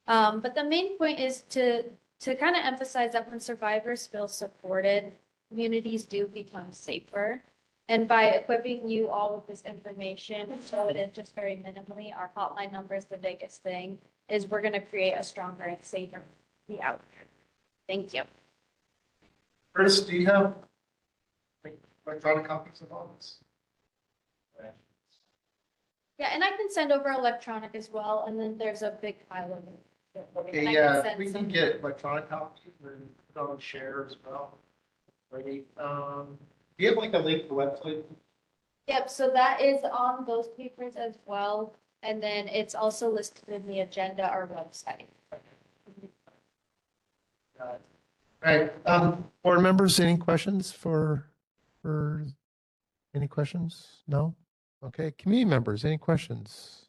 But the main point is to kind of emphasize that when survivors feel supported, communities do become safer. And by equipping you all with this information, so it is just very minimally, our hotline number is the biggest thing, is we're going to create a stronger and safer community out there. Thank you. Chris, do you have electronic copies of all this? Yeah, and I can send over electronic as well, and then there's a big pile of it. Okay, yeah, we can get electronic copies and put on share as well. Ready? Do you have like a link to the website? Yep, so that is on those papers as well, and then it's also listed in the agenda, our website. All right, board members, any questions for any questions? No? Okay, community members, any questions?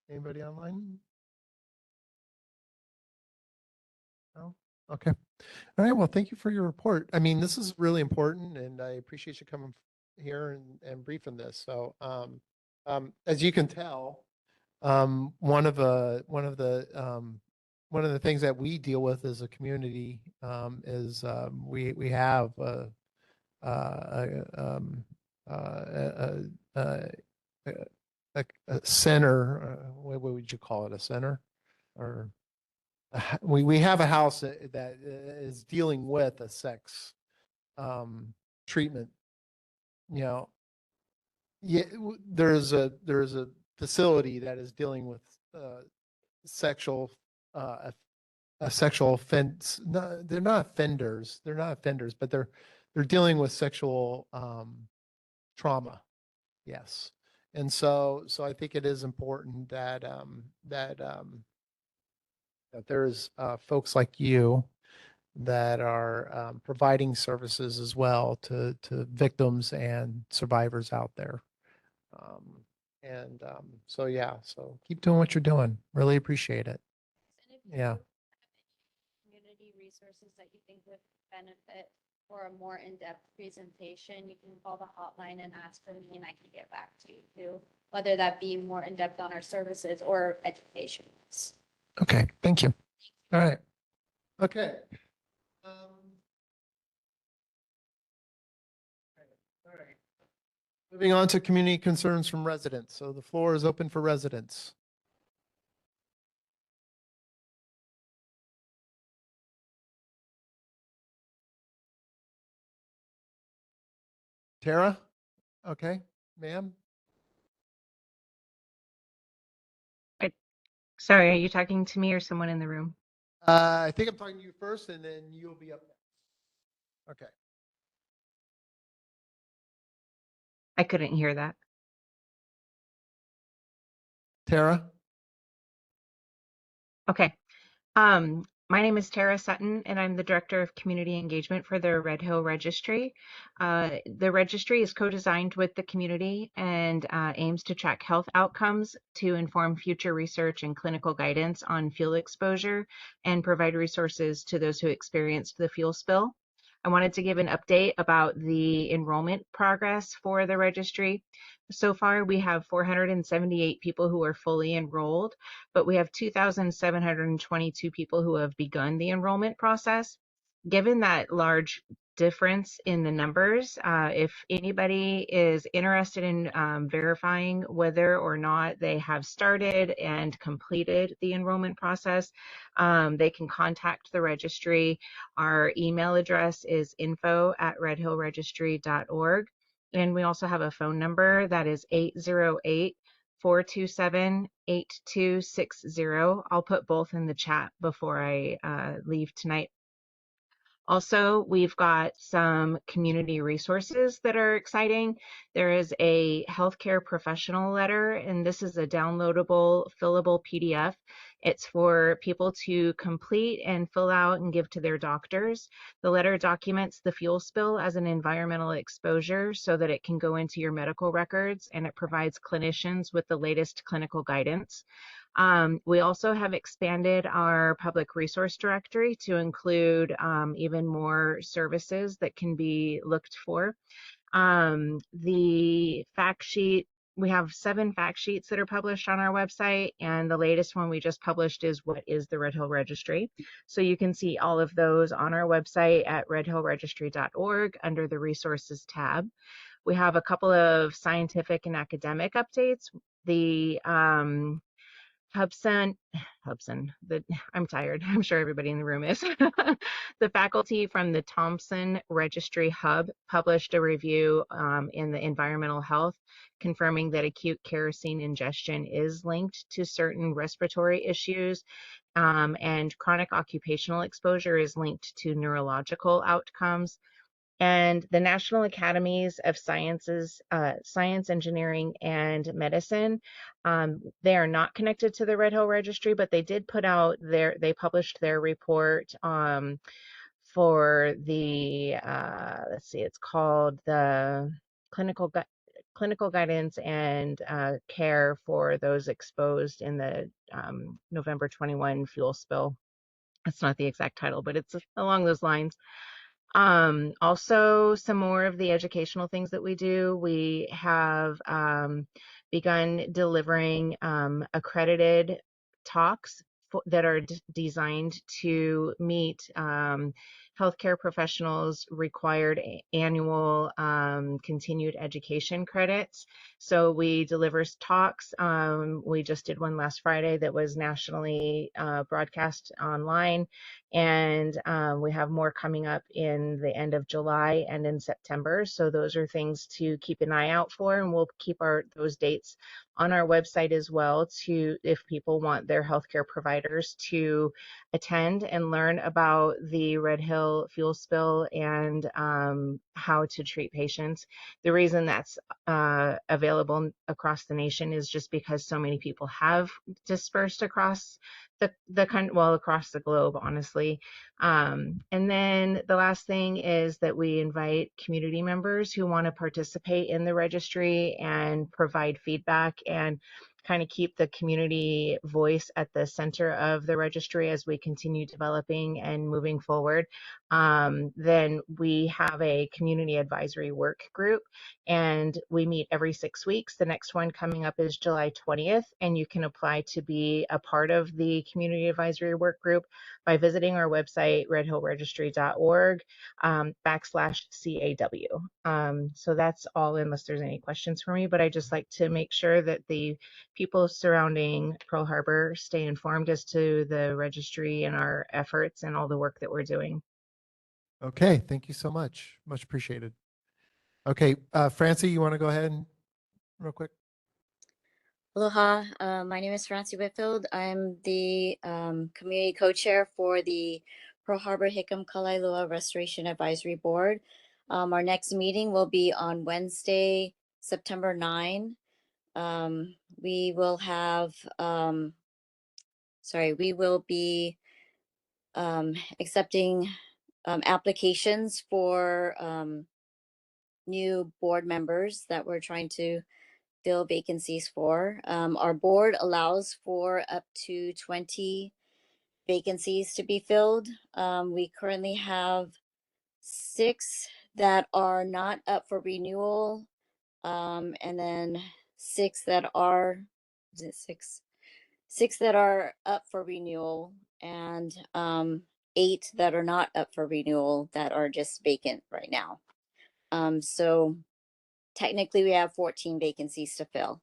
Anybody online? No? Okay. All right, well, thank you for your report. I mean, this is really important and I appreciate you coming here and briefing this. So, as you can tell, one of the things that we deal with as a community is we have a center. What would you call it? A center, or we have a house that is dealing with a sex treatment. You know, yeah, there's a facility that is dealing with sexual a sexual offense. No, they're not offenders. They're not offenders, but they're dealing with sexual trauma. Yes, and so I think it is important that that there's folks like you that are providing services as well to victims and survivors out there. So yeah, so keep doing what you're doing. Really appreciate it. Yeah. Community resources that you think would benefit for a more in-depth presentation, you can call the hotline and ask for me and I can get back to you too, whether that be more in-depth on our services or education. Okay, thank you. All right. Okay. All right. Moving on to community concerns from residents. So the floor is open for residents. Tara? Okay, ma'am. Sorry, are you talking to me or someone in the room? I think I'm talking to you first and then you'll be up next. Okay. I couldn't hear that. Tara? Okay. My name is Tara Sutton, and I'm the Director of Community Engagement for the Red Hill Registry. The registry is co-designed with the community and aims to track health outcomes to inform future research and clinical guidance on fuel exposure and provide resources to those who experienced the fuel spill. I wanted to give an update about the enrollment progress for the registry. So far, we have 478 people who are fully enrolled, but we have 2,722 people who have begun the enrollment process. Given that large difference in the numbers, if anybody is interested in verifying whether or not they have started and completed the enrollment process, they can contact the registry. Our email address is info@redhillregistry.org. And we also have a phone number that is 808-427-8260. I'll put both in the chat before I leave tonight. Also, we've got some community resources that are exciting. There is a healthcare professional letter, and this is a downloadable, fillable PDF. It's for people to complete and fill out and give to their doctors. The letter documents the fuel spill as an environmental exposure so that it can go into your medical records, and it provides clinicians with the latest clinical guidance. We also have expanded our public resource directory to include even more services that can be looked for. The fact sheet, we have 7 fact sheets that are published on our website, and the latest one we just published is What is the Red Hill Registry? So you can see all of those on our website at redhillregistry.org under the Resources tab. We have a couple of scientific and academic updates. The I'm tired. I'm sure everybody in the room is. The faculty from the Thompson Registry Hub published a review in the Environmental Health, confirming that acute kerosene ingestion is linked to certain respiratory issues, and chronic occupational exposure is linked to neurological outcomes. And the National Academies of Sciences, Science, Engineering, and Medicine, they are not connected to the Red Hill Registry, but they did put out they published their report for the, let's see, it's called the Clinical Guidance and Care for Those Exposed in the November 21 Fuel Spill. That's not the exact title, but it's along those lines. Also, some more of the educational things that we do. We have begun delivering accredited talks that are designed to meet healthcare professionals' required annual continued education credits. So we deliver talks. We just did one last Friday that was nationally broadcast online, and we have more coming up in the end of July and in September. So those are things to keep an eye out for, and we'll keep those dates on our website as well, to if people want their healthcare providers to attend and learn about the Red Hill fuel spill and how to treat patients. The reason that's available across the nation is just because so many people have dispersed across across the globe, honestly. And then the last thing is that we invite community members who want to participate in the registry and provide feedback and kind of keep the community voice at the center of the registry as we continue developing and moving forward. Then we have a community advisory work group, and we meet every 6 weeks. The next one coming up is July 20th, and you can apply to be a part of the community advisory work group by visiting our website, redhillregistry.org /CAW. So that's all, unless there's any questions for me, but I just like to make sure that the people surrounding Pearl Harbor stay informed as to the registry and our efforts and all the work that we're doing. Okay, thank you so much. Much appreciated. Okay, Francie, you want to go ahead and real quick? Aloha, my name is Francie Whitfield. I'm the community co-chair for the Pearl Harbor Hickam Kalailua Restoration Advisory Board. Our next meeting will be on Wednesday, September 9. We will have, we will be accepting applications for new board members that we're trying to fill vacancies for. Our board allows for up to 20 vacancies to be filled. We currently have 6 that are not up for renewal, and then 6 that are, is it 6? 6 that are up for renewal, and 8 that are not up for renewal that are just vacant right now. So technically we have 14 vacancies to fill.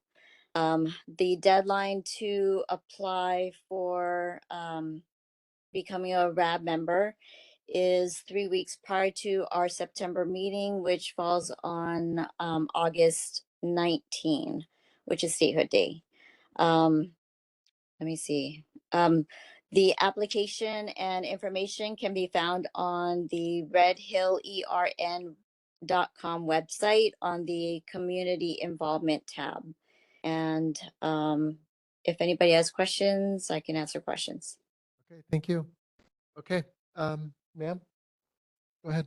The deadline to apply for becoming a RAB member is 3 weeks prior to our September meeting, which falls on August 19, which is Statehood Day. Let me see. The application and information can be found on the redhillern.com website on the community involvement tab. And if anybody has questions, I can answer questions. Okay, thank you. Okay, ma'am, go ahead.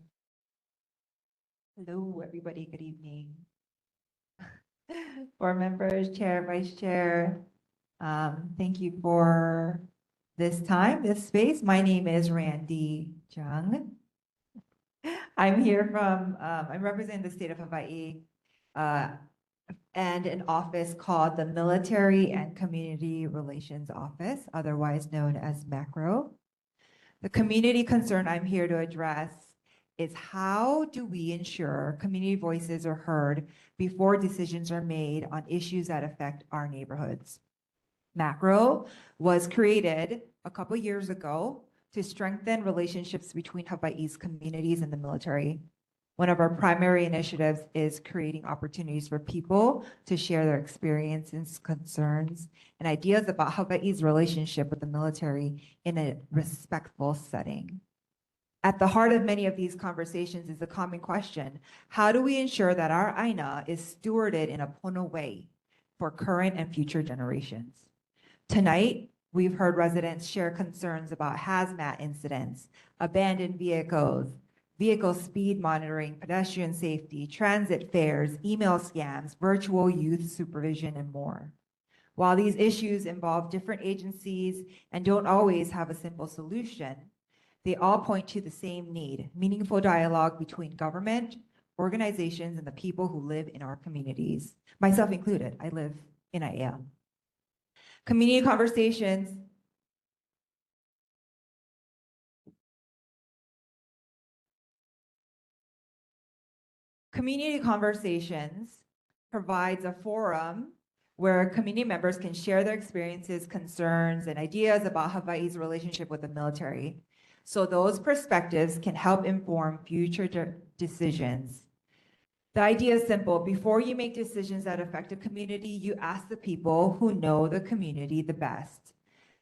Hello, everybody. Good evening. Board members, chair, vice chair. Thank you for this time, this space. My name is Randy Jung. I'm here from, I'm representing the state of Hawaii and an office called the Military and Community Relations Office, otherwise known as MACRO. The community concern I'm here to address is how do we ensure community voices are heard before decisions are made on issues that affect our neighborhoods. MACRO was created a couple years ago to strengthen relationships between Hawaii's communities and the military. One of our primary initiatives is creating opportunities for people to share their experiences, concerns, and ideas about Hawaii's relationship with the military in a respectful setting. At the heart of many of these conversations is a common question: how do we ensure that our ʻAiea is stewarded in a pono way for current and future generations? Tonight, we've heard residents share concerns about hazmat incidents, abandoned vehicles, vehicle speed monitoring, pedestrian safety, transit fares, email scams, virtual youth supervision, and more. While these issues involve different agencies and don't always have a simple solution, they all point to the same need: meaningful dialogue between government, organizations, and the people who live in our communities. Myself included, I live in ʻAiea. Community conversations provides a forum where community members can share their experiences, concerns, and ideas about Hawaii's relationship with the military. So those perspectives can help inform future decisions. The idea is simple. Before you make decisions that affect a community, you ask the people who know the community the best.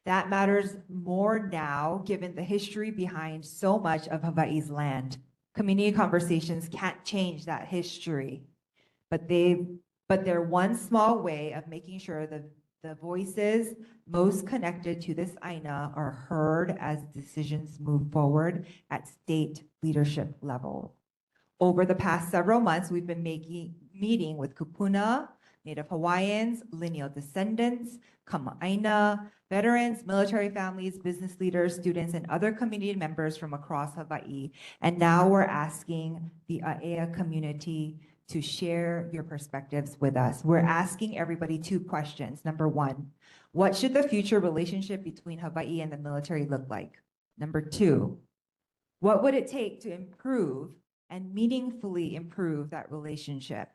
That matters more now, given the history behind so much of Hawaii's land. Community conversations can't change that history, but they're one small way of making sure that the voices most connected to this ʻAiea are heard as decisions move forward at state leadership level. Over the past several months, we've been meeting with kupuna, Native Hawaiians, lineal descendants, kama'aina, veterans, military families, business leaders, students, and other community members from across Hawaii. And now we're asking the ʻAiea community to share your perspectives with us. We're asking everybody 2 questions. Number 1, what should the future relationship between Hawaii and the military look like? Number 2, what would it take to improve and meaningfully improve that relationship?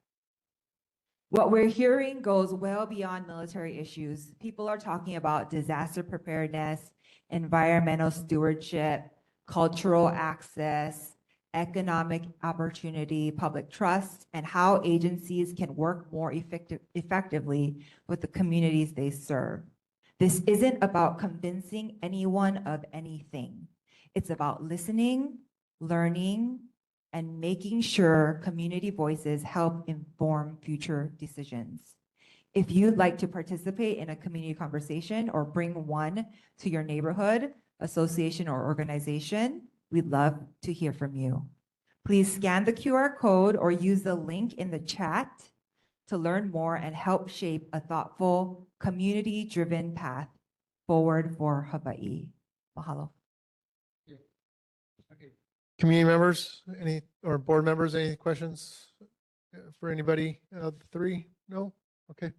What we're hearing goes well beyond military issues. People are talking about disaster preparedness, environmental stewardship, cultural access, economic opportunity, public trust, and how agencies can work more effectively with the communities they serve. This isn't about convincing anyone of anything. It's about listening, learning, and making sure community voices help inform future decisions. If you'd like to participate in a community conversation or bring one to your neighborhood, association, or organization, we'd love to hear from you. Please scan the QR code or use the link in the chat to learn more and help shape a thoughtful, community-driven path forward for Hawaii. Mahalo. Okay. Community members, any, or board members, any questions for anybody of the three? No? Okay.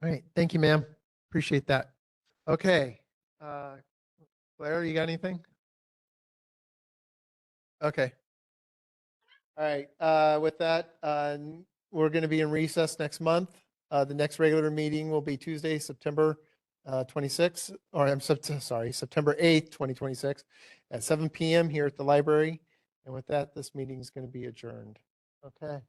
All right. Thank you, ma'am. Appreciate that. Okay. Claire, you got anything? Okay. All right. With that, we're going to be in recess next month. The next regular meeting will be Tuesday, September 26th, or sorry, September 8th, 2026 at 7 p.m. here at the library. And with that, this meeting is going to be adjourned. Okay.